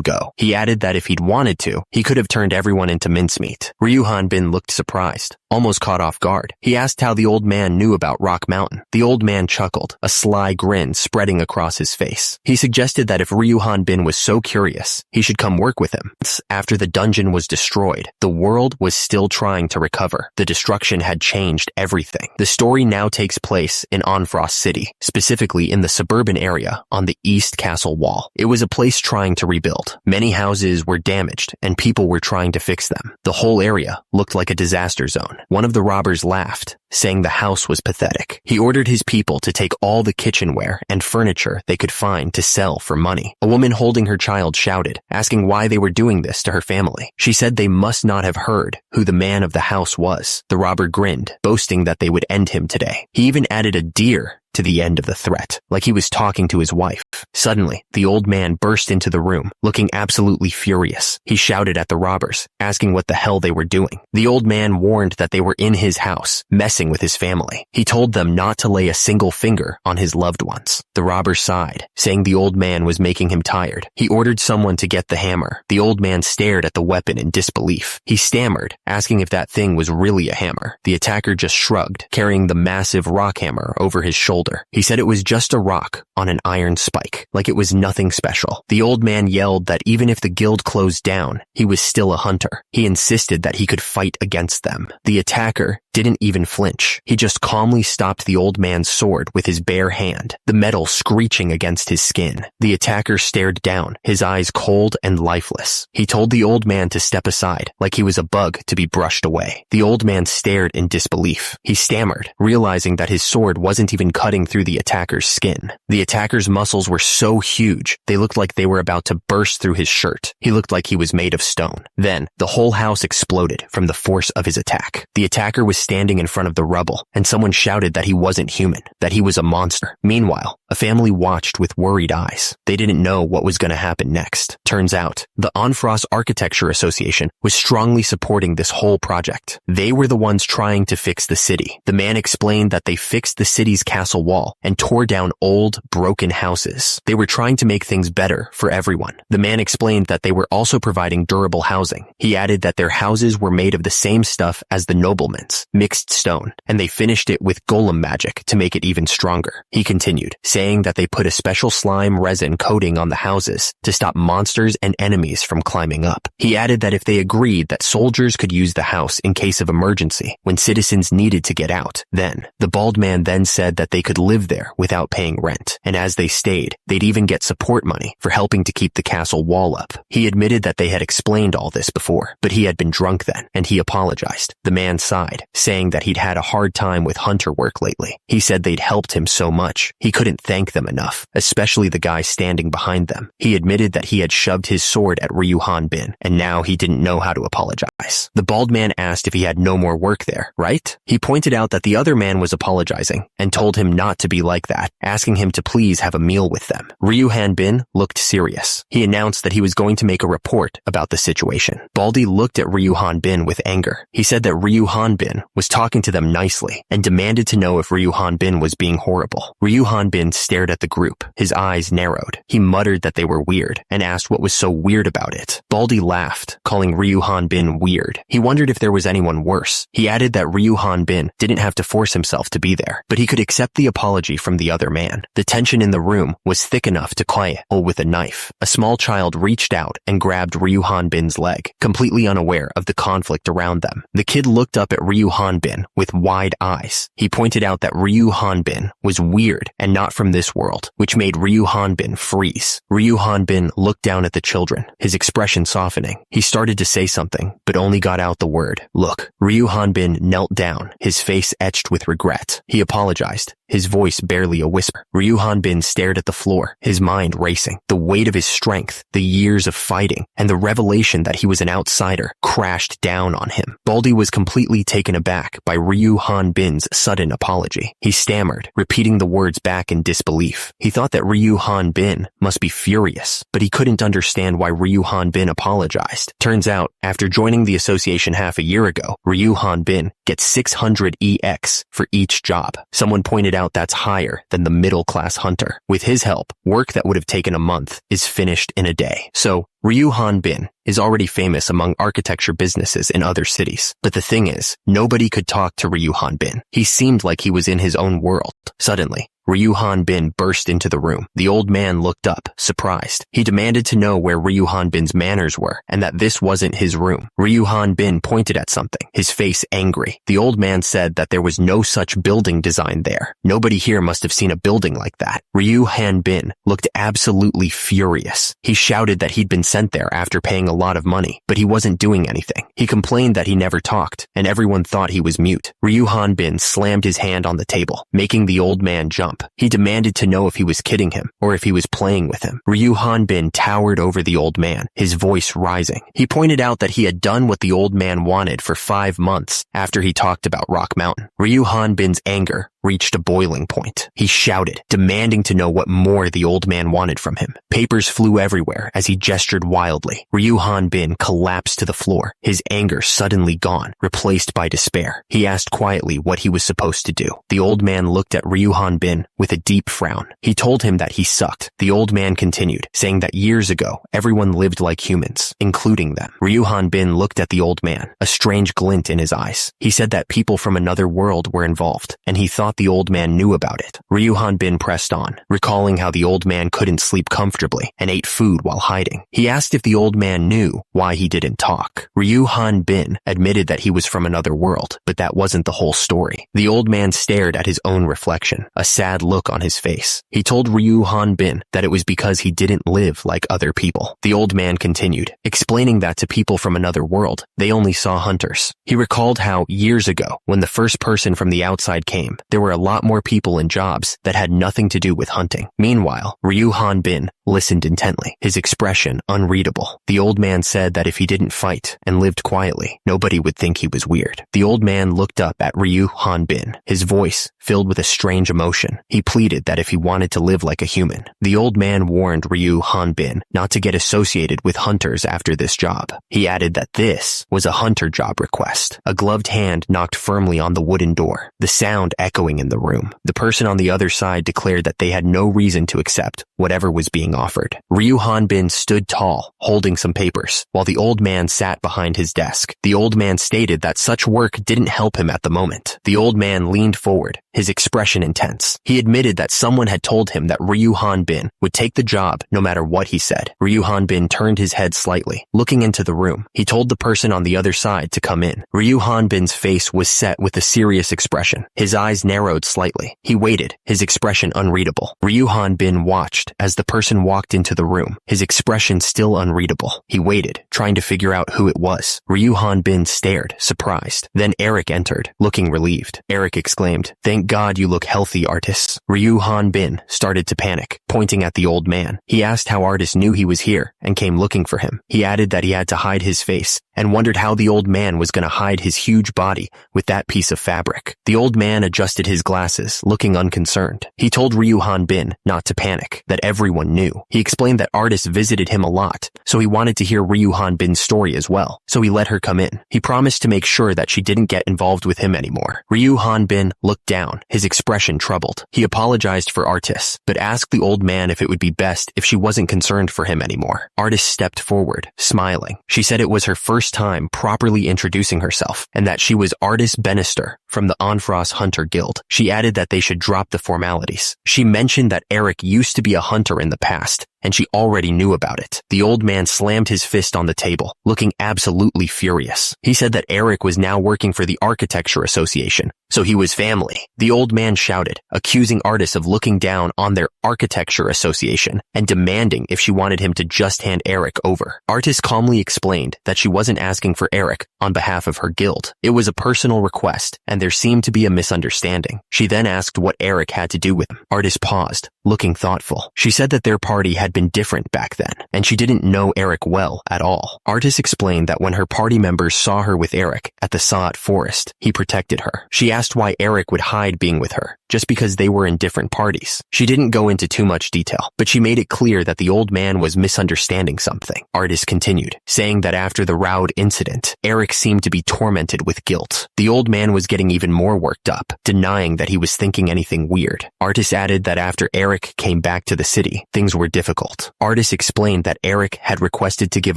go. He added that if he'd wanted to, he could have turned everyone into mincemeat. Ryu Han Bin looked surprised, almost caught off guard. He asked how the old man knew about Rock Mountain. The old man chuckled, a sly grin spreading across his face. He suggested that if Ryu Han Bin was so curious, he should come work with him. After the dungeon was destroyed, the world was still trying to recover. The destruction had changed everything. The story now takes place in Onfrost City, specifically in the suburban area on the East Castle Wall. It was a place trying to rebuild. Many houses were damaged and people were trying to fix them. The whole area looked like a disaster zone. One of the robbers laughed, saying the house was pathetic. He ordered his people to take all the kitchenware and furniture they could find to sell for money. A woman holding her child shouted, asking why they were doing this to her family. She said they must not have heard who the man of the house was. The robber grinned, boasting that they would end him today. He even added a deer to the end of the threat, like he was talking to his wife. Suddenly, the old man burst into the room, looking absolutely furious. He shouted at the robbers, asking what the hell they were doing. The old man warned that they were in his house, messing with his family. He told them not to lay a single finger on his loved ones. The robbers sighed, saying the old man was making him tired. He ordered someone to get the hammer. The old man stared at the weapon in disbelief. He stammered, asking if that thing was really a hammer. The attacker just shrugged, carrying the massive rock hammer over his shoulder. He said it was just a rock on an iron spike, like it was nothing special. The old man yelled that even if the guild closed down, he was still a hunter. He insisted that he could fight against them. The attacker didn't even flinch. He just calmly stopped the old man's sword with his bare hand, the metal screeching against his skin. The attacker stared down, his eyes cold and lifeless. He told the old man to step aside, like he was a bug to be brushed away. The old man stared in disbelief. He stammered, realizing that his sword wasn't even cutting through the attacker's skin. The attacker's muscles were so huge, they looked like they were about to burst through his shirt. He looked like he was made of stone. Then, the whole house exploded from the force of his attack. The attacker was standing in front of the rubble, and someone shouted that he wasn't human, that he was a monster. Meanwhile, a family watched with worried eyes. They didn't know what was going to happen next. Turns out, the Onfrost Architecture Association was strongly supporting this whole project. They were the ones trying to fix the city. The man explained that they fixed the city's castle wall and tore down old, broken houses. They were trying to make things better for everyone. The man explained that they were also providing durable housing. He added that their houses were made of the same stuff as the noblemen's, mixed stone, and they finished it with golem magic to make it even stronger. He continued, saying that they put a special slime resin coating on the houses to stop monsters and enemies from climbing up. He added that if they agreed that soldiers could use the house in case of emergency when citizens needed to get out, then the bald man then said that they could live there without paying rent, and as they stayed, they'd even get support money for helping to keep the castle wall up. He admitted that they had explained all this before, but he had been drunk then, and he apologized. The man sighed, saying that he'd had a hard time with hunter work lately. He said they'd helped him so much, he couldn't thank them enough, especially the guy standing behind them. He admitted that he had shoved his sword at Ryu Hanbin, and now he didn't know how to apologize. The bald man asked if he had no more work there, right? He pointed out that the other man was apologizing, and told him not to be like that, asking him to please have a meal with them. Ryu Hanbin looked serious. He announced that he was going to make a report about the situation. Baldy looked at Ryu Hanbin with anger. He said that Ryu Hanbin was talking to them nicely and demanded to know if Ryu Hanbin was being horrible. Ryu Hanbin stared at the group. His eyes narrowed. He muttered that they were weird and asked what was so weird about it. Baldy laughed, calling Ryu Hanbin weird. He wondered if there was anyone worse. He added that Ryu Hanbin didn't have to force himself to be there, but he could accept the apology from the other man. The tension in the room was thick enough to quiet with a knife. A small child reached out and grabbed Ryu Hanbin's leg, completely unaware of the conflict around them. The kid looked up at Ryu Hanbin with wide eyes. He pointed out that Ryu Hanbin was weird and not from this world, which made Ryu Hanbin freeze. Ryu Hanbin looked down at the children, his expression softening. He started to say something, but only got out the word, "Look." Ryu Hanbin knelt down, his face etched with regret. He apologized, his voice barely a whisper. Ryu Hanbin stared at the floor, his mind racing. The weight of his strength, the years of fighting, and the revelation that he was an outsider crashed down on him. Baldy was completely taken aback by Ryu Hanbin's sudden apology. He stammered, repeating the words back in disbelief. He thought that Ryu Hanbin must be furious, but he couldn't understand why Ryu Hanbin apologized. Turns out, after joining the association half a year ago, Ryu Hanbin gets 600 EX for each job. Someone pointed out that's higher than the middle-class hunter. With his help, work that would have taken a month is finished in a day. So, Ryu Hanbin is already famous among architecture businesses in other cities. But the thing is, nobody could talk to Ryu Hanbin. He seemed like he was in his own world. Suddenly, Ryu Hanbin burst into the room. The old man looked up, surprised. He demanded to know where Ryu Hanbin's manners were, and that this wasn't his room. Ryu Hanbin pointed at something, his face angry. The old man said that there was no such building design there. Nobody here must have seen a building like that. Ryu Hanbin looked absolutely furious. He shouted that he'd been sent there after paying a lot of money, but he wasn't doing anything. He complained that he never talked, and everyone thought he was mute. Ryu Hanbin slammed his hand on the table, making the old man jump. He demanded to know if he was kidding him, or if he was playing with him. Ryu Hanbin towered over the old man, his voice rising. He pointed out that he had done what the old man wanted for 5 months after he talked about Rock Mountain. Ryu Hanbin's anger reached a boiling point. He shouted, demanding to know what more the old man wanted from him. Papers flew everywhere as he gestured wildly. Ryu Hanbin collapsed to the floor, his anger suddenly gone, replaced by despair. He asked quietly what he was supposed to do. The old man looked at Ryu Hanbin with a deep frown. He told him that he sucked. The old man continued, saying that years ago, everyone lived like humans, including them. Ryu Hanbin looked at the old man, a strange glint in his eyes. He said that people from another world were involved, and he thought the old man knew about it. Ryu Hanbin pressed on, recalling how the old man couldn't sleep comfortably and ate food while hiding. He asked if the old man knew why he didn't talk. Ryu Hanbin admitted that he was from another world, but that wasn't the whole story. The old man stared at his own reflection, a sad look on his face. He told Ryu Hanbin that it was because he didn't live like other people. The old man continued, explaining that to people from another world, they only saw hunters. He recalled how, years ago, when the first person from the outside came, there were a lot more people in jobs that had nothing to do with hunting. Meanwhile, Ryu Hanbin listened intently, his expression unreadable. The old man said that if he didn't fight and lived quietly, nobody would think he was weird. The old man looked up at Ryu Hanbin, his voice filled with a strange emotion. He pleaded that if he wanted to live like a human. The old man warned Ryu Hanbin not to get associated with hunters after this job. He added that this was a hunter job request. A gloved hand knocked firmly on the wooden door, the sound echoing in the room. The person on the other side declared that they had no reason to accept whatever was being offered. Ryu Hanbin stood tall, holding some papers, while the old man sat behind his desk. The old man stated that such work didn't help him at the moment. The old man leaned forward, his expression intense. He admitted that someone had told him that Ryu Hanbin would take the job no matter what he said. Ryu Hanbin turned his head slightly, looking into the room. He told the person on the other side to come in. Ryu Hanbin's face was set with a serious expression. His eyes narrowed slightly. He waited, his expression unreadable. Ryu Hanbin watched as the person walked into the room, his expression still unreadable. He waited, trying to figure out who it was. Ryu Hanbin stared, surprised. Then Eric entered, looking relieved. Eric exclaimed, "Thank God you look healthy, Artis." Ryu Hanbin started to panic, pointing at the old man. He asked how Artis knew he was here and came looking for him. He added that he had to hide his face and wondered how the old man was going to hide his huge body with that piece of fabric. The old man adjusted his glasses, looking unconcerned. He told Ryu Hanbin not to panic, that everyone knew. He explained that Artis visited him a lot, so he wanted to hear Ryu Hanbin's story as well, so he let her come in. He promised to make sure that she didn't get involved with him anymore. Ryu Hanbin looked down, his expression troubled. He apologized for Artis, but asked the old man if it would be best if she wasn't concerned for him anymore. Artis stepped forward, smiling. She said it was her first time properly introducing herself, and that she was Artis Bannister from the Onfrost Hunter Guild. She added that they should drop the formalities. She mentioned that Eric used to be a hunter in the past, and she already knew about it. The old man slammed his fist on the table, looking absolutely furious. He said that Eric was now working for the Architecture Association, so he was family. The old man shouted, accusing Artis of looking down on their Architecture Association and demanding if she wanted him to just hand Eric over. Artis calmly explained that she wasn't asking for Eric on behalf of her guild. It was a personal request, and there seemed to be a misunderstanding. She then asked what Eric had to do with him. Artis paused, looking thoughtful. She said that their party had been different back then, and she didn't know Eric well at all. Artis explained that when her party members saw her with Eric at the Saat Forest, he protected her. She asked why Eric would hide being with her, just because they were in different parties. She didn't go into too much detail, but she made it clear that the old man was misunderstanding something. Artis continued, saying that after the Raud incident, Eric seemed to be tormented with guilt. The old man was getting even more worked up, denying that he was thinking anything weird. Artis added that after Eric came back to the city, things were difficult difficult. Artis explained that Eric had requested to give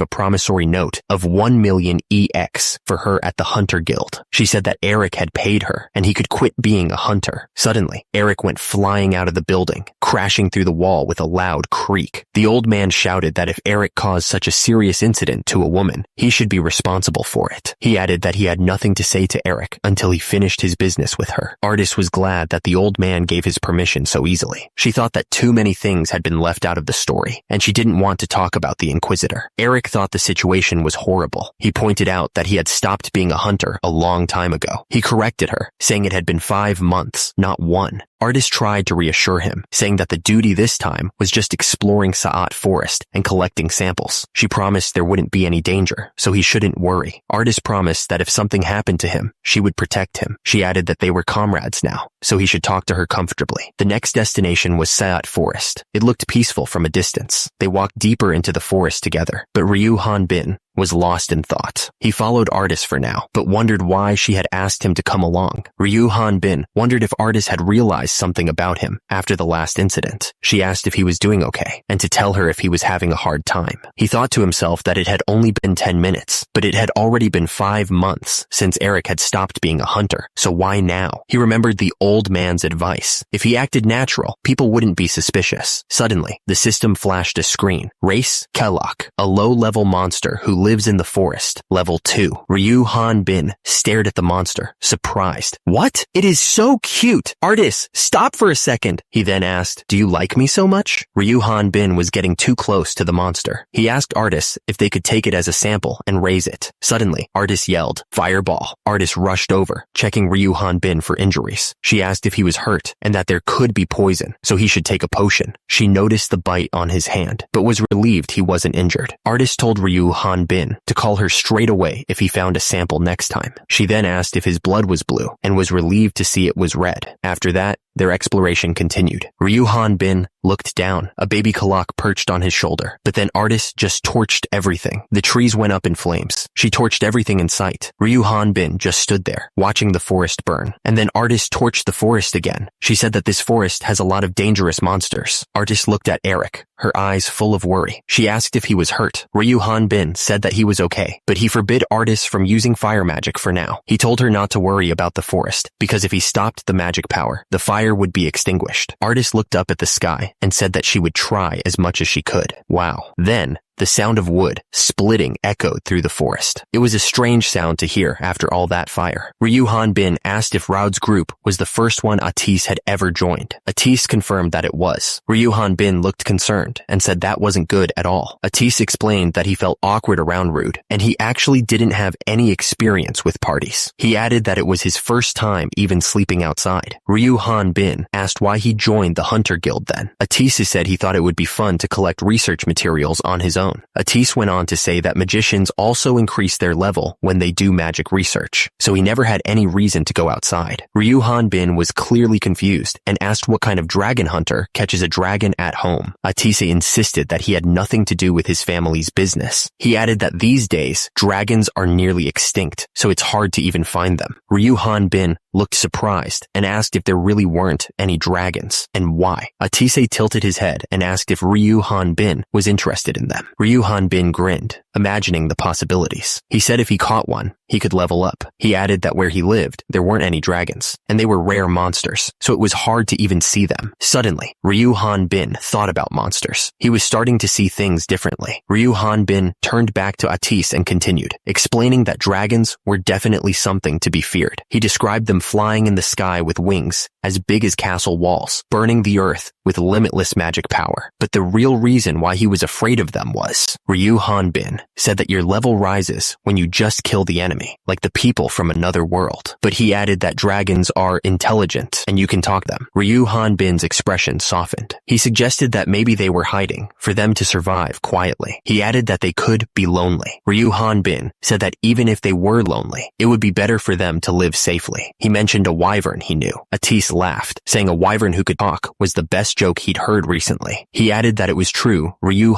a promissory note of 1 million EX for her at the Hunter Guild. She said that Eric had paid her and he could quit being a hunter. Suddenly, Eric went flying out of the building, crashing through the wall with a loud creak. The old man shouted that if Eric caused such a serious incident to a woman, he should be responsible for it. He added that he had nothing to say to Eric until he finished his business with her. Artis was glad that the old man gave his permission so easily. She thought that too many things had been left out of the story, and she didn't want to talk about the Inquisitor. Eric thought the situation was horrible. He pointed out that he had stopped being a hunter a long time ago. He corrected her, saying it had been 5 months, not 1. Artis tried to reassure him, saying that the duty this time was just exploring Sa'at Forest and collecting samples. She promised there wouldn't be any danger, so he shouldn't worry. Artis promised that if something happened to him, she would protect him. She added that they were comrades now, so he should talk to her comfortably. The next destination was Sa'at Forest. It looked peaceful from a distance. They walked deeper into the forest together, but Ryu Hanbin was lost in thought. He followed Artis for now, but wondered why she had asked him to come along. Ryu Hanbin wondered if Artis had realized something about him after the last incident. She asked if he was doing okay, and to tell her if he was having a hard time. He thought to himself that it had only been 10 minutes, but it had already been 5 months since Eric had stopped being a hunter, so why now? He remembered the old man's advice. If he acted natural, people wouldn't be suspicious. Suddenly, the system flashed a screen. Race, Kellogg, a low-level monster who lives in the forest. Level 2. Ryu Hanbin stared at the monster, surprised. What? It is so cute! Artis, stop for a second! He then asked, do you like me so much? Ryu Hanbin was getting too close to the monster. He asked Artis if they could take it as a sample and raise it. Suddenly, Artis yelled, fireball. Artis rushed over, checking Ryu Hanbin for injuries. She asked if he was hurt and that there could be poison, so he should take a potion. She noticed the bite on his hand, but was relieved he wasn't injured. Artis told Ryu Hanbin to call her straight away if he found a sample next time. She then asked if his blood was blue and was relieved to see it was red. After that, their exploration continued. Ryu Hanbin looked down. A baby Kalak perched on his shoulder, but then Artis just torched everything. The trees went up in flames. She torched everything in sight. Ryu Hanbin just stood there, watching the forest burn. And then Artis torched the forest again. She said that this forest has a lot of dangerous monsters. Artis looked at Eric, her eyes full of worry. She asked if he was hurt. Ryu Hanbin said that he was okay, but he forbid Artis from using fire magic for now. He told her not to worry about the forest, because if he stopped the magic power, the fire would be extinguished. Artis looked up at the sky and said that she would try as much as she could. Wow. Then, the sound of wood splitting echoed through the forest. It was a strange sound to hear after all that fire. Ryu Hanbin asked if Raud's group was the first one Atis had ever joined. Atis confirmed that it was. Ryu Hanbin looked concerned and said that wasn't good at all. Atis explained that he felt awkward around Rude, and he actually didn't have any experience with parties. He added that it was his first time even sleeping outside. Ryu Hanbin asked why he joined the Hunter Guild then. Atis said he thought it would be fun to collect research materials on his own. Atis went on to say that magicians also increase their level when they do magic research, so he never had any reason to go outside. Ryu Hanbin was clearly confused and asked what kind of dragon hunter catches a dragon at home. Atis insisted that he had nothing to do with his family's business. He added that these days, dragons are nearly extinct, so it's hard to even find them. Ryu Hanbin looked surprised and asked if there really weren't any dragons, and why. Atise tilted his head and asked if Ryu Hanbin was interested in them. Ryu Hanbin grinned, imagining the possibilities. He said if he caught one, he could level up. He added that where he lived, there weren't any dragons, and they were rare monsters, so it was hard to even see them. Suddenly, Ryu Hanbin thought about monsters. He was starting to see things differently. Ryu Hanbin turned back to Atise and continued, explaining that dragons were definitely something to be feared. He described them flying in the sky with wings as big as castle walls, burning the earth with limitless magic power. But the real reason why he was afraid of them was, Ryu Hanbin said that your level rises when you just kill the enemy, like the people from another world. But he added that dragons are intelligent and you can talk them. Ryu Hanbin's expression softened. He suggested that maybe they were hiding for them to survive quietly. He added that they could be lonely. Ryu Hanbin said that even if they were lonely, it would be better for them to live safely. He mentioned a wyvern he knew. Atise laughed, saying a wyvern who could talk was the best joke he'd heard recently. He added that it was true.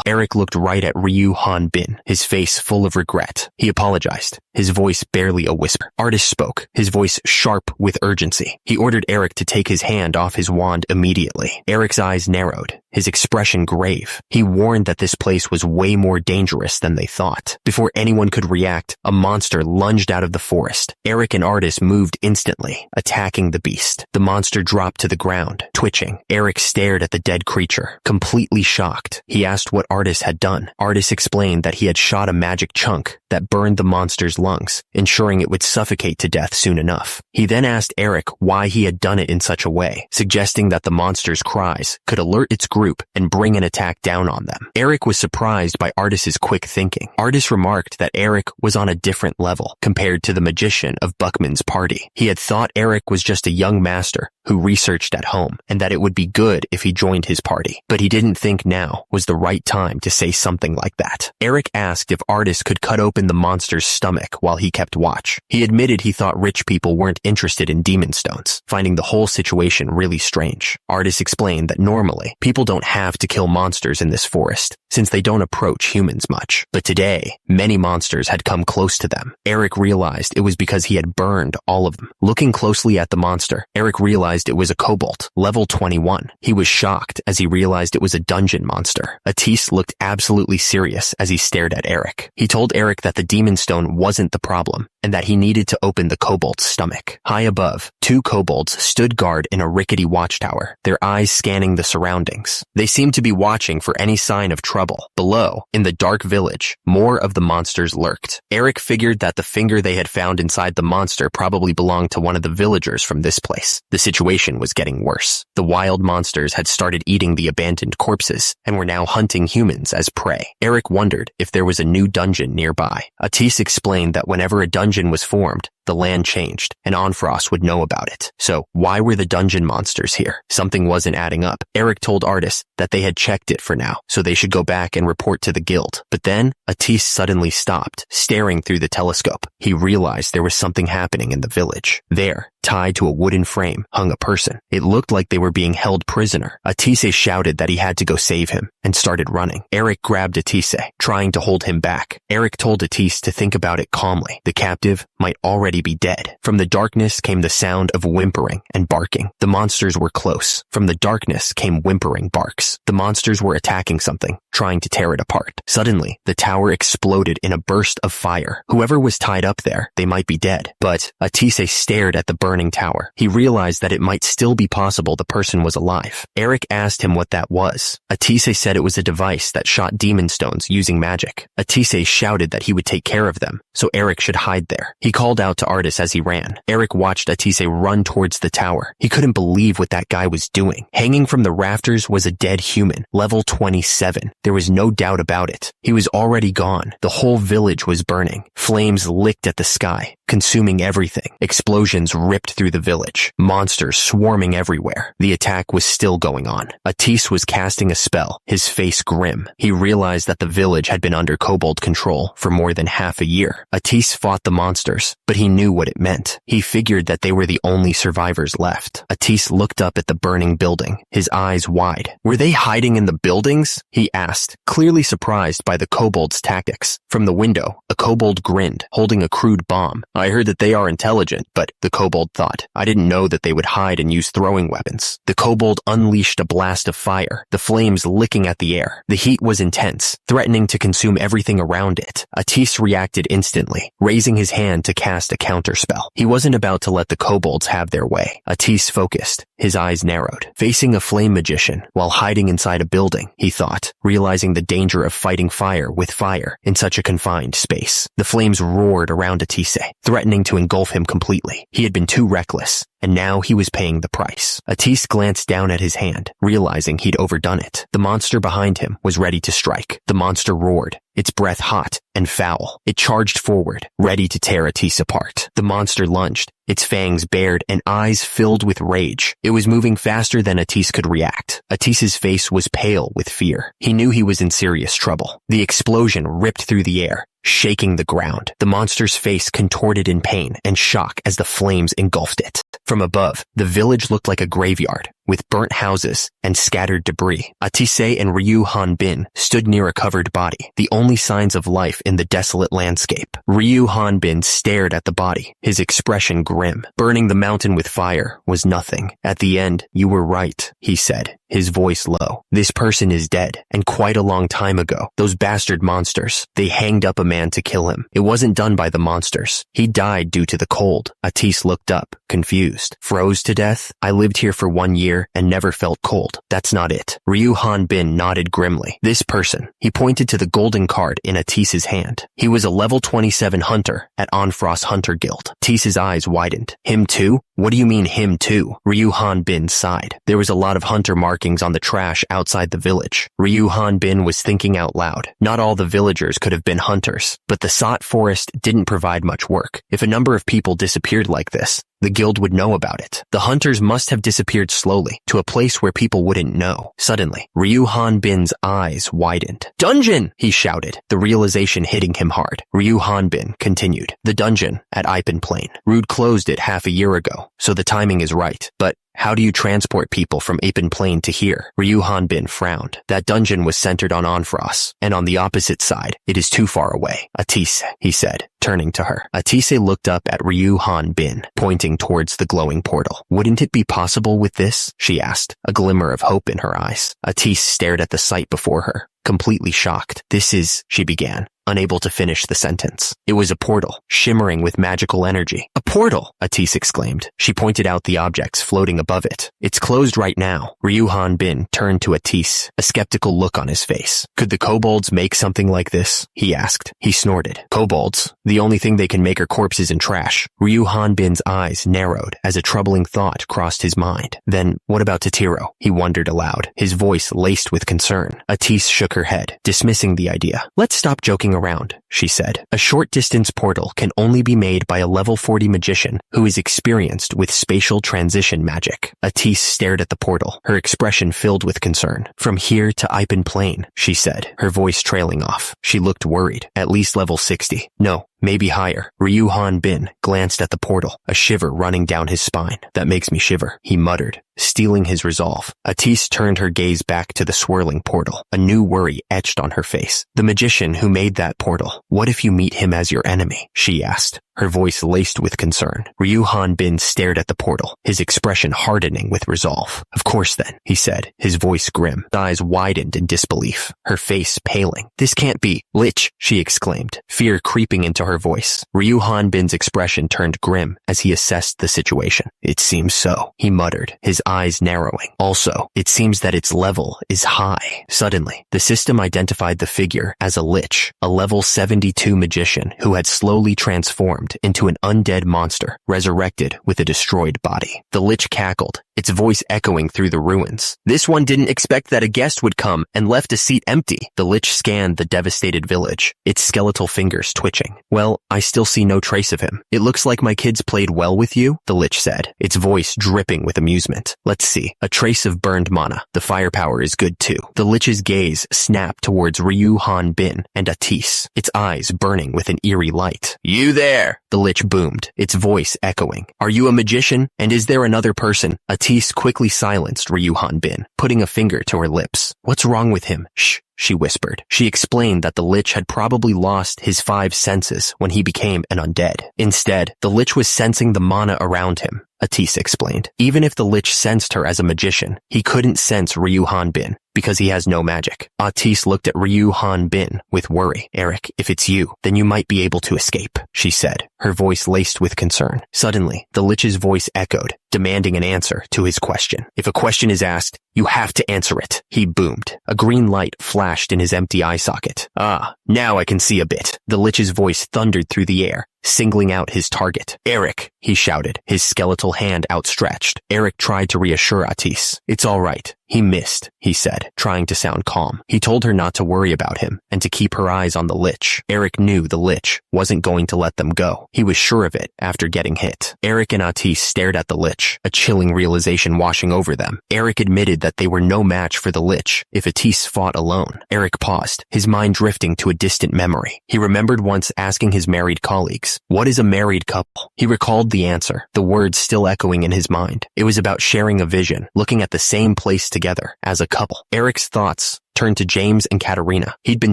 Eric looked right at Ryu Hanbin, his face full of regret. He apologized. his voice barely a whisper. Artist spoke, his voice sharp with urgency. He ordered Eric to take his hand off his wand immediately. Eric's eyes narrowed, his expression grave. He warned that this place was way more dangerous than they thought. Before anyone could react, a monster lunged out of the forest. Eric and Artist moved instantly, attacking the beast. The monster dropped to the ground, twitching. Eric stared at the dead creature, completely shocked. He asked what Artist had done. Artist explained that he had shot a magic chunk that burned the monster's lungs, ensuring it would suffocate to death soon enough. He then asked Eric why he had done it in such a way, suggesting that the monster's cries could alert its group and bring an attack down on them. Eric was surprised by Artist's quick thinking. Artist remarked that Eric was on a different level compared to the magician of Buckman's party. He had thought Eric was just a young master who researched at home, and that it would be good if he joined his party. But he didn't think now was the right time to say something like that. Eric asked if Artist could cut open the monster's stomach while he kept watch. He admitted he thought rich people weren't interested in demon stones, finding the whole situation really strange. Artist explained that normally, people don't have to kill monsters in this forest, since they don't approach humans much. But today, many monsters had come close to them. Eric realized it was because he had burned all of them. Looking closely at the monster, Eric realized it was a kobold, level 21. He was shocked as he realized it was a dungeon monster. Atis looked absolutely serious as he stared at Eric. He told Eric that the demon stone wasn't the problem, and that he needed to open the kobold's stomach. High above, 2 kobolds stood guard in a rickety watchtower, their eyes scanning the surroundings. They seemed to be watching for any sign of trouble. Below, in the dark village, more of the monsters lurked. Eric figured that the finger they had found inside the monster probably belonged to one of the villagers from this place. The situation was getting worse. The wild monsters had started eating the abandoned corpses and were now hunting humans as prey. Eric wondered if there was a new dungeon nearby. Atis explained that whenever a dungeon was formed, the land changed, and Onfrost would know about it. So, why were the dungeon monsters here? Something wasn't adding up. Eric told Artist that they had checked it for now, so they should go back and report to the guild. But then, Atis suddenly stopped, staring through the telescope. He realized there was something happening in the village. There, tied to a wooden frame, hung a person. It looked like they were being held prisoner. Atise shouted that he had to go save him, and started running. Eric grabbed Atise, trying to hold him back. Eric told Atise to think about it calmly. The captive might already be dead. From the darkness came the sound of whimpering and barking. The monsters were close. From the darkness came whimpering barks. The monsters were attacking something, trying to tear it apart. Suddenly, the tower exploded in a burst of fire. Whoever was tied up there, they might be dead. But Atise stared at the burning tower. He realized that it might still be possible the person was alive. Eric asked him what that was. Atise said it was a device that shot demon stones using magic. Atise shouted that he would take care of them, so Eric should hide there. He called out to Artis as he ran. Eric watched Atise run towards the tower. He couldn't believe what that guy was doing. Hanging from the rafters was a dead human, level 27. There was no doubt about it. He was already gone. The whole village was burning. Flames licked at the sky, consuming everything. Explosions ripped through the village. Monsters swarming everywhere. The attack was still going on. Atise was casting a spell, his face grim. He realized that the village had been under kobold control for more than half a year. Atise fought the monsters, but he knew what it meant. He figured that they were the only survivors left. Atise looked up at the burning building, his eyes wide. Were they hiding in the buildings? He asked, clearly surprised by the kobold's tactics. From the window, a kobold grinned, holding a crude bomb. I heard that they are intelligent, but the kobold thought, I didn't know that they would hide and use throwing weapons. The kobold unleashed a blast of fire, the flames licking at the air. The heat was intense, threatening to consume everything around it. Atise reacted instantly, raising his hand to cast a counterspell. He wasn't about to let the kobolds have their way. Atise focused, his eyes narrowed. Facing a flame magician while hiding inside a building, he thought, realizing the danger of fighting fire with fire in such a confined space. The flames roared around Atise, threatening to engulf him completely. He had been too reckless, and now he was paying the price. Atise glanced down at his hand, realizing he'd overdone it. The monster behind him was ready to strike. The monster roared, its breath hot and foul. It charged forward, ready to tear Atise apart. The monster lunged, its fangs bared and eyes filled with rage. It was moving faster than Atise could react. Atise's face was pale with fear. He knew he was in serious trouble. The explosion ripped through the air, shaking the ground. The monster's face contorted in pain and shock as the flames engulfed it. From above, the village looked like a graveyard. with burnt houses and scattered debris. Atise and Ryu Hanbin stood near a covered body, the only signs of life in the desolate landscape. Ryu Hanbin stared at the body, his expression grim. Burning the mountain with fire was nothing. At the end, you were right, he said, his voice low. This person is dead, and quite a long time ago. Those bastard monsters, they hanged up a man to kill him. It wasn't done by the monsters. He died due to the cold. Atise looked up, confused. Froze to death? I lived here for 1 year and never felt cold. That's not it. Ryu Hanbin nodded grimly. This person, he pointed to the golden card in Atise's hand. He was a level 27 hunter at Onfrost Hunter Guild. Atise's eyes widened. Him too? What do you mean him too? Ryu Hanbin sighed. There was a lot of hunter markings on the trash outside the village. Ryu Hanbin was thinking out loud. Not all the villagers could have been hunters, but the Sot Forest didn't provide much work. If a number of people disappeared like this, the guild would know about it. The hunters must have disappeared slowly to a place where people wouldn't know. Suddenly, Ryu Hanbin's eyes widened. Dungeon! He shouted, the realization hitting him hard. Ryu Hanbin continued. The dungeon at Ipen Plain. Rude closed it half a year ago, so the timing is right. But how do you transport people from Ipen Plain to here? Ryu Hanbin frowned. That dungeon was centered on Onfrost, and on the opposite side, it is too far away. Atise, he said, turning to her. Atise looked up at Ryu Hanbin, pointing towards the glowing portal. Wouldn't it be possible with this? She asked, a glimmer of hope in her eyes. Atise stared at the sight before her, completely shocked. This is, she began, unable to finish the sentence. It was a portal, shimmering with magical energy. A portal! Atise exclaimed. She pointed out the objects floating above it. It's closed right now. Ryu Hanbin turned to Atise, a skeptical look on his face. Could the kobolds make something like this? He asked. He snorted. Kobolds? The only thing they can make are corpses and trash. Ryu Hanbin's eyes narrowed as a troubling thought crossed his mind. Then, what about Totiro? He wondered aloud, his voice laced with concern. Atise shook her head, dismissing the idea. Let's stop joking around, she said. A short-distance portal can only be made by a level 40 magician who is experienced with spatial transition magic. Atise stared at the portal, her expression filled with concern. From here to Ipen Plain, she said, her voice trailing off. She looked worried. At least level 60. No, maybe higher. Ryu Hanbin glanced at the portal, a shiver running down his spine. That makes me shiver, he muttered, steeling his resolve. Atise turned her gaze back to the swirling portal, a new worry etched on her face. The magician who made that portal, what if you meet him as your enemy? She asked, her voice laced with concern. Ryu Hanbin stared at the portal, his expression hardening with resolve. Of course then, he said, his voice grim. His eyes widened in disbelief, her face paling. This can't be. Lich, she exclaimed, fear creeping into her voice. Ryu Hanbin's expression turned grim as he assessed the situation. It seems so, he muttered, his eyes narrowing. Also, it seems that its level is high. Suddenly, the system identified the figure as a lich, a level 72 magician who had slowly transformed into an undead monster, resurrected with a destroyed body. The lich cackled, its voice echoing through the ruins. This one didn't expect that a guest would come and left a seat empty. The lich scanned the devastated village, its skeletal fingers twitching. Well, I still see no trace of him. It looks like my kids played well with you, the lich said, its voice dripping with amusement. Let's see. A trace of burned mana. The firepower is good too. The lich's gaze snapped towards Ryu Hanbin and Atise, its eyes burning with an eerie light. You there! The lich boomed, its voice echoing. Are you a magician? And is there another person? Atise quickly silenced Ryu Hanbin, putting a finger to her lips. What's wrong with him? Shh, she whispered. She explained that the lich had probably lost his 5 senses when he became an undead. Instead, the lich was sensing the mana around him. Atise explained. Even if the lich sensed her as a magician, he couldn't sense Ryu Hanbin because he has no magic. Atise looked at Ryu Hanbin with worry. Eric, if it's you, then you might be able to escape, she said, her voice laced with concern. Suddenly, the lich's voice echoed, demanding an answer to his question. If a question is asked, you have to answer it, he boomed. A green light flashed in his empty eye socket. Ah, now I can see a bit. The lich's voice thundered through the air, singling out his target. Eric, he shouted, his skeletal hand outstretched. Eric tried to reassure Atise. It's all right. He missed, he said, trying to sound calm. He told her not to worry about him and to keep her eyes on the lich. Eric knew the lich wasn't going to let them go. He was sure of it after getting hit. Eric and Atise stared at the lich, Lich, a chilling realization washing over them. Eric admitted that they were no match for the Lich if Atis fought alone. Eric paused, his mind drifting to a distant memory. He remembered once asking his married colleagues, "What is a married couple?" He recalled the answer, the words still echoing in his mind. It was about sharing a vision, looking at the same place together, as a couple. Eric's thoughts turned to James and Katerina. He'd been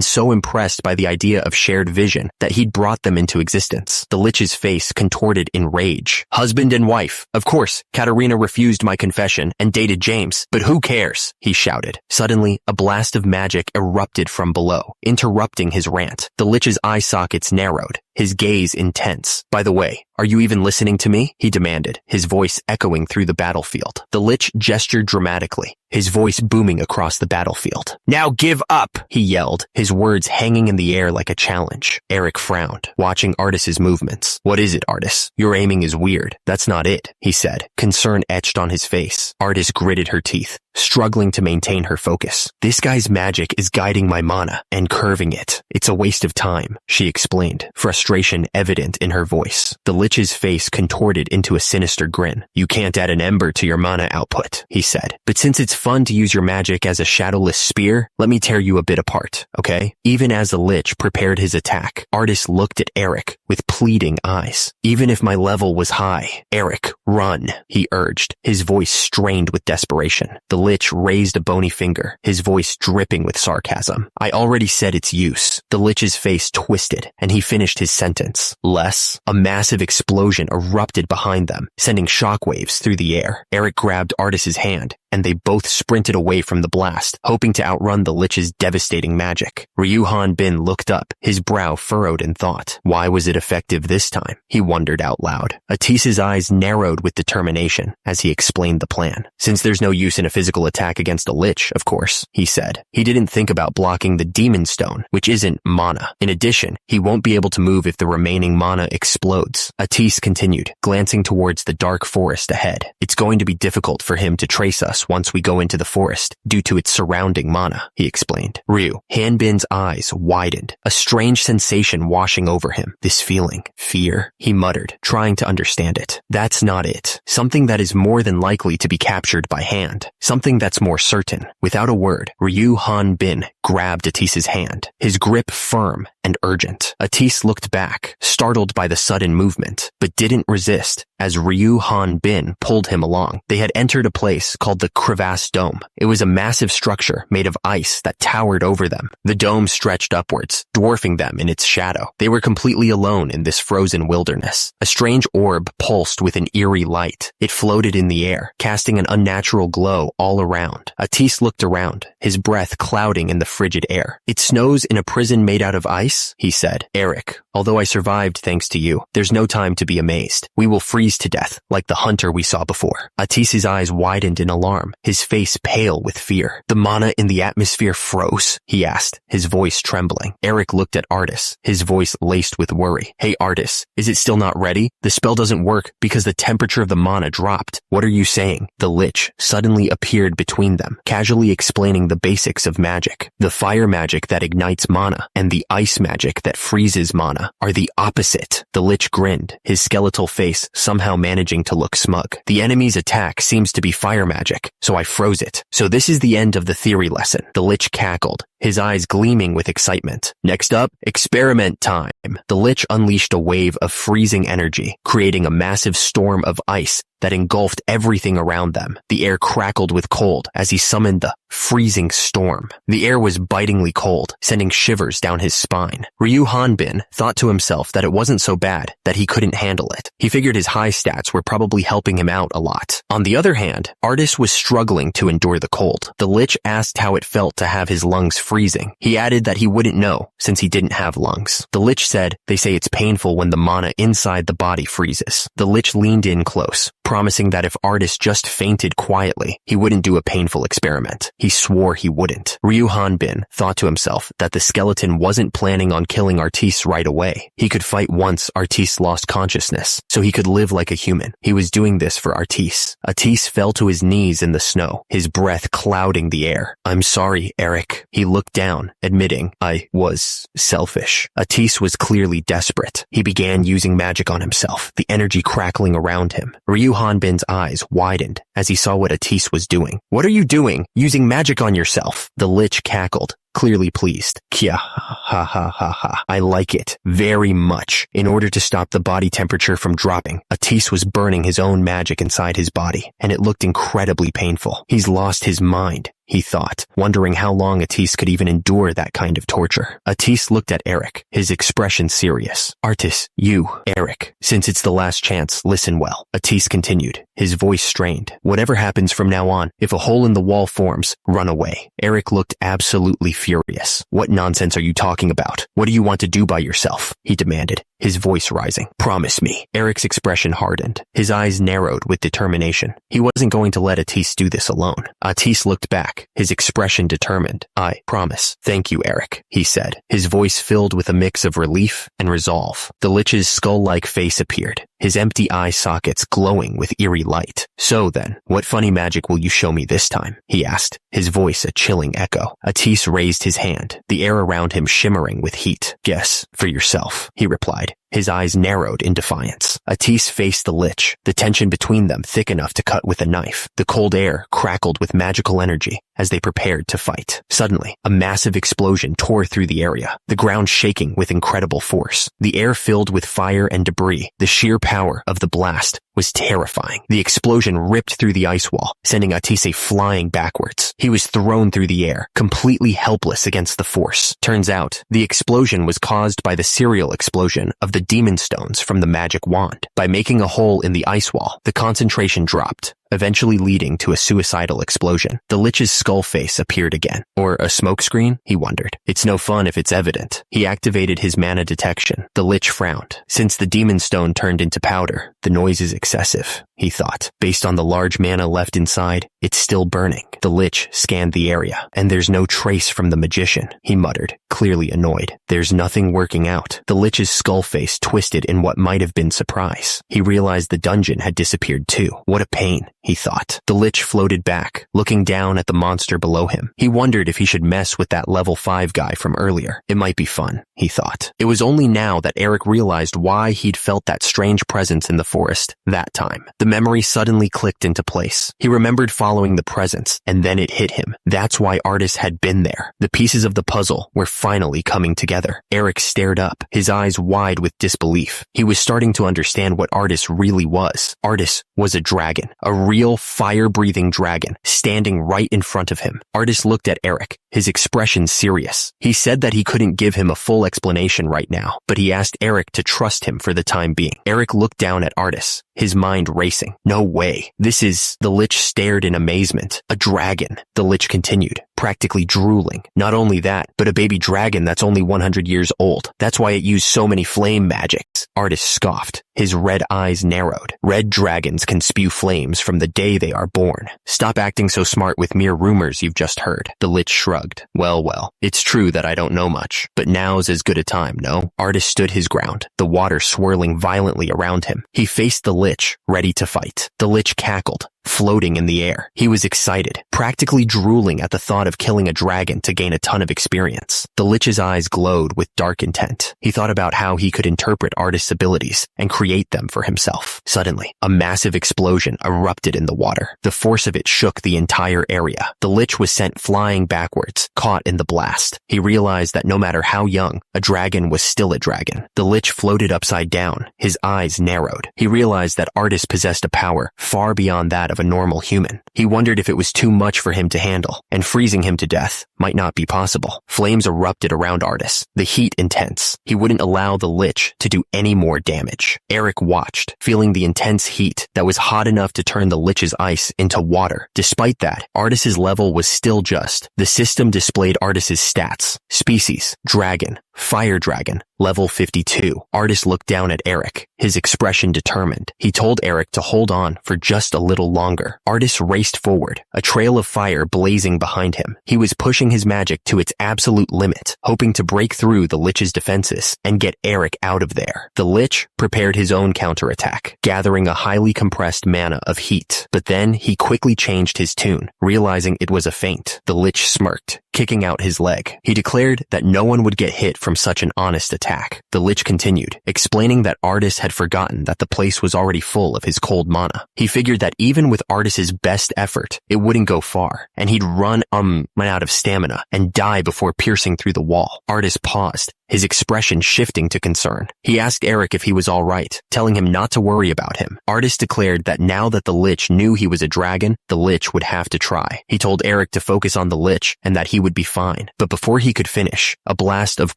so impressed by the idea of shared vision that he'd brought them into existence. The Lich's face contorted in rage. Husband and wife. Of course, Katerina refused my confession and dated James, but who cares? He shouted. Suddenly, a blast of magic erupted from below, interrupting his rant. The Lich's eye sockets narrowed, his gaze intense. "By the way, are you even listening to me?" he demanded, his voice echoing through the battlefield. The Lich gestured dramatically, his voice booming across the battlefield. "Now give up," he yelled, his words hanging in the air like a challenge. Eric frowned, watching Artis's movements. "What is it, Artis? Your aiming is weird." "That's not it," he said, concern etched on his face. Artis gritted her teeth, struggling to maintain her focus. "This guy's magic is guiding my mana and curving it. It's a waste of time," she explained, frustration evident in her voice. The Lich's face contorted into a sinister grin. "You can't add an ember to your mana output," he said. "But since it's fun to use your magic as a shadowless spear, let me tear you a bit apart, okay?" Even as the Lich prepared his attack, Artis looked at Eric with pleading eyes. "Even if my level was high, Eric, run," he urged, his voice strained with desperation. The Lich raised a bony finger, his voice dripping with sarcasm. "I already said its use." The Lich's face twisted, and he finished his sentence. "Less." A massive explosion erupted behind them, sending shockwaves through the air. Eric grabbed Artis's hand, and they both sprinted away from the blast, hoping to outrun the Lich's devastating magic. Ryu Bin looked up, his brow furrowed in thought. Why was it effective this time? He wondered out loud. Atis's eyes narrowed with determination as he explained the plan. "Since there's no use in a physical attack against a Lich, of course," he said. He didn't think about blocking the Demon Stone, which isn't mana. In addition, he won't be able to move if the remaining mana explodes. Atis continued, glancing towards the dark forest ahead. "It's going to be difficult for him to trace us once we go into the forest, due to its surrounding mana," he explained. Ryu Hanbin's eyes widened, a strange sensation washing over him. "This feeling, fear," he muttered, trying to understand it. "That's not it. Something that is more than likely to be captured by hand. Something that's more certain." Without a word, Ryu Bin grabbed Atis's hand, his grip firm and urgent. Atis looked back, startled by the sudden movement, but didn't resist as Ryu Bin pulled him along. They had entered a place called the Crevasse Dome. It was a massive structure made of ice that towered over them. The dome stretched upwards, dwarfing them in its shadow. They were completely alone in this frozen wilderness. A strange orb pulsed with an eerie light. It floated in the air, casting an unnatural glow all around. Atis looked around, his breath clouding in the frigid air. "It snows in a prison made out of ice?" he said. "Eric, although I survived thanks to you, there's no time to be amazed. We will freeze to death, like the hunter we saw before." Atis's eyes widened in alarm, his face pale with fear. "The mana in the atmosphere froze?" he asked, his voice trembling. Eric looked at Artis, his voice laced with worry. "Hey Artis, is it still not ready? The spell doesn't work because the temperature of the mana dropped." "What are you saying?" The Lich suddenly appeared between them, casually explaining the basics of magic. "The fire magic that ignites mana and the ice magic that freezes mana are the opposite." The Lich grinned, his skeletal face somehow managing to look smug. "The enemy's attack seems to be fire magic, so I froze it. So this is the end of the theory lesson." The Lich cackled, his eyes gleaming with excitement. "Next up, experiment time." The Lich unleashed a wave of freezing energy, creating a massive storm of ice that engulfed everything around them. The air crackled with cold as he summoned the freezing storm. The air was bitingly cold, sending shivers down his spine. Ryu Bin thought to himself that it wasn't so bad that he couldn't handle it. He figured his high stats were probably helping him out a lot. On the other hand, Artis was struggling to endure the cold. The Lich asked how it felt to have his lungs freezing. He added that he wouldn't know since he didn't have lungs. The Lich said, "They say it's painful when the mana inside the body freezes." The Lich leaned in close, promising that if Artis just fainted quietly, he wouldn't do a painful experiment. He swore he wouldn't. Ryu Bin thought to himself that the skeleton wasn't planning on killing Artis right away. He could fight once Artis lost consciousness, so he could live like a human. He was doing this for Artis. Artis fell to his knees in the snow, his breath clouding the air. "I'm sorry, Eric." He looked down, admitting, "I was selfish." Artis was clearly desperate. He began using magic on himself, the energy crackling around him. Ryu Hanbin's eyes widened as he saw what Atis was doing. "What are you doing? Using magic on yourself?" The lich cackled, clearly pleased. "Kya, ha ha ha ha. I like it very much." In order to stop the body temperature from dropping, Atis was burning his own magic inside his body, and it looked incredibly painful. He's lost his mind, he thought, wondering how long Atis could even endure that kind of torture. Atis looked at Eric, his expression serious. "Artis, you, Eric, since it's the last chance, listen well." Atis continued, his voice strained. "Whatever happens from now on, if a hole in the wall forms, run away." Eric looked absolutely furious. "What nonsense are you talking about? What do you want to do by yourself?" he demanded, his voice rising. "Promise me." Eric's expression hardened. His eyes narrowed with determination. He wasn't going to let Atis do this alone. Atis looked back, his expression determined. "I promise." "Thank you, Eric," he said, his voice filled with a mix of relief and resolve. The lich's skull-like face appeared, his empty eye sockets glowing with eerie light. "So then, what funny magic will you show me this time?" he asked, his voice a chilling echo. Atis raised his hand, the air around him shimmering with heat. "Guess for yourself," he replied, his eyes narrowed in defiance. Atis faced the lich, the tension between them thick enough to cut with a knife. The cold air crackled with magical energy as they prepared to fight. Suddenly, a massive explosion tore through the area, the ground shaking with incredible force. The air filled with fire and debris. The sheer power of the blast was terrifying. The explosion ripped through the ice wall, sending Atise flying backwards. He was thrown through the air, completely helpless against the force. Turns out, the explosion was caused by the serial explosion of the demon stones from the magic wand. By making a hole in the ice wall, the concentration dropped, eventually leading to a suicidal explosion. The lich's skull face appeared again. Or a smokescreen? He wondered. It's no fun if it's evident. He activated his mana detection. The lich frowned. Since the demon stone turned into powder, the noise is excessive, he thought. Based on the large mana left inside, it's still burning. The lich scanned the area, and there's no trace from the magician, he muttered, clearly annoyed. There's nothing working out. The lich's skull face twisted in what might have been surprise. He realized the dungeon had disappeared too. What a pain, he thought. The lich floated back, looking down at the monster below him. He wondered if he should mess with that level 5 guy from earlier. It might be fun, he thought. It was only now that Eric realized why he'd felt that strange presence in the forest that time. The memory suddenly clicked into place. He remembered following the presence, and then it hit him. That's why Artis had been there. The pieces of the puzzle were finally coming together. Eric stared up, his eyes wide with disbelief. He was starting to understand what Artis really was. Artis was a dragon, a real fire-breathing dragon, standing right in front of him. Artis looked at Eric, his expression serious. He said that he couldn't give him a full explanation right now, but he asked Eric to trust him for the time being. Eric looked down at Artis, his mind racing. No way. This is... The lich stared in amazement. A dragon. The lich continued, practically drooling. Not only that, but a baby dragon that's only 100 years old. That's why it used so many flame magics. Artis scoffed. His red eyes narrowed. Red dragons can spew flames from the day they are born. Stop acting so smart with mere rumors you've just heard. The lich shrugged. Well, it's true that I don't know much, but now's as good a time, no? Artis stood his ground, the water swirling violently around him. He faced the lich, ready to fight. The lich cackled, floating in the air. He was excited, practically drooling at the thought of killing a dragon to gain a ton of experience. The lich's eyes glowed with dark intent. He thought about how he could interpret Artis' abilities and create them for himself. Suddenly, a massive explosion erupted in the water. The force of it shook the entire area. The lich was sent flying backwards, caught in the blast. He realized that no matter how young, a dragon was still a dragon. The lich floated upside down, his eyes narrowed. He realized that Artis possessed a power far beyond that of a normal human. He wondered if it was too much for him to handle, and freezing him to death might not be possible. Flames erupted around Artis, the heat intense. He wouldn't allow the lich to do any more damage. Eric watched, feeling the intense heat that was hot enough to turn the lich's ice into water. Despite that, Artis' level was still just. The system displayed Artis' stats. Species, dragon, fire dragon, level 52. Artis looked down at Eric, his expression determined. He told Eric to hold on for just a little longer. Artis raced forward, a trail of fire blazing behind him. He was pushing his magic to its absolute limit, hoping to break through the lich's defenses and get Eric out of there. The lich prepared his own counterattack, gathering a highly compressed mana of heat. But then he quickly changed his tune, realizing it was a feint. The lich smirked, kicking out his leg. He declared that no one would get hit from such an honest attack. The Lich continued, explaining that Artis had forgotten that the place was already full of his cold mana. He figured that even with Artis's best effort, it wouldn't go far, and he'd run out of stamina and die before piercing through the wall. Artis paused, his expression shifting to concern. He asked Eric if he was all right, telling him not to worry about him. Artis declared that now that the Lich knew he was a dragon, the Lich would have to try. He told Eric to focus on the Lich and that he would be fine. But before he could finish, a blast of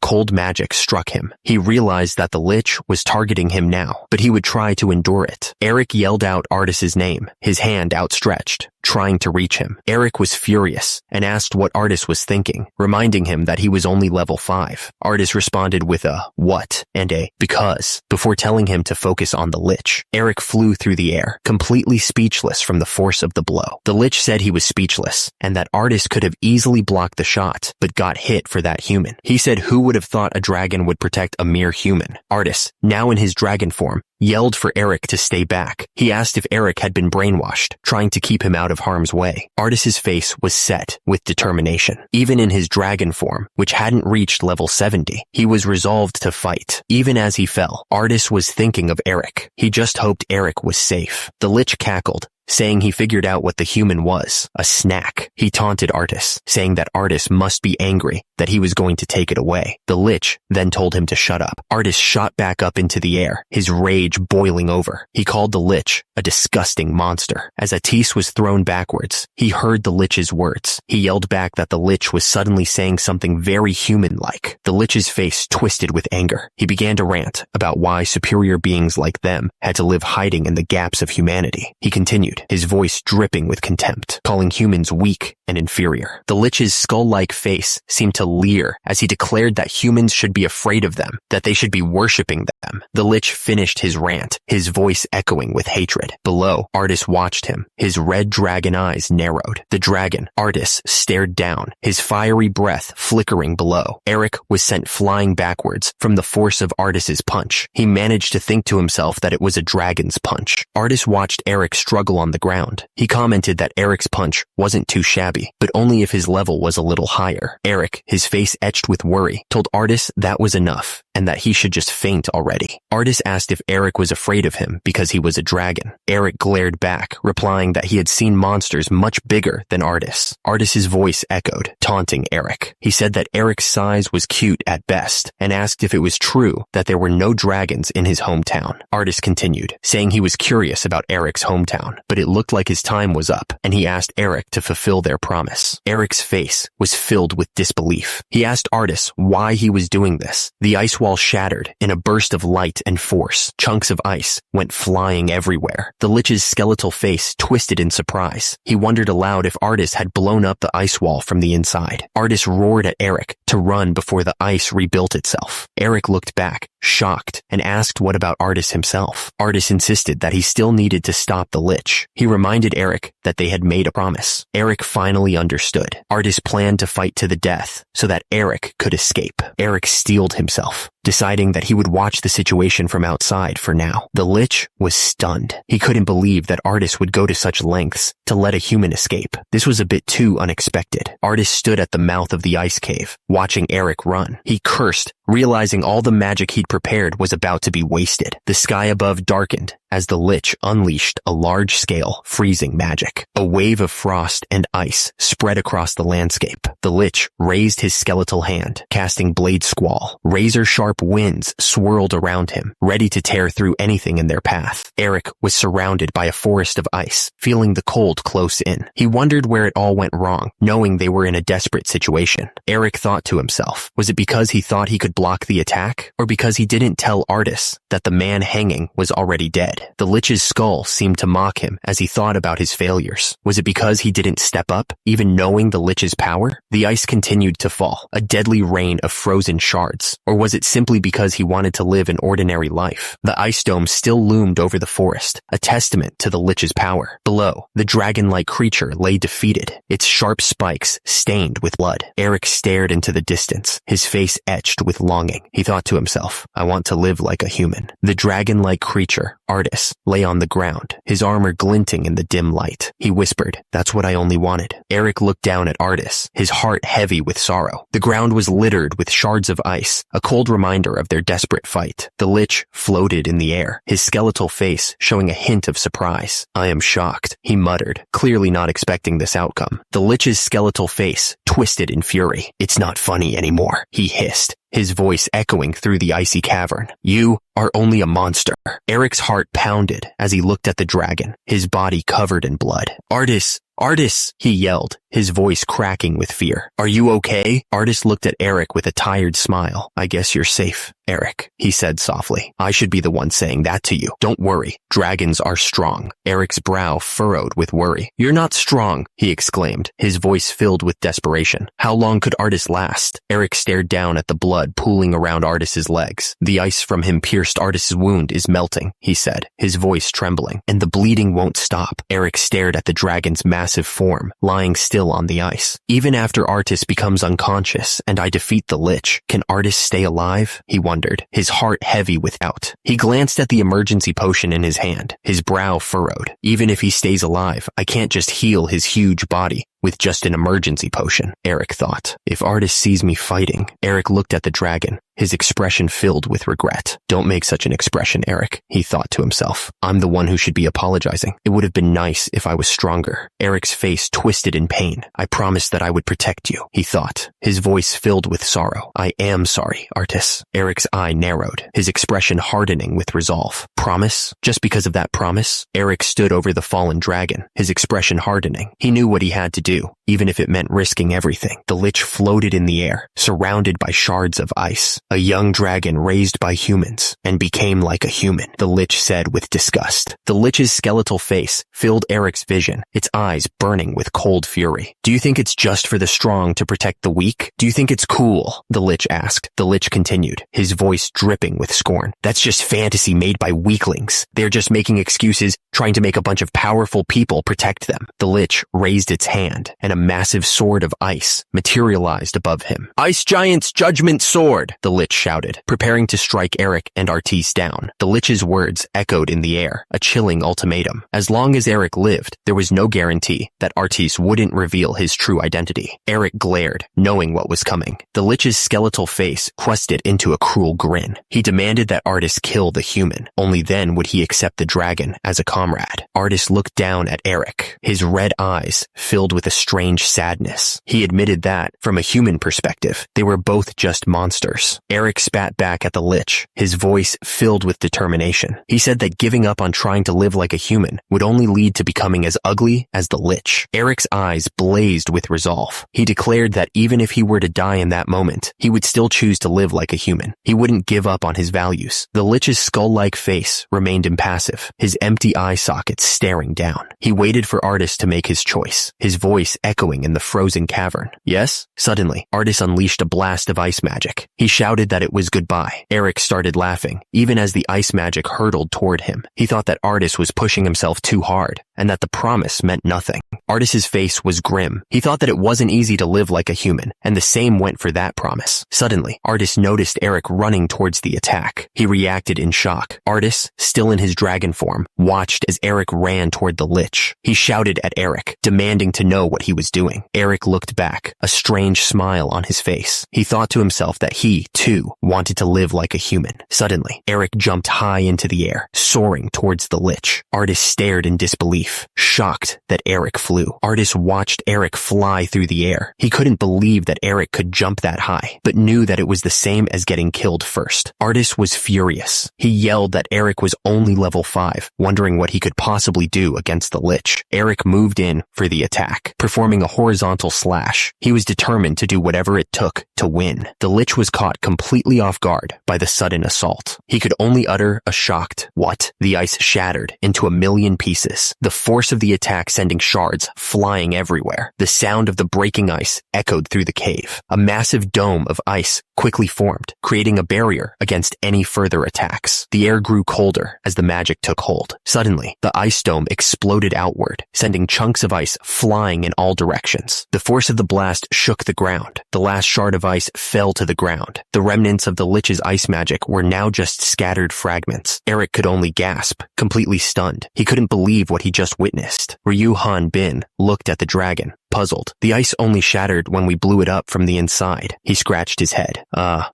cold magic struck him. He realized that the Lich was targeting him now, but he would try to endure it. Eric yelled out Artis's name, his hand outstretched, trying to reach him. Eric was furious and asked what Artis was thinking, reminding him that he was only level 5. Artis responded with a what and a because before telling him to focus on the Lich. Eric flew through the air, completely speechless from the force of the blow. The Lich said he was speechless and that Artis could have easily blocked the shot, but got hit for that human. He said who would have thought a dragon would protect a mere human? Artis, now in his dragon form, yelled for Eric to stay back. He asked if Eric had been brainwashed, trying to keep him out of harm's way. Artis's face was set with determination. Even in his dragon form, which hadn't reached level 70, he was resolved to fight. Even as he fell, Artis was thinking of Eric. He just hoped Eric was safe. The Lich cackled, saying he figured out what the human was, a snack. He taunted Artis, saying that Artis must be angry, that he was going to take it away. The Lich then told him to shut up. Artis shot back up into the air, his rage boiling over. He called the Lich a disgusting monster. As Atis was thrown backwards, he heard the Lich's words. He yelled back that the Lich was suddenly saying something very human-like. The Lich's face twisted with anger. He began to rant about why superior beings like them had to live hiding in the gaps of humanity. He continued, his voice dripping with contempt, calling humans weak and inferior. The Lich's skull-like face seemed to leer as he declared that humans should be afraid of them, that they should be worshipping them. The Lich finished his rant, his voice echoing with hatred. Below, Artis watched him, his red dragon eyes narrowed. The dragon, Artis, stared down, his fiery breath flickering below. Eric was sent flying backwards from the force of Artis's punch. He managed to think to himself that it was a dragon's punch. Artis watched Eric struggle on the ground. He commented that Eric's punch wasn't too shabby, but only if his level was a little higher. Eric, his face etched with worry, told Artis that was enough and that he should just faint already. Artis asked if Eric was afraid of him because he was a dragon. Eric glared back, replying that he had seen monsters much bigger than Artis. Artis's voice echoed, taunting Eric. He said that Eric's size was cute at best and asked if it was true that there were no dragons in his hometown. Artis continued, saying he was curious about Eric's hometown, but it looked like his time was up, and he asked Eric to fulfill their promise. Eric's face was filled with disbelief. He asked Artis why he was doing this. The ice wall shattered in a burst of light and force. Chunks of ice went flying everywhere. The Lich's skeletal face twisted in surprise. He wondered aloud if Artis had blown up the ice wall from the inside. Artis roared at Eric to run before the ice rebuilt itself. Eric looked back, shocked, and asked what about Artis himself. Artis insisted that he still needed to stop the Lich. He reminded Eric that they had made a promise. Eric finally understood. Artis planned to fight to the death so that Eric could escape. Eric steeled himself, deciding that he would watch the situation from outside for now. The Lich was stunned. He couldn't believe that Artis would go to such lengths to let a human escape. This was a bit too unexpected. Artis stood at the mouth of the ice cave, watching Eric run. He cursed, realizing all the magic he'd prepared was about to be wasted. The sky above darkened as the Lich unleashed a large-scale freezing magic. A wave of frost and ice spread across the landscape. The Lich raised his skeletal hand, casting Blade Squall. Razor-sharp winds swirled around him, ready to tear through anything in their path. Eric was surrounded by a forest of ice, feeling the cold close in. He wondered where it all went wrong, knowing they were in a desperate situation. Eric thought to himself, was it because he thought he could block the attack, or because he didn't tell Artis that the man hanging was already dead? The Lich's skull seemed to mock him as he thought about his failures. Was it because he didn't step up, even knowing the Lich's power? The ice continued to fall, a deadly rain of frozen shards. Or was it simply because he wanted to live an ordinary life? The ice dome still loomed over the forest, a testament to the Lich's power. Below, the dragon-like creature lay defeated, its sharp spikes stained with blood. Eric stared into the distance, his face etched with longing. He thought to himself, I want to live like a human. The dragon-like creature Artis, lay on the ground, his armor glinting in the dim light. He whispered, "That's what I only wanted." Eric looked down at Artis, his heart heavy with sorrow. The ground was littered with shards of ice, a cold reminder of their desperate fight. The Lich floated in the air, his skeletal face showing a hint of surprise. "I am shocked," he muttered, clearly not expecting this outcome. The Lich's skeletal face twisted in fury. "It's not funny anymore," he hissed, his voice echoing through the icy cavern. "You are only a monster." Eric's heart pounded as he looked at the dragon, his body covered in blood. "Artis! Artis!" he yelled, his voice cracking with fear. "Are you okay?" Artis looked at Eric with a tired smile. "I guess you're safe, Eric," he said softly. "I should be the one saying that to you. Don't worry. Dragons are strong." Eric's brow furrowed with worry. "You're not strong," he exclaimed, his voice filled with desperation. How long could Artis last? Eric stared down at the blood pooling around Artis's legs. "The ice from him pierced Artis's wound is melting," he said, his voice trembling. "And the bleeding won't stop." Eric stared at the dragon's massive form, lying still on the ice. "Even after Artis becomes unconscious and I defeat the Lich, can Artis stay alive?" he wondered, his heart heavy with doubt. He glanced at the emergency potion in his hand, his brow furrowed. "Even if he stays alive, I can't just heal his huge body with just an emergency potion," Eric thought. "If Artis sees me fighting..." Eric looked at the dragon, his expression filled with regret. "Don't make such an expression, Eric," he thought to himself. "I'm the one who should be apologizing. It would have been nice if I was stronger." Eric's face twisted in pain. "I promised that I would protect you," he thought, his voice filled with sorrow. "I am sorry, Artis." Eric's eye narrowed, his expression hardening with resolve. "Promise? Just because of that promise?" Eric stood over the fallen dragon, his expression hardening. He knew what he had to do, even if it meant risking everything. The Lich floated in the air, surrounded by shards of ice. "A young dragon raised by humans and became like a human," the Lich said with disgust. The Lich's skeletal face filled Eric's vision, its eyes burning with cold fury. "Do you think it's just for the strong to protect the weak? Do you think it's cool?" the Lich asked. The Lich continued, his voice dripping with scorn. "That's just fantasy made by weaklings. They're just making excuses, trying to make a bunch of powerful people protect them." The Lich raised its hand, and a massive sword of ice materialized above him. "Ice Giant's Judgment Sword!" the Lich shouted, preparing to strike Eric and Artis down. The Lich's words echoed in the air, a chilling ultimatum. As long as Eric lived, there was no guarantee that Artis wouldn't reveal his true identity. Eric glared, knowing what was coming. The Lich's skeletal face twisted into a cruel grin. He demanded that Artis kill the human. Only then would he accept the dragon as a comrade. Artis looked down at Eric, his red eyes filled with a strange sadness. He admitted that, from a human perspective, they were both just monsters. Eric spat back at the Lich, his voice filled with determination. He said that giving up on trying to live like a human would only lead to becoming as ugly as the Lich. Eric's eyes blazed with resolve. He declared that even if he were to die in that moment, he would still choose to live like a human. He wouldn't give up on his values. The Lich's skull-like face remained impassive, his empty eye sockets staring down. He waited for Artis to make his choice, his voice echoing in the frozen cavern. "Yes?" Suddenly, Artis unleashed a blast of ice magic. He shouted that it was goodbye. Eric started laughing, even as the ice magic hurtled toward him. He thought that Artis was pushing himself too hard, and that the promise meant nothing. Artis's face was grim. He thought that it wasn't easy to live like a human, and the same went for that promise. Suddenly, Artis noticed Eric running towards the attack. He reacted in shock. Artis, still in his dragon form, watched as Eric ran toward the Lich. He shouted at Eric, demanding to know what he was doing. Eric looked back, a strange smile on his face. He thought to himself that he, too, wanted to live like a human. Suddenly, Eric jumped high into the air, soaring towards the Lich. Artis stared in disbelief, shocked that Eric flew. Artis watched Eric fly through the air. He couldn't believe that Eric could jump that high, but knew that it was the same as getting killed first. Artis was furious. He yelled that Eric was only level 5, wondering what he could possibly do against the Lich. Eric moved in for the attack, performing a horizontal slash. He was determined to do whatever it took to win. The Lich was caught completely off guard by the sudden assault. He could only utter a shocked, "What?" The ice shattered into a million pieces, the force of the attack sending shards flying everywhere. The sound of the breaking ice echoed through the cave. A massive dome of ice quickly formed, creating a barrier against any further attacks. The air grew colder as the magic took hold. Suddenly, the ice dome exploded outward, sending chunks of ice flying in all directions. The force of the blast shook the ground. The last shard of ice fell to the ground. The remnants of the Lich's ice magic were now just scattered fragments. Eric could only gasp, completely stunned. He couldn't believe what he just witnessed. Ryu Han Bin looked at the dragon, puzzled. The ice only shattered when we blew it up from the inside. He scratched his head.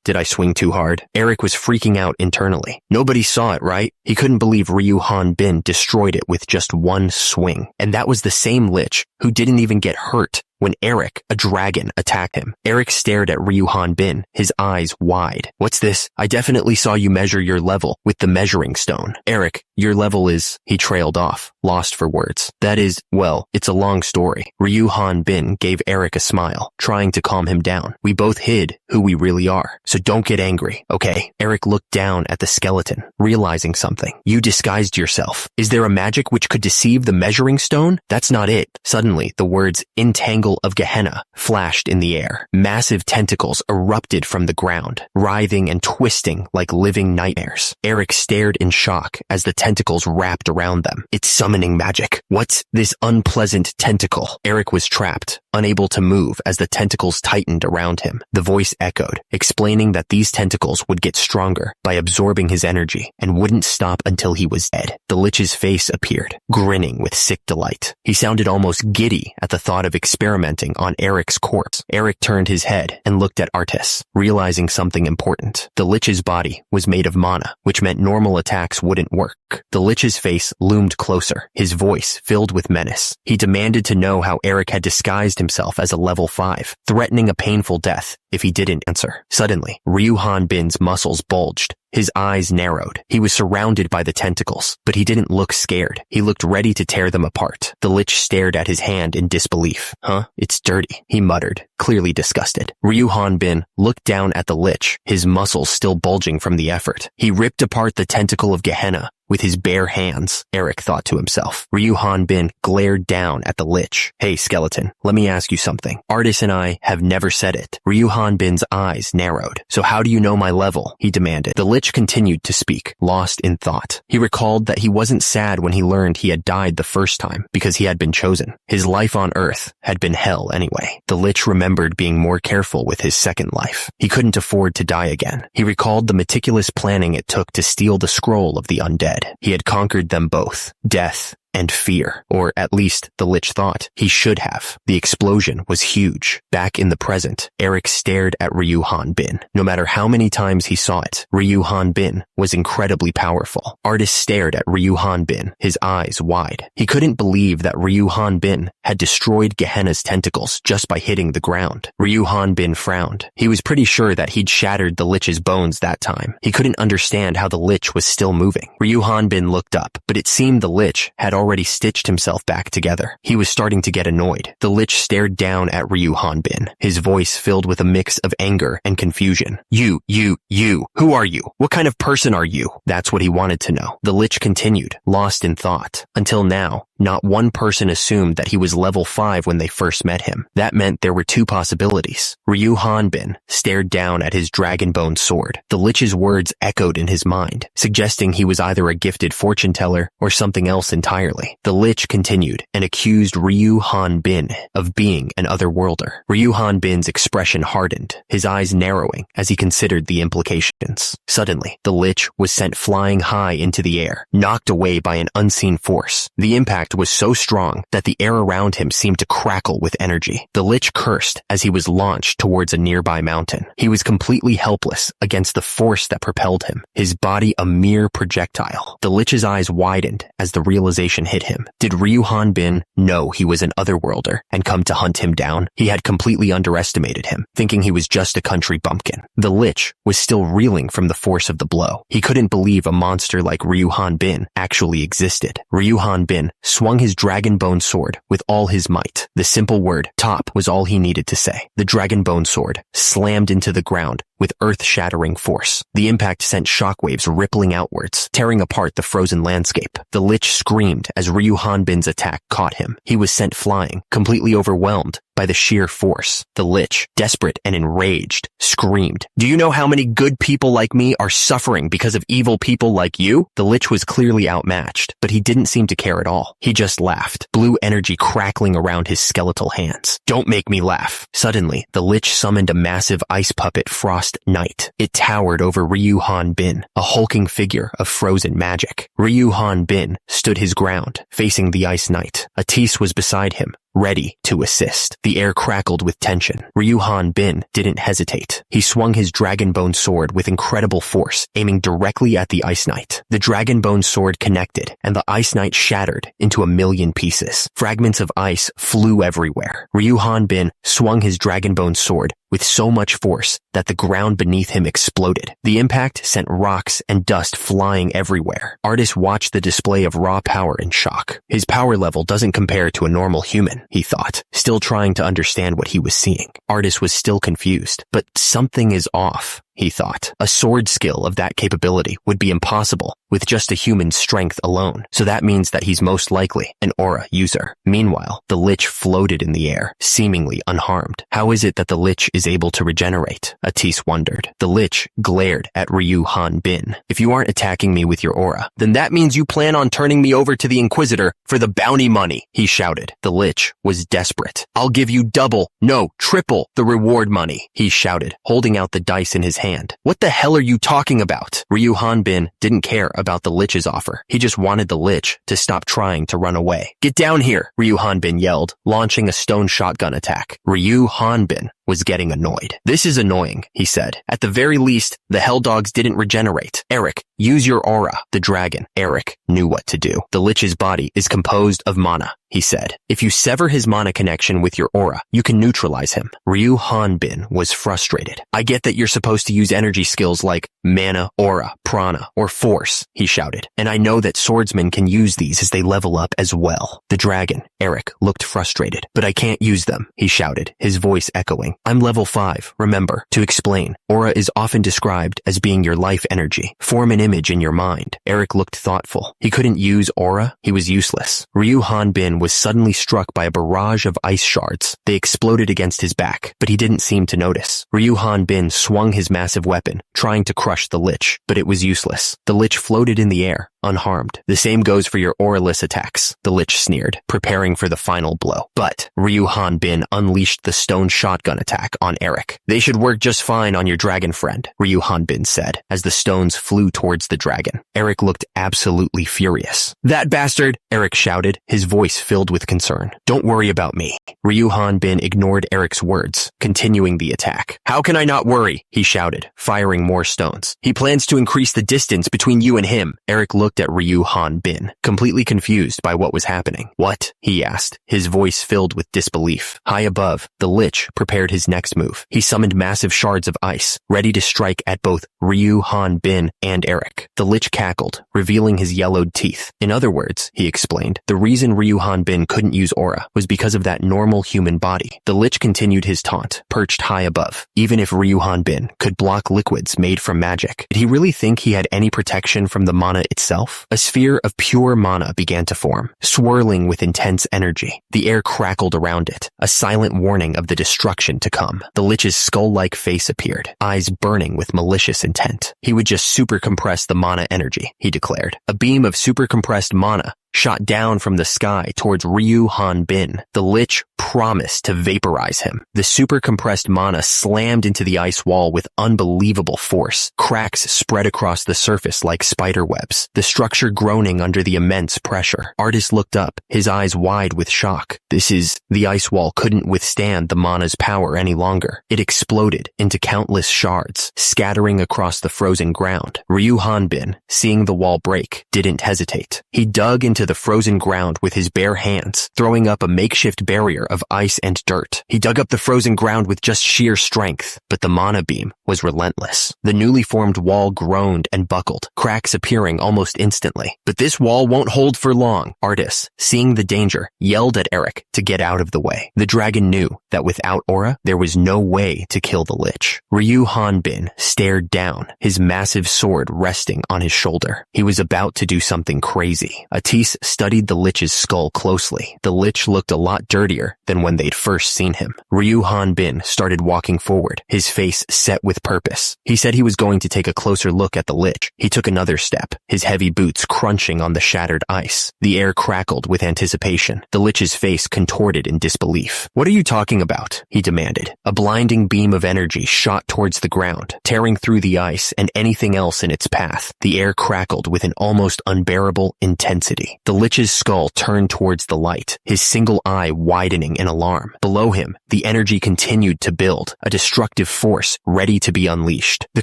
Did I swing too hard? Eric was freaking out internally. Nobody saw it, right? He couldn't believe Ryu Han Bin destroyed it with just one swing. And that was the same Lich who didn't even get hurt when Eric, a dragon, attacked him. Eric stared at Ryu Han Bin, his eyes wide. What's this? I definitely saw you measure your level with the measuring stone. Eric, your level is... He trailed off, lost for words. That is, well, it's a long story. Ryu Han Bin gave Eric a smile, trying to calm him down. We both hid who we really are, so don't get angry, okay? Eric looked down at the skeleton, realizing something. You disguised yourself. Is there a magic which could deceive the measuring stone? That's not it. Suddenly, the words entangle of Gehenna flashed in the air. Massive tentacles erupted from the ground, writhing and twisting like living nightmares. Eric stared in shock as the tentacles wrapped around them. It's summoning magic. What's this unpleasant tentacle? Eric was trapped, unable to move as the tentacles tightened around him. The voice echoed, explaining that these tentacles would get stronger by absorbing his energy and wouldn't stop until he was dead. The Lich's face appeared, grinning with sick delight. He sounded almost giddy at the thought of experimenting on Eric's corpse. Eric turned his head and looked at Artis, realizing something important. The Lich's body was made of mana, which meant normal attacks wouldn't work. The Lich's face loomed closer, his voice filled with menace. He demanded to know how Eric had disguised himself as a level 5, threatening a painful death if he didn't answer. Suddenly, Ryu Han Bin's muscles bulged. His eyes narrowed. He was surrounded by the tentacles, but he didn't look scared. He looked ready to tear them apart. The Lich stared at his hand in disbelief. It's dirty, he muttered, clearly disgusted. Ryu Han Bin looked down at the Lich, his muscles still bulging from the effort. He ripped apart the tentacle of Gehenna with his bare hands, Eric thought to himself. Ryu Han Bin glared down at the Lich. Hey, skeleton, let me ask you something. Artis and I have never said it. Ryu Han Bin's eyes narrowed. So how do you know my level? He demanded. The Lich continued to speak, lost in thought. He recalled that he wasn't sad when he learned he had died the first time because he had been chosen. His life on Earth had been hell anyway. The Lich remembered being more careful with his second life. He couldn't afford to die again. He recalled the meticulous planning it took to steal the scroll of the undead. He had conquered them both, death and fear, or at least the Lich thought he should have. The explosion was huge. Back in the present, Eric stared at Ryu Han Bin. No matter how many times he saw it, Ryu Han Bin was incredibly powerful. Artis stared at Ryu Han Bin, his eyes wide. He couldn't believe that Ryu Han Bin had destroyed Gehenna's tentacles just by hitting the ground. Ryu Han Bin frowned. He was pretty sure that he'd shattered the Lich's bones that time. He couldn't understand how the Lich was still moving. Ryu Han Bin looked up, but it seemed the Lich had already stitched himself back together. He was starting to get annoyed. The Lich stared down at Ryu Han Bin, his voice filled with a mix of anger and confusion. You, who are you? What kind of person are you? That's what he wanted to know. The Lich continued, lost in thought. Until now, not one person assumed that he was level 5 when they first met him. That meant there were two possibilities. Ryu Han Bin stared down at his dragon-bone sword. The Lich's words echoed in his mind, suggesting he was either a gifted fortune teller or something else entirely. The Lich continued and accused Ryu Han Bin of being an otherworlder. Ryu Han Bin's expression hardened, his eyes narrowing as he considered the implications. Suddenly, the Lich was sent flying high into the air, knocked away by an unseen force. The impact was so strong that the air around him seemed to crackle with energy. The Lich cursed as he was launched towards a nearby mountain. He was completely helpless against the force that propelled him, his body a mere projectile. The Lich's eyes widened as the realization hit him. Did Ryu Han Bin know he was an otherworlder and come to hunt him down? He had completely underestimated him, thinking he was just a country bumpkin. The Lich was still reeling from the force of the blow. He couldn't believe a monster like Ryu Han Bin actually existed. Ryu Han Bin swung his dragon-bone sword with all his might. The simple word, top, was all he needed to say. The dragon-bone sword slammed into the ground with earth-shattering force. The impact sent shockwaves rippling outwards, tearing apart the frozen landscape. The Lich screamed as Ryu Han Bin's attack caught him. He was sent flying, completely overwhelmed by by the sheer force. The Lich, desperate and enraged, screamed, "Do you know how many good people like me are suffering because of evil people like you?" The Lich was clearly outmatched, but he didn't seem to care at all. He just laughed, blue energy crackling around his skeletal hands. "Don't make me laugh." Suddenly, the Lich summoned a massive ice puppet Frost Knight. It towered over Ryu Han Bin, a hulking figure of frozen magic. Ryu Han Bin stood his ground, facing the Ice Knight. Atis was beside him, ready to assist. The air crackled with tension. Ryu Han Bin didn't hesitate. He swung his Dragonbone sword with incredible force, aiming directly at the Ice Knight. The Dragonbone sword connected, and the Ice Knight shattered into a million pieces. Fragments of ice flew everywhere. Ryu Han Bin swung his Dragonbone sword with so much force that the ground beneath him exploded. The impact sent rocks and dust flying everywhere. Artist watched the display of raw power in shock. His power level doesn't compare to a normal human, he thought, still trying to understand what he was seeing. Artist was still confused, but something is off, he thought. A sword skill of that capability would be impossible with just a human's strength alone, so that means that he's most likely an aura user. Meanwhile, the Lich floated in the air, seemingly unharmed. How is it that the Lich is able to regenerate? Atis wondered. The Lich glared at Ryu Han Bin. "If you aren't attacking me with your aura, then that means you plan on turning me over to the Inquisitor for the bounty money," he shouted. The Lich was desperate. "I'll give you double, no, triple the reward money," he shouted, holding out the dice in his hand. "What the hell are you talking about?" Ryu Han Bin didn't care about the Lich's offer. He just wanted the Lich to stop trying to run away. "Get down here," Ryu Han Bin yelled, launching a stone shotgun attack. Ryu Han Bin was getting annoyed. "This is annoying," he said. "At the very least, the Hell Dogs didn't regenerate. Eric, use your aura." The dragon, Eric, knew what to do. "The Lich's body is composed of mana," he said. "If you sever his mana connection with your aura, you can neutralize him." Ryu Han Bin was frustrated. "I get that you're supposed to use energy skills like mana, aura, prana, or force," he shouted. "And I know that swordsmen can use these as they level up as well." The dragon, Eric, looked frustrated. "But I can't use them," he shouted, his voice echoing. "I'm level 5, remember. To explain, aura is often described as being your life energy. Form an image in your mind." Eric looked thoughtful. He couldn't use aura. He was useless. Ryu Han Bin was suddenly struck by a barrage of ice shards. They exploded against his back, but he didn't seem to notice. Ryu Han Bin swung his massive weapon, trying to crush the Lich, but it was useless. The Lich floated in the air, unharmed. "The same goes for your auraless attacks," the Lich sneered, preparing for the final blow. But Ryu Han Bin unleashed the stone shotgun attack on Eric. "They should work just fine on your dragon friend," Ryu Han Bin said, as the stones flew towards the dragon. Eric looked absolutely furious. "That bastard!" Eric shouted, his voice filled with concern. "Don't worry about me." Ryu Han Bin ignored Eric's words, continuing the attack. "How can I not worry?" he shouted, firing more stones. "He plans to increase the distance between you and him." Eric looked at Ryu Han Bin, completely confused by what was happening. "What?" he asked, his voice filled with disbelief. High above, the Lich prepared his next move. He summoned massive shards of ice, ready to strike at both Ryu Han Bin and Eric. The Lich cackled, revealing his yellowed teeth. "In other words," he explained, "the reason Ryu Han Bin couldn't use aura was because of that normal human body." The Lich continued his taunt, perched high above. Even if Ryu Han Bin could block liquids made from magic, did he really think he had any protection from the mana itself? A sphere of pure mana began to form, swirling with intense energy. The air crackled around it, a silent warning of the destruction to come. The Lich's skull-like face appeared, eyes burning with malicious intent. He would just super compress the mana energy, he declared. A beam of super compressed mana shot down from the sky towards Ryu Han Bin. The Lich promised to vaporize him. The super compressed mana slammed into the ice wall with unbelievable force. Cracks spread across the surface like spider webs, the structure groaning under the immense pressure. Artist looked up, his eyes wide with shock. The ice wall couldn't withstand the mana's power any longer. It exploded into countless shards, scattering across the frozen ground. Ryu Han Bin, seeing the wall break, didn't hesitate. He dug into the frozen ground with his bare hands, throwing up a makeshift barrier of ice and dirt. He dug up the frozen ground with just sheer strength, but the mana beam was relentless. The newly formed wall groaned and buckled, cracks appearing almost instantly. "But this wall won't hold for long." Artis, seeing the danger, yelled at Eric to get out of the way. The dragon knew that without aura, there was no way to kill the Lich. Ryu Han Bin stared down, his massive sword resting on his shoulder. He was about to do something crazy. Atis Atis studied the Lich's skull closely. The Lich looked a lot dirtier than when they'd first seen him. Ryu Hanbin started walking forward, his face set with purpose. He said he was going to take a closer look at the Lich. He took another step, his heavy boots crunching on the shattered ice. The air crackled with anticipation. The Lich's face contorted in disbelief. "What are you talking about?" he demanded. A blinding beam of energy shot towards the ground, tearing through the ice and anything else in its path. The air crackled with an almost unbearable intensity. The Lich's skull turned towards the light, his single eye widening in alarm. Below him, the energy continued to build, a destructive force ready to be unleashed. The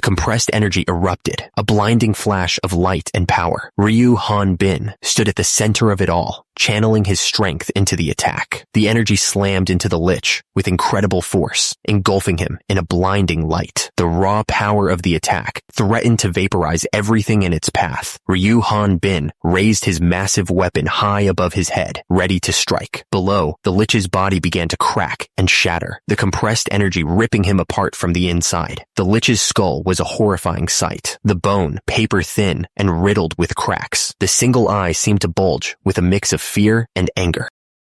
compressed energy erupted, a blinding flash of light and power. Ryu Hanbin stood at the center of it all, channeling his strength into the attack. The energy slammed into the Lich with incredible force, engulfing him in a blinding light. The raw power of the attack threatened to vaporize everything in its path. Ryu Hanbin raised his massive weapon high above his head, ready to strike. Below, the Lich's body began to crack and shatter, the compressed energy ripping him apart from the inside. The Lich's skull was a horrifying sight, the bone paper thin and riddled with cracks. The single eye seemed to bulge with a mix of fear and anger.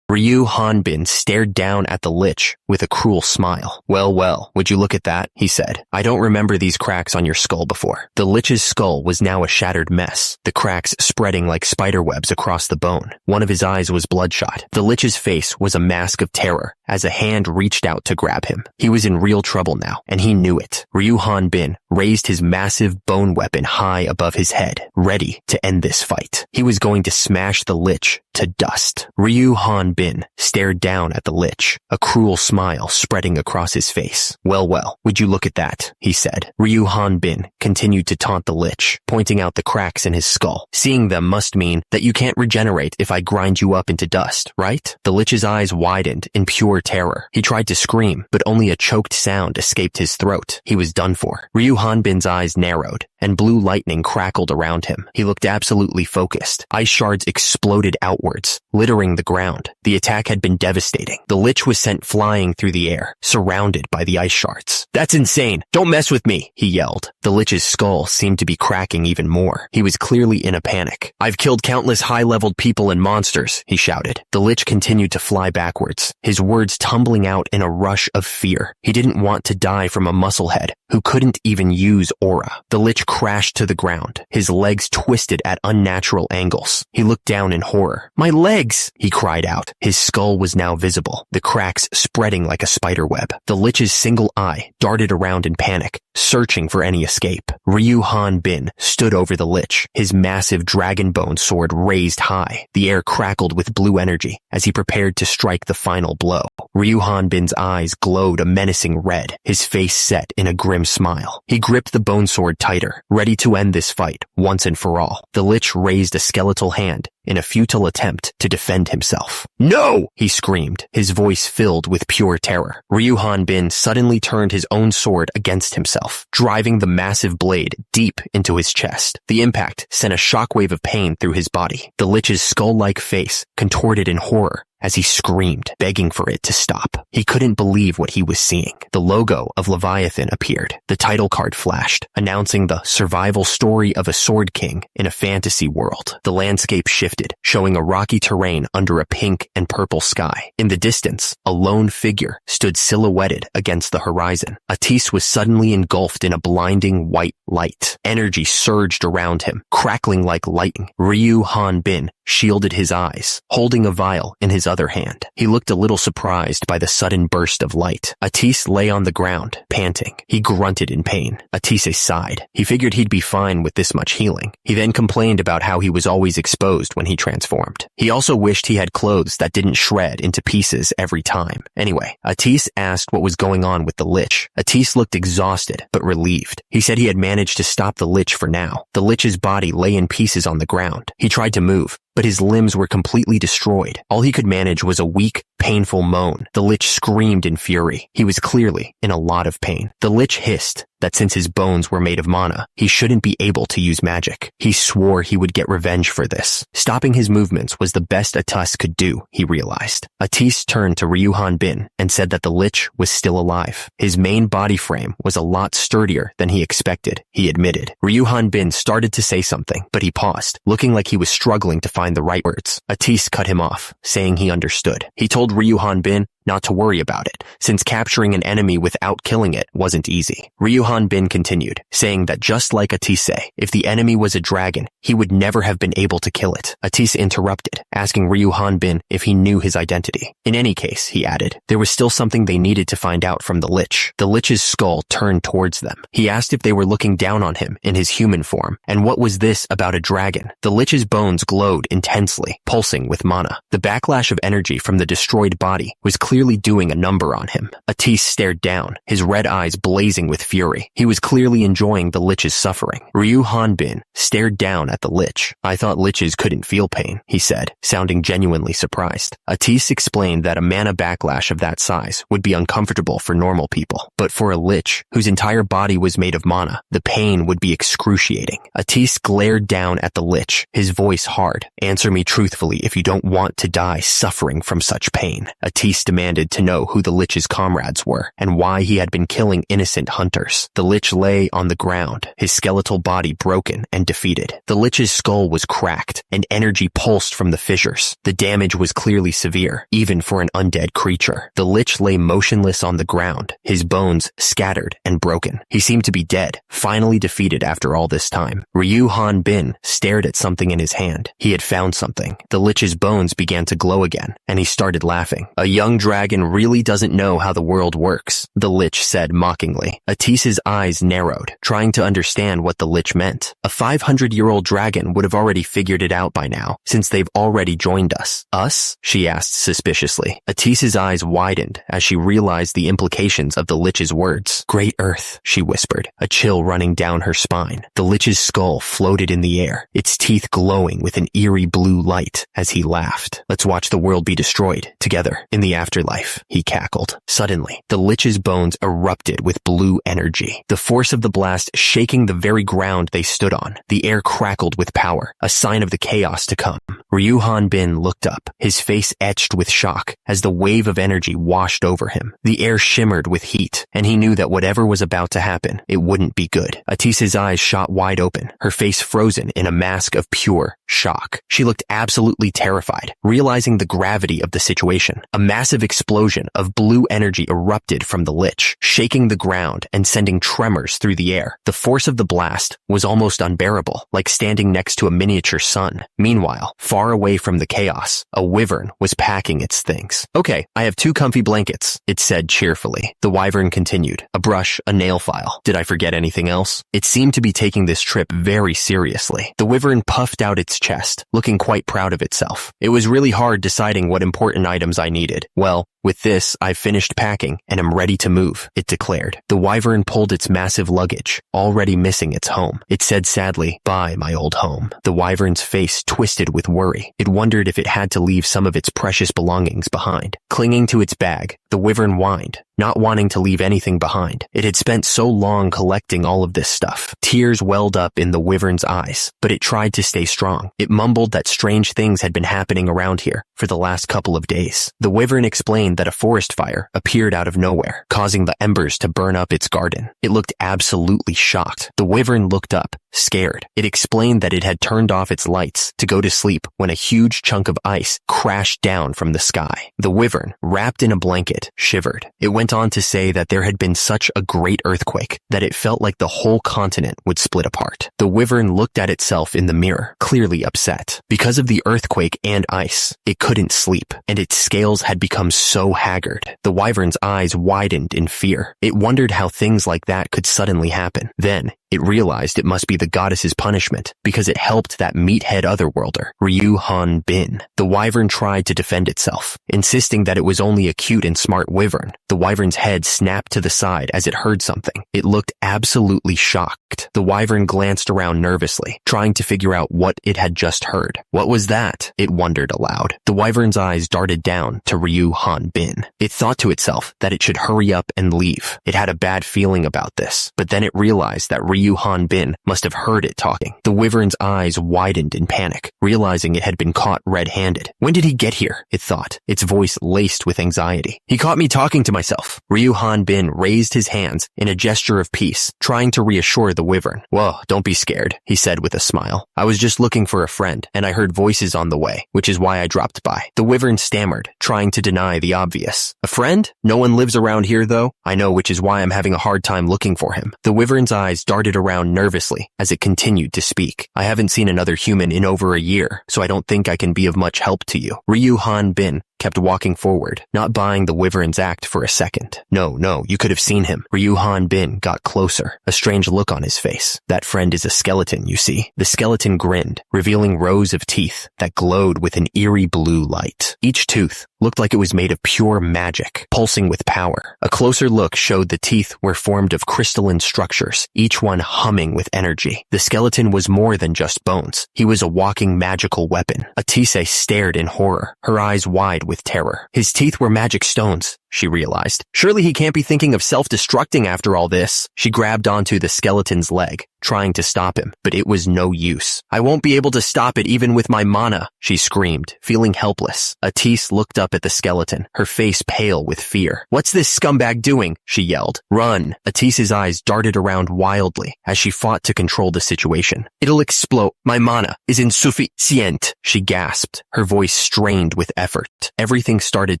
Ryu Hanbin stared down at the Lich with a cruel smile. Well, would you look at that?" he said. "I don't remember these cracks on your skull before." The Lich's skull was now a shattered mess, the cracks spreading like spider webs across the bone. One of his eyes was bloodshot. The Lich's face was a mask of terror as a hand reached out to grab him. He was in real trouble now, and he knew it. Ryu Hanbin raised his massive bone weapon high above his head, ready to end this fight. He was going to smash the Lich to dust. Ryu Hanbin stared down at the Lich, a cruel smile spreading across his face. Well, would you look at that?" he said. Ryu Hanbin continued to taunt the Lich, pointing out the cracks in his skull. "Seeing them must mean that you can't regenerate if I grind you up into dust, right?" The Lich's eyes widened in pure terror. He tried to scream, but only a choked sound escaped his throat. He was done for. Ryu Hanbin's eyes narrowed, and blue lightning crackled around him. He looked absolutely focused. Ice shards exploded outwards, littering the ground. The attack had been devastating. The Lich was sent flying through the air, surrounded by the ice shards. "That's insane! Don't mess with me!" he yelled. The Lich's skull seemed to be cracking even more. He was clearly in a panic. "I've killed countless high-leveled people and monsters," he shouted. The Lich continued to fly backwards, his words tumbling out in a rush of fear. He didn't want to die from a musclehead who couldn't even use aura. The Lich crashed to the ground, his legs twisted at unnatural angles. He looked down in horror. "My legs!" he cried out. His skull was now visible, the cracks spreading like a spider web. The Lich's single eye darted around in panic, searching for any escape. Ryu Hanbin stood over the Lich, his massive dragon bone sword raised high. The air crackled with blue energy as he prepared to strike the final blow. Ryu Hanbin's eyes glowed a menacing red, his face set in a grim smile. He gripped the bone sword tighter, ready to end this fight once and for all. The Lich raised a skeletal hand in a futile attempt to defend himself. "No!" he screamed, his voice filled with pure terror. Ryu Hanbin suddenly turned his own sword against himself, driving the massive blade deep into his chest. The impact sent a shockwave of pain through his body. The Lich's skull-like face contorted in horror as he screamed, begging for it to stop. He couldn't believe what he was seeing. The logo of Leviathan appeared. The title card flashed, announcing the survival story of a sword king in a fantasy world. The landscape shifted, showing a rocky terrain under a pink and purple sky. In the distance, a lone figure stood silhouetted against the horizon. Atis was suddenly engulfed in a blinding white light. Energy surged around him, crackling like lightning. Ryu Hanbin shielded his eyes, holding a vial in his other hand. He looked a little surprised by the sudden burst of light. Atis lay on the ground, panting. He grunted in pain. Atis sighed. He figured he'd be fine with this much healing. He then complained about how he was always exposed when he transformed. He also wished he had clothes that didn't shred into pieces every time. Anyway, Atis asked what was going on with the Lich. Atis looked exhausted, but relieved. He said he had managed to stop the Lich for now. The Lich's body lay in pieces on the ground. He tried to move, but his limbs were completely destroyed. All he could manage was a weak, painful moan. The Lich screamed in fury. He was clearly in a lot of pain. The Lich hissed, that since his bones were made of mana, he shouldn't be able to use magic. He swore he would get revenge for this. Stopping his movements was the best Atus could do, he realized. Atis turned to Ryu Hanbin and said that the lich was still alive. His main body frame was a lot sturdier than he expected, he admitted. Ryu Hanbin started to say something, but he paused, looking like he was struggling to find the right words. Atis cut him off, saying he understood. He told Ryu Hanbin not to worry about it, since capturing an enemy without killing it wasn't easy. Ryu Hanbin continued, saying that just like Atise, if the enemy was a dragon, he would never have been able to kill it. Atise interrupted, asking Ryu Hanbin if he knew his identity. In any case, he added, there was still something they needed to find out from the lich. The lich's skull turned towards them. He asked if they were looking down on him in his human form, and what was this about a dragon? The lich's bones glowed intensely, pulsing with mana. The backlash of energy from the destroyed body was clearly doing a number on him. Atis stared down, his red eyes blazing with fury. He was clearly enjoying the lich's suffering. Ryu Hanbin stared down at the lich. I thought liches couldn't feel pain, he said, sounding genuinely surprised. Atis explained that a mana backlash of that size would be uncomfortable for normal people, but for a lich, whose entire body was made of mana, the pain would be excruciating. Atis glared down at the lich, his voice hard. Answer me truthfully if you don't want to die suffering from such pain. Atis demanded to know who the lich's comrades were and why he had been killing innocent hunters. The lich lay on the ground, his skeletal body broken and defeated. The lich's skull was cracked and energy pulsed from the fissures. The damage was clearly severe, even for an undead creature. The lich lay motionless on the ground, his bones scattered and broken. He seemed to be dead, finally defeated after all this time. Ryu Hanbin stared at something in his hand. He had found something. The lich's bones began to glow again, and he started laughing. A young dragon really doesn't know how the world works, the lich said mockingly. Atis's eyes narrowed, trying to understand what the lich meant. A 500-year-old dragon would have already figured it out by now, since they've already joined us. Us? She asked suspiciously. Atis's eyes widened as she realized the implications of the lich's words. Great Earth, she whispered, a chill running down her spine. The lich's skull floated in the air, its teeth glowing with an eerie blue light as he laughed. Let's watch the world be destroyed, together, in the afterlife, he cackled. Suddenly, the lich's bones erupted with blue energy, the force of the blast shaking the very ground they stood on. The air crackled with power, a sign of the chaos to come. Ryu Hanbin looked up, his face etched with shock as the wave of energy washed over him. The air shimmered with heat, and he knew that whatever was about to happen, it wouldn't be good. Atis's eyes shot wide open, her face frozen in a mask of pure shock. She looked absolutely terrified, realizing the gravity of the situation. A massive explosion of blue energy erupted from the lich, shaking the ground and sending tremors through the air. The force of the blast was almost unbearable, like standing next to a miniature sun. Meanwhile, far away from the chaos, a wyvern was packing its things. Okay, I have 2 comfy blankets, it said cheerfully. The wyvern continued, a brush, a nail file. Did I forget anything else? It seemed to be taking this trip very seriously. The wyvern puffed out its chest, looking quite proud of itself. It was really hard deciding what important items I needed. Well, with this, I've finished packing and am ready to move, it declared. The wyvern pulled its massive luggage, already missing its home. It said sadly, bye, my old home. The wyvern's face twisted with worry. It wondered if it had to leave some of its precious belongings behind. Clinging to its bag, the wyvern whined, not wanting to leave anything behind. It had spent so long collecting all of this stuff. Tears welled up in the wyvern's eyes, but it tried to stay strong. It mumbled that strange things had been happening around here for the last couple of days. The wyvern explained that a forest fire appeared out of nowhere, causing the embers to burn up its garden. It looked absolutely shocked. The wyvern looked up, scared. It explained that it had turned off its lights to go to sleep when a huge chunk of ice crashed down from the sky. The wyvern, wrapped in a blanket, shivered. It went on to say that there had been such a great earthquake that it felt like the whole continent would split apart. The wyvern looked at itself in the mirror, clearly upset. Because of the earthquake and ice, it couldn't sleep, and its scales had become so haggard. The wyvern's eyes widened in fear. It wondered how things like that could suddenly happen. Then, it realized it must be the the goddess's punishment because it helped that meathead otherworlder, Ryu Han Bin. The wyvern tried to defend itself, insisting that it was only a cute and smart wyvern. The wyvern's head snapped to the side as it heard something. It looked absolutely shocked. The wyvern glanced around nervously, trying to figure out what it had just heard. What was that? It wondered aloud. The wyvern's eyes darted down to Ryu Han Bin. It thought to itself that it should hurry up and leave. It had a bad feeling about this, but then it realized that Ryu Han Bin must have heard it talking. The wyvern's eyes widened in panic, realizing it had been caught red-handed. When did he get here? It thought, its voice laced with anxiety. He caught me talking to myself. Ryu Han Bin raised his hands in a gesture of peace, trying to reassure the wyvern. Whoa, don't be scared, he said with a smile. I was just looking for a friend, and I heard voices on the way, which is why I dropped by. The wyvern stammered, trying to deny the obvious. A friend? No one lives around here, though? I know, which is why I'm having a hard time looking for him. The wyvern's eyes darted around nervously as it continued to speak. I haven't seen another human in over a year, so I don't think I can be of much help to you. Ryu Han Bin kept walking forward, not buying the wyvern's act for a second. No, you could have seen him. Ryu Han Bin got closer, a strange look on his face. That friend is a skeleton, you see. The skeleton grinned, revealing rows of teeth that glowed with an eerie blue light. Each tooth looked like it was made of pure magic, pulsing with power. A closer look showed the teeth were formed of crystalline structures, each one humming with energy. The skeleton was more than just bones. He was a walking magical weapon. Atise stared in horror, her eyes wide with terror. His teeth were magic stones, she realized. Surely he can't be thinking of self-destructing after all this. She grabbed onto the skeleton's leg, trying to stop him, but it was no use. I won't be able to stop it even with my mana, she screamed, feeling helpless. Atise looked up at the skeleton, her face pale with fear. What's this scumbag doing? She yelled. Run! Atise's eyes darted around wildly as she fought to control the situation. It'll explode. My mana is insufficient, she gasped, her voice strained with effort. Everything started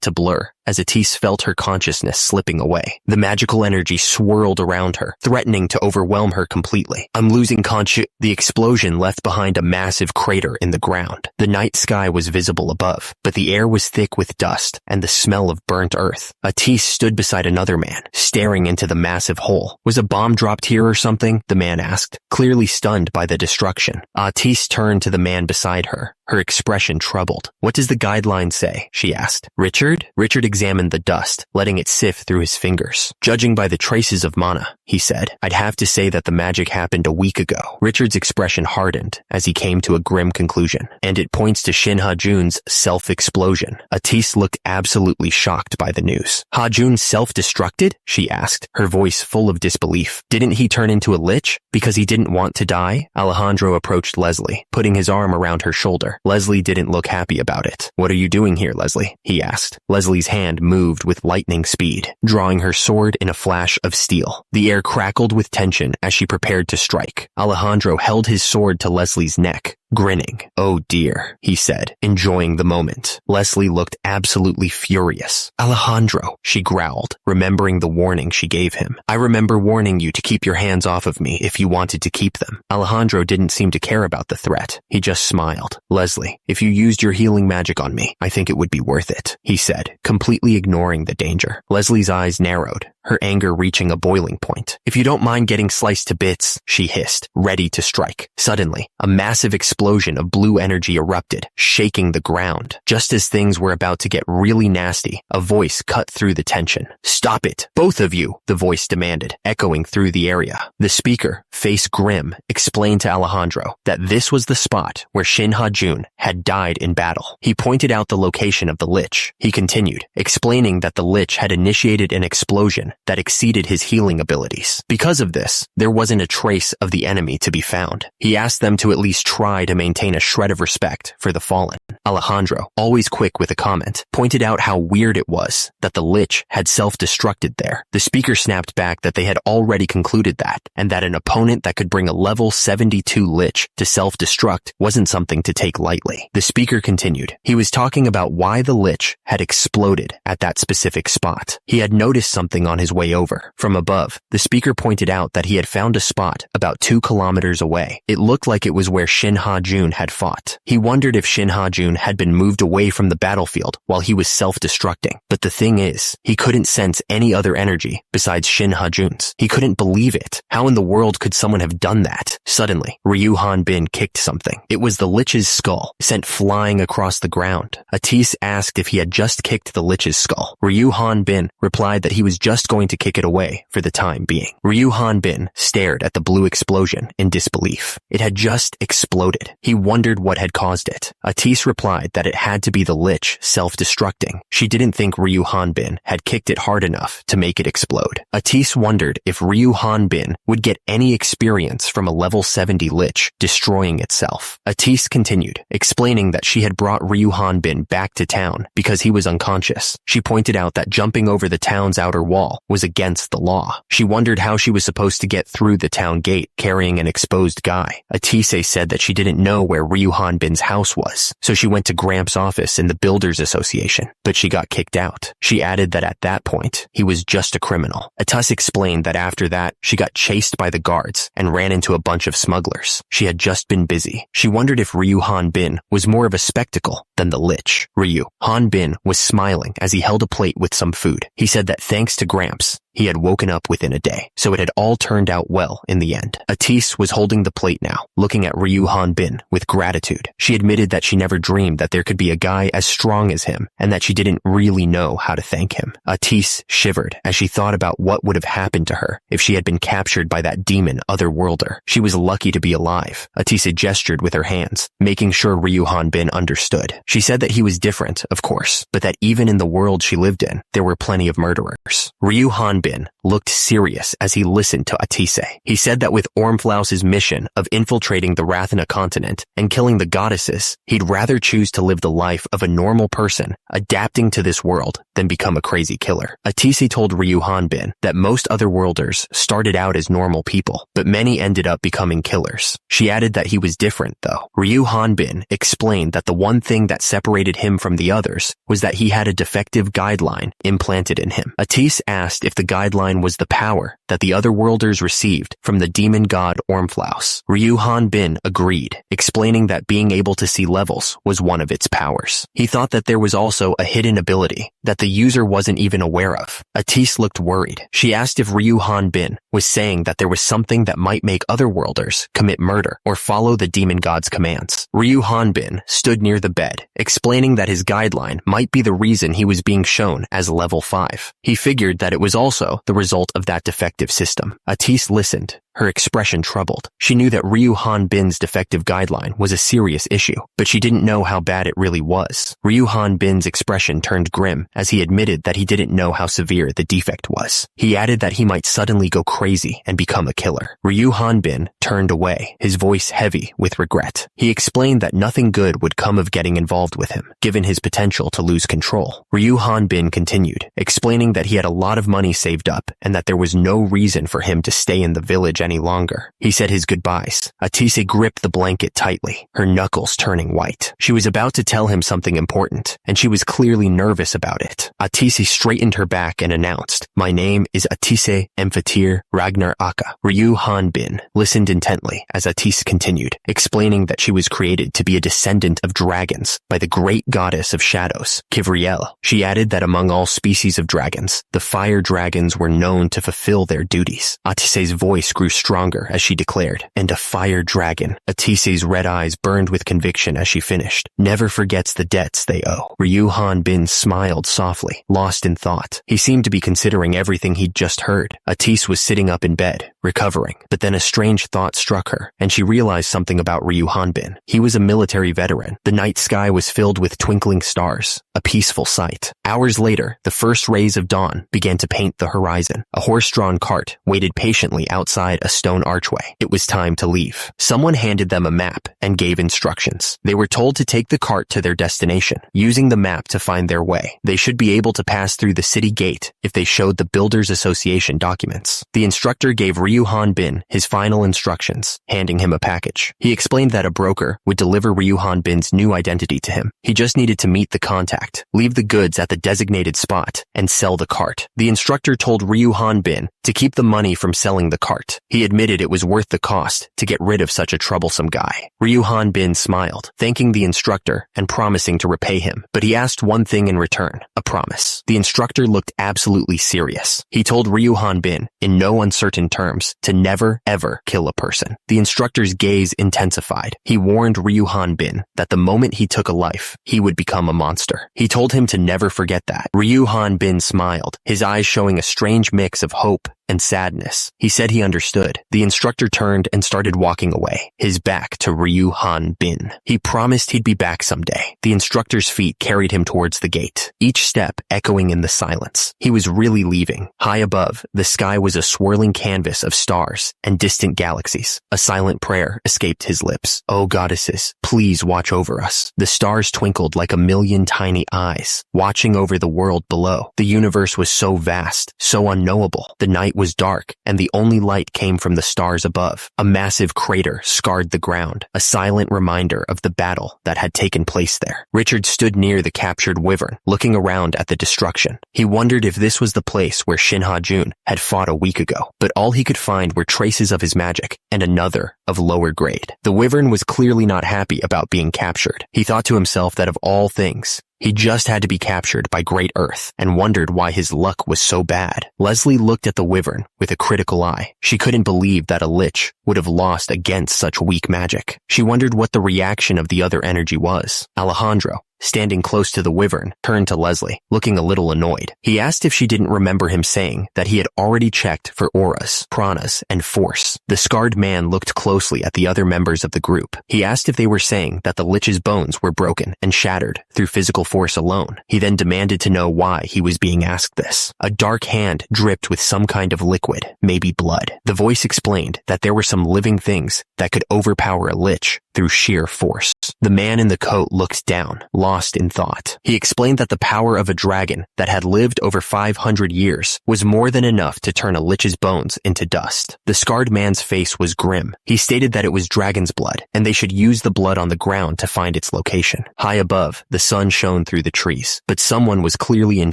to blur as Atise felt her consciousness slipping away. The magical energy swirled around her, threatening to overwhelm her completely. I'm losing conscious. The explosion left behind a massive crater in the ground. The night sky was visible above, but the air was thick with dust and the smell of burnt earth. Atise stood beside another man, staring into the massive hole. Was a bomb dropped here or something? The man asked, clearly stunned by the destruction. Atise turned to the man beside her, her expression troubled. What does the guideline say? She asked. Richard? Richard examined the dust, letting it sift through his fingers. Judging by the traces of mana, he said, I'd have to say that the magic happened a week ago. Richard's expression hardened as he came to a grim conclusion, and it points to Shin Ha-jun's self-explosion. Atise looked absolutely shocked by the news. Ha-jun self-destructed? She asked, her voice full of disbelief. Didn't he turn into a lich because he didn't want to die? Alejandro approached Leslie, putting his arm around her shoulder. Leslie didn't look happy about it. What are you doing here, Leslie? He asked. Leslie's hand moved with lightning speed, drawing her sword in a flash of steel. The air crackled with tension as she prepared to strike. Alejandro held his sword to Leslie's neck, grinning. Oh dear, he said, enjoying the moment. Leslie looked absolutely furious. Alejandro, she growled, remembering the warning she gave him. I remember warning you to keep your hands off of me if you wanted to keep them. Alejandro didn't seem to care about the threat. He just smiled. Leslie, if you used your healing magic on me, I think it would be worth it, he said, completely ignoring the danger. Leslie's eyes narrowed, her anger reaching a boiling point. If you don't mind getting sliced to bits, she hissed, ready to strike. Suddenly, a massive explosion of blue energy erupted, shaking the ground. Just as things were about to get really nasty, a voice cut through the tension. Stop it, both of you, the voice demanded, echoing through the area. The speaker, face grim, explained to Alejandro that this was the spot where Shin Ha-jun had died in battle. He pointed out the location of the lich. He continued, explaining that the lich had initiated an explosion that exceeded his healing abilities. Because of this, there wasn't a trace of the enemy to be found. He asked them to at least try to maintain a shred of respect for the fallen. Alejandro, always quick with a comment, pointed out how weird it was that the lich had self-destructed there. The speaker snapped back that they had already concluded that, and that an opponent that could bring a level 72 lich to self-destruct wasn't something to take lightly. The speaker continued. He was talking about why the lich had exploded at that specific spot. He had noticed something on his way over. From above, the speaker pointed out that he had found a spot about 2 kilometers away. It looked like it was where Shin Ha-jun had fought. He wondered if Shin Ha-jun Ha-jun had been moved away from the battlefield while he was self-destructing. But the thing is, he couldn't sense any other energy besides Shin Ha-jun's. He couldn't believe it. How in the world could someone have done that? Suddenly, Ryu Han-bin kicked something. It was the lich's skull, sent flying across the ground. Atis asked if he had just kicked the lich's skull. Ryu Han-bin replied that he was just going to kick it away for the time being. Ryu Han-bin stared at the blue explosion in disbelief. It had just exploded. He wondered what had caused it. Atis replied that it had to be the lich self-destructing. She didn't think Ryu Han-bin had kicked it hard enough to make it explode. Atis wondered if Ryu Han-bin would get any experience from a level 70 lich destroying itself. Atis continued, explaining that she had brought Ryu Han-bin back to town because he was unconscious. She pointed out that jumping over the town's outer wall was against the law. She wondered how she was supposed to get through the town gate carrying an exposed guy. Atise said that she didn't know where Ryu Han-bin's house was, so she went to Gramps' office in the Builders Association, but she got kicked out. She added that at that point, he was just a criminal. Atus explained that after that, she got chased by the guards and ran into a bunch of smugglers. She had just been busy. She wondered if Ryu Han-bin was more of a spectacle than the lich. Ryu Han-bin was smiling as he held a plate with some food. He said that thanks to Gramps, he had woken up within a day, so it had all turned out well in the end. Atis was holding the plate now, looking at Ryu Han-bin with gratitude. She admitted that she never dreamed that there could be a guy as strong as him, and that she didn't really know how to thank him. Atis shivered as she thought about what would have happened to her if she had been captured by that demon otherworlder. She was lucky to be alive. Atisa gestured with her hands, making sure Ryu Han-bin understood. She said that he was different, of course, but that even in the world she lived in, there were plenty of murderers. Ryu Han-bin looked serious as he listened to Atise. He said that with Ormflaus's mission of infiltrating the Rathana continent and killing the goddesses, he'd rather choose to live the life of a normal person, adapting to this world, than become a crazy killer. Atise told Ryu Han-bin that most otherworlders started out as normal people, but many ended up becoming killers. She added that he was different, though. Ryu Han-bin explained that the one thing that separated him from the others was that he had a defective guideline implanted in him. Atise asked if the guideline was the power that the otherworlders received from the demon god Ormflaus. Ryu Han-bin agreed, explaining that being able to see levels was one of its powers. He thought that there was also a hidden ability that the user wasn't even aware of. Atise looked worried. She asked if Ryu Han-bin was saying that there was something that might make otherworlders commit murder or follow the demon god's commands. Ryu Han-bin stood near the bed, explaining that his guideline might be the reason he was being shown as level 5. He figured that it was also the result of that defective system. Atise listened, her expression troubled. She knew that Ryu Han-bin's defective guideline was a serious issue, but she didn't know how bad it really was. Ryu Han-bin's expression turned grim as he admitted that he didn't know how severe the defect was. He added that he might suddenly go crazy and become a killer. Ryu Han-bin turned away, his voice heavy with regret. He explained that nothing good would come of getting involved with him, given his potential to lose control. Ryu Han-bin continued, explaining that he had a lot of money saved up and that there was no reason for him to stay in the village any longer. He said his goodbyes. Atise gripped the blanket tightly, her knuckles turning white. She was about to tell him something important, and she was clearly nervous about it. Atise straightened her back and announced, "My name is Atise Emphatir Ragnar Akka." Ryu Han-bin listened intently as Atise continued, explaining that she was created to be a descendant of dragons by the great goddess of shadows, Kivriel. She added that among all species of dragons, the fire dragons were known to fulfill their duties. Atise's voice grew stronger as she declared, "And a fire dragon." Atise's red eyes burned with conviction as she finished. "Never forgets the debts they owe." Ryu Han-bin smiled softly, lost in thought. He seemed to be considering everything he'd just heard. Atise was sitting up in bed, recovering, but then a strange thought struck her, and she realized something about Ryu Han-bin. He was a military veteran. The night sky was filled with twinkling stars, a peaceful sight. Hours later, the first rays of dawn began to paint the horizon. A horse-drawn cart waited patiently outside a stone archway. It was time to leave. Someone handed them a map and gave instructions. They were told to take the cart to their destination, using the map to find their way. They should be able to pass through the city gate if they showed the Builders Association documents. The instructor gave Ryu Hanbin his final instructions, handing him a package. He explained that a broker would deliver Ryu Hanbin's new identity to him. He just needed to meet the contact, leave the goods at the designated spot, and sell the cart. The instructor told Ryu Hanbin to keep the money from selling the cart. He admitted it was worth the cost to get rid of such a troublesome guy. Ryu Hanbin smiled, thanking the instructor and promising to repay him, but he asked one thing in return, a promise. The instructor looked absolutely serious. He told Ryu Hanbin, in no uncertain terms, to never, ever kill a person. The instructor's gaze intensified. He warned Ryu Hanbin that the moment he took a life, he would become a monster. He told him to never forget that. Ryu Hanbin smiled, his eyes showing a strange mix of hope and sadness. He said he understood. The instructor turned and started walking away, his back to Ryu Hanbin. He promised he'd be back someday. The instructor's feet carried him towards the gate, each step echoing in the silence. He was really leaving. High above, the sky was a swirling canvas of stars and distant galaxies. A silent prayer escaped his lips. "Oh goddesses, please watch over us." The stars twinkled like a million tiny eyes, watching over the world below. The universe was so vast, so unknowable. The night was dark, and the only light came from the stars above. A massive crater scarred the ground, a silent reminder of the battle that had taken place there. Richard stood near the captured wyvern, looking around at the destruction. He wondered if this was the place where Shinha-jun had fought a week ago, but all he could find were traces of his magic, and another of lower grade. The wyvern was clearly not happy about being captured. He thought to himself that of all things, he just had to be captured by Great Earth and wondered why his luck was so bad. Leslie looked at the wyvern with a critical eye. She couldn't believe that a lich would have lost against such weak magic. She wondered what the reaction of the other energy was. Alejandro, standing close to the wyvern, turned to Leslie, looking a little annoyed. He asked if she didn't remember him saying that he had already checked for auras, pranas, and force. The scarred man looked closely at the other members of the group. He asked if they were saying that the lich's bones were broken and shattered through physical force alone. He then demanded to know why he was being asked this. A dark hand dripped with some kind of liquid, maybe blood. The voice explained that there were some living things that could overpower a lich through sheer force. The man in the coat looked down, lost in thought. He explained that the power of a dragon that had lived over 500 years was more than enough to turn a lich's bones into dust. The scarred man's face was grim. He stated that it was dragon's blood, and they should use the blood on the ground to find its location. High above, the sun shone through the trees, but someone was clearly in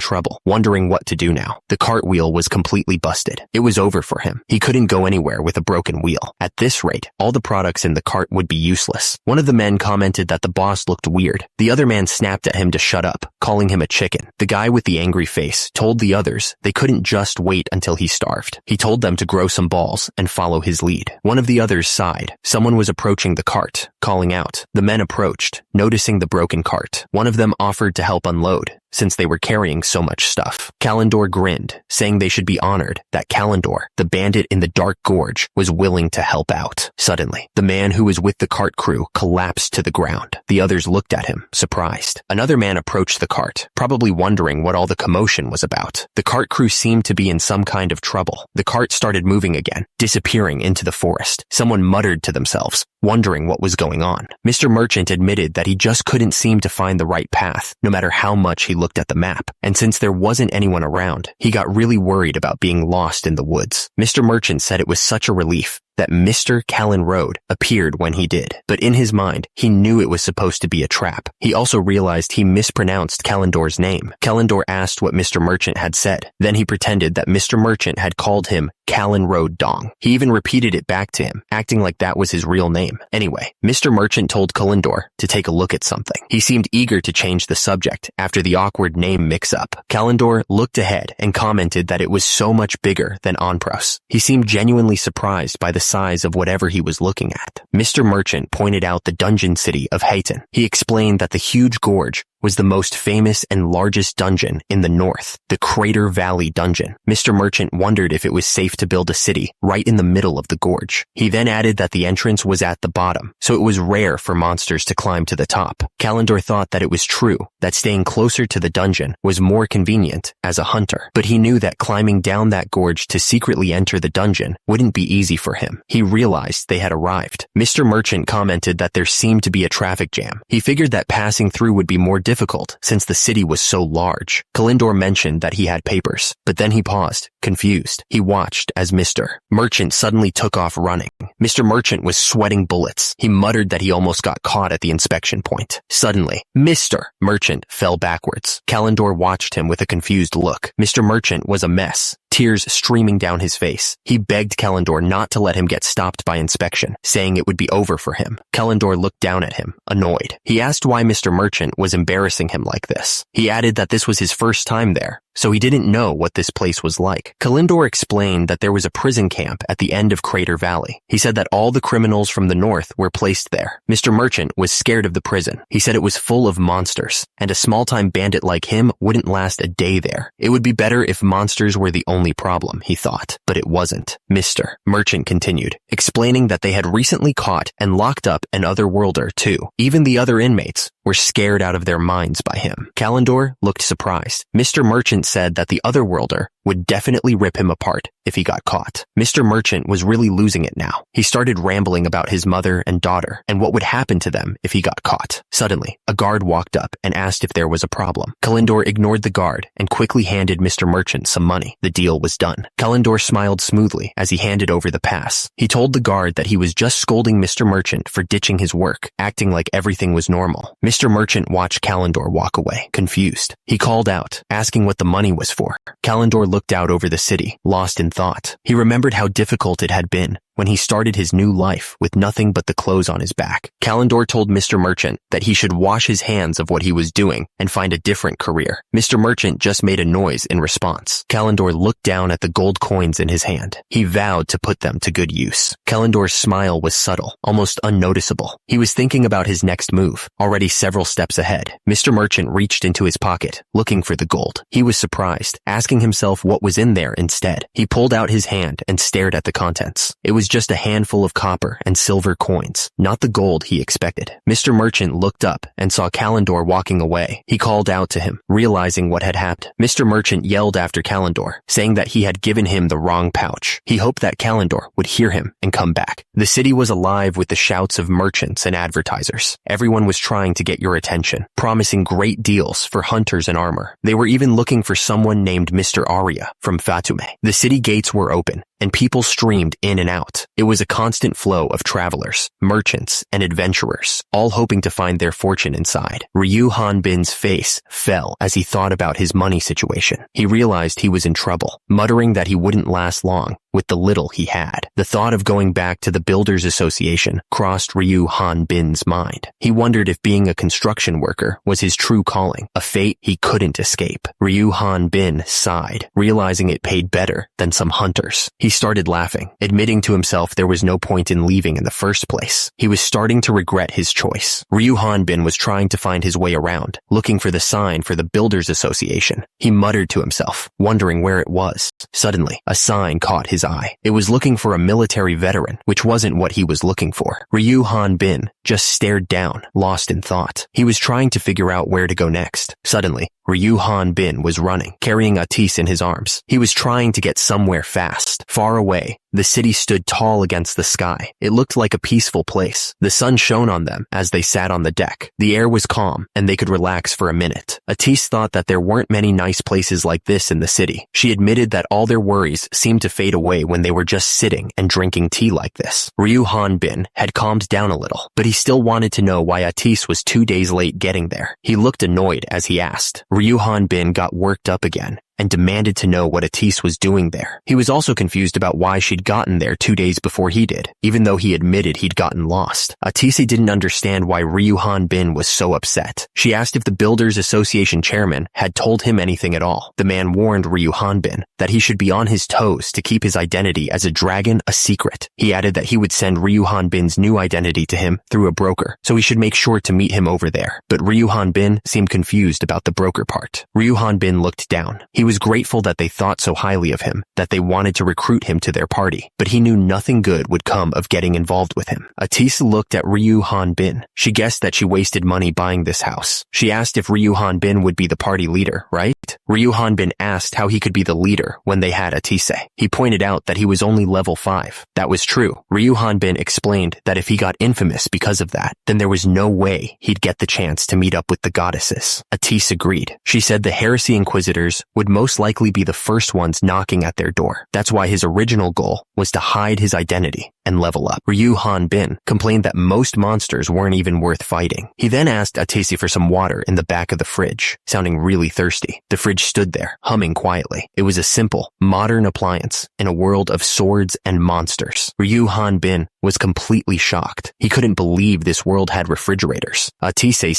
trouble, wondering what to do now. The cartwheel was completely busted. It was over for him. He couldn't go anywhere with a broken wheel. At this rate, all the products in the cart would be useless. One of the men commented that the boss looked weird. The other man snapped at him to shut up, calling him a chicken. The guy with the angry face told the others they couldn't just wait until he starved. He told them to grow some balls and follow his lead. One of the others sighed. Someone was approaching the cart, calling out. The men approached, noticing the broken cart. One of them offered to help unload, since they were carrying so much stuff. Kalendor grinned, saying they should be honored that Kalendor, the bandit in the dark gorge, was willing to help out. Suddenly, the man who was with the cart crew collapsed to the ground. The others looked at him, surprised. Another man approached the cart, probably wondering what all the commotion was about. The cart crew seemed to be in some kind of trouble. The cart started moving again, disappearing into the forest. Someone muttered to themselves, wondering what was going on. Mr. Merchant admitted that he just couldn't seem to find the right path, no matter how much he looked at the map. And since there wasn't anyone around, he got really worried about being lost in the woods. Mr. Merchant said it was such a relief that Mr. Callan Road appeared when he did, but in his mind, he knew it was supposed to be a trap. He also realized he mispronounced Calendor's name. Calendor asked what Mr. Merchant had said. Then he pretended that Mr. Merchant had called him Callan Road Dong. He even repeated it back to him, acting like that was his real name. Anyway, Mr. Merchant told Calendor to take a look at something. He seemed eager to change the subject after the awkward name mix-up. Calendor looked ahead and commented that it was so much bigger than Onpros. He seemed genuinely surprised by the size of whatever he was looking at. Mr. Merchant pointed out the dungeon city of Hayton. He explained that the huge gorge was the most famous and largest dungeon in the north, the Crater Valley Dungeon. Mr. Merchant wondered if it was safe to build a city right in the middle of the gorge. He then added that the entrance was at the bottom, so it was rare for monsters to climb to the top. Calendor thought that it was true, that staying closer to the dungeon was more convenient as a hunter, but he knew that climbing down that gorge to secretly enter the dungeon wouldn't be easy for him. He realized they had arrived. Mr. Merchant commented that there seemed to be a traffic jam. He figured that passing through would be more difficult since the city was so large. Kalindor mentioned that he had papers, but then he paused, confused. He watched as Mr. Merchant suddenly took off running. Mr. Merchant was sweating bullets. He muttered that he almost got caught at the inspection point. Suddenly, Mr. Merchant fell backwards. Kalindor watched him with a confused look. Mr. Merchant was a mess, tears streaming down his face. He begged Kalindor not to let him get stopped by inspection, saying it would be over for him. Kalindor looked down at him, annoyed. He asked why Mr. Merchant was embarrassing him like this. He added that this was his first time there, so he didn't know what this place was like. Kalindor explained that there was a prison camp at the end of Crater Valley. He said that all the criminals from the north were placed there. Mr. Merchant was scared of the prison. He said it was full of monsters, and a small-time bandit like him wouldn't last a day there. It would be better if monsters were the only problem, he thought, but it wasn't. Mr. Merchant continued, explaining that they had recently caught and locked up an otherworlder too. Even the other inmates were scared out of their minds by him. Kalindor looked surprised. Mr. Merchant said that the otherworlder would definitely rip him apart if he got caught. Mr. Merchant was really losing it now. He started rambling about his mother and daughter and what would happen to them if he got caught. Suddenly, a guard walked up and asked if there was a problem. Kalindor ignored the guard and quickly handed Mr. Merchant some money. The deal was done. Kalindor smiled smoothly as he handed over the pass. He told the guard that he was just scolding Mr. Merchant for ditching his work, acting like everything was normal. Mr. Merchant watched Kalindor walk away, confused. He called out, asking what the money was for. Kalindor looked out over the city, lost in thought. He remembered how difficult it had been when he started his new life with nothing but the clothes on his back. Kalindor told Mr. Merchant that he should wash his hands of what he was doing and find a different career. Mr. Merchant just made a noise in response. Kalindor looked down at the gold coins in his hand. He vowed to put them to good use. Kalindor's smile was subtle, almost unnoticeable. He was thinking about his next move, already several steps ahead. Mr. Merchant reached into his pocket, looking for the gold. He was surprised, asking himself what was in there instead. He pulled out his hand and stared at the contents. It was just a handful of copper and silver coins, not the gold he expected. Mr. Merchant looked up and saw Kalindor walking away. He called out to him, realizing what had happened. Mr. Merchant yelled after Kalindor, saying that he had given him the wrong pouch. He hoped that Kalindor would hear him and come back. The city was alive with the shouts of merchants and advertisers. Everyone was trying to get your attention, promising great deals for hunters and armor. They were even looking for someone named Mr. Arya from Fatume. The city gates were open, and people streamed in and out. It was a constant flow of travelers, merchants, and adventurers, all hoping to find their fortune inside. Ryu Hanbin's face fell as he thought about his money situation. He realized he was in trouble, muttering that he wouldn't last long with the little he had. The thought of going back to the Builders Association crossed Ryu Hanbin's mind. He wondered if being a construction worker was his true calling, a fate he couldn't escape. Ryu Hanbin sighed, realizing it paid better than some hunters. He started laughing, admitting to himself there was no point in leaving in the first place. He was starting to regret his choice. Ryu Hanbin was trying to find his way around, looking for the sign for the Builders Association. He muttered to himself, wondering where it was. Suddenly, a sign caught his eye. It was looking for a military veteran, which wasn't what he was looking for. Ryu Hanbin just stared down, lost in thought. He was trying to figure out where to go next. Suddenly, Ryu Hanbin was running, carrying Atis in his arms. He was trying to get somewhere fast. Far away, the city stood tall against the sky. It looked like a peaceful place. The sun shone on them as they sat on the deck. The air was calm, and they could relax for a minute. Atis thought that there weren't many nice places like this in the city. She admitted that all their worries seemed to fade away when they were just sitting and drinking tea like this. Ryu Hanbin had calmed down a little, but he still wanted to know why Atis was 2 days late getting there. He looked annoyed as he asked. Ryu Hanbin got worked up again and demanded to know what Atis was doing there. He was also confused about why she'd gotten there 2 days before he did, even though he admitted he'd gotten lost. Atis didn't understand why Ryu Hanbin was so upset. She asked if the Builders Association chairman had told him anything at all. The man warned Ryu Hanbin that he should be on his toes to keep his identity as a dragon a secret. He added that he would send Ryu Hanbin's new identity to him through a broker, so he should make sure to meet him over there. But Ryu Hanbin seemed confused about the broker part. Ryu Hanbin looked down. He was grateful that they thought so highly of him, that they wanted to recruit him to their party, but he knew nothing good would come of getting involved with him. Atisa looked at Ryu Han-bin. She guessed that she wasted money buying this house. She asked if Ryu Han-bin would be the party leader, right? Ryu Han-bin asked how he could be the leader when they had Atise. He pointed out that he was only level 5. That was true. Ryu Han-bin explained that if he got infamous because of that, then there was no way he'd get the chance to meet up with the goddesses. Atise agreed. She said the Heresy Inquisitors would most likely be the first ones knocking at their door. That's why his original goal was to hide his identity and level up. Ryu Han-bin complained that most monsters weren't even worth fighting. He then asked Atise for some water in the back of the fridge, sounding really thirsty. The fridge stood there, humming quietly. It was a simple, modern appliance in a world of swords and monsters. Ryu Han-bin was completely shocked. He couldn't believe this world had refrigerators. Atise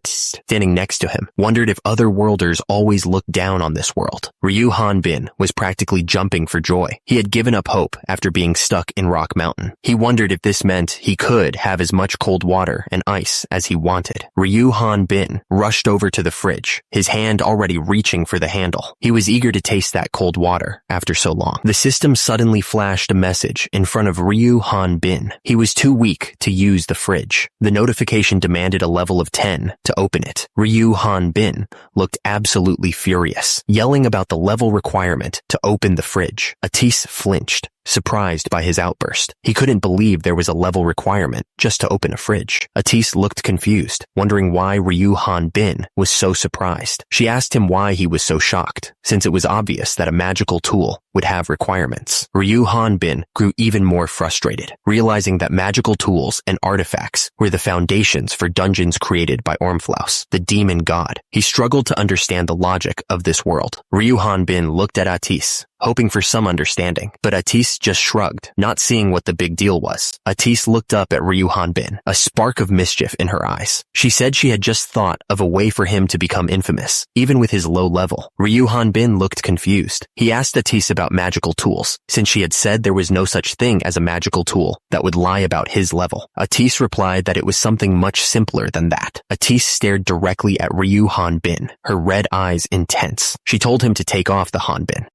standing next to him, wondered if other worlders always looked down on this world. Ryu Han-bin was practically jumping for joy. He had given up hope after being stuck in Rock Mountain. He wondered if this meant he could have as much cold water and ice as he wanted. Ryu Han-bin rushed over to the fridge, his hand already reaching for the handle. He was eager to taste that cold water after so long. The system suddenly flashed a message in front of Ryu Han-bin. He was too weak to use the fridge. The notification demanded a level of 10 to open it. Ryu Han-bin looked absolutely furious, yelling about the level requirement to open the fridge. Atise flinched, surprised by his outburst. He couldn't believe there was a level requirement just to open a fridge. Atise looked confused, wondering why Ryu Han-bin was so surprised. She asked him why he was so shocked, since it was obvious that a magical tool would have requirements. Ryu Han-bin grew even more frustrated, realizing that magical tools and artifacts were the foundations for dungeons created by Ormflaus, the demon god. He struggled to understand the logic of this world. Ryu Han-bin looked at Atise, hoping for some understanding, but Atise just shrugged, not seeing what the big deal was. Atise looked up at Ryu Han-bin, a spark of mischief in her eyes. She said she had just thought of a way for him to become infamous, even with his low level. Ryu Han-bin looked confused. He asked Atise about magical tools, since she had said there was no such thing as a magical tool that would lie about his level. Atise replied that it was something much simpler than that. Atise stared directly at Ryu Han-bin, her red eyes intense. She told him to take off the Han-bin.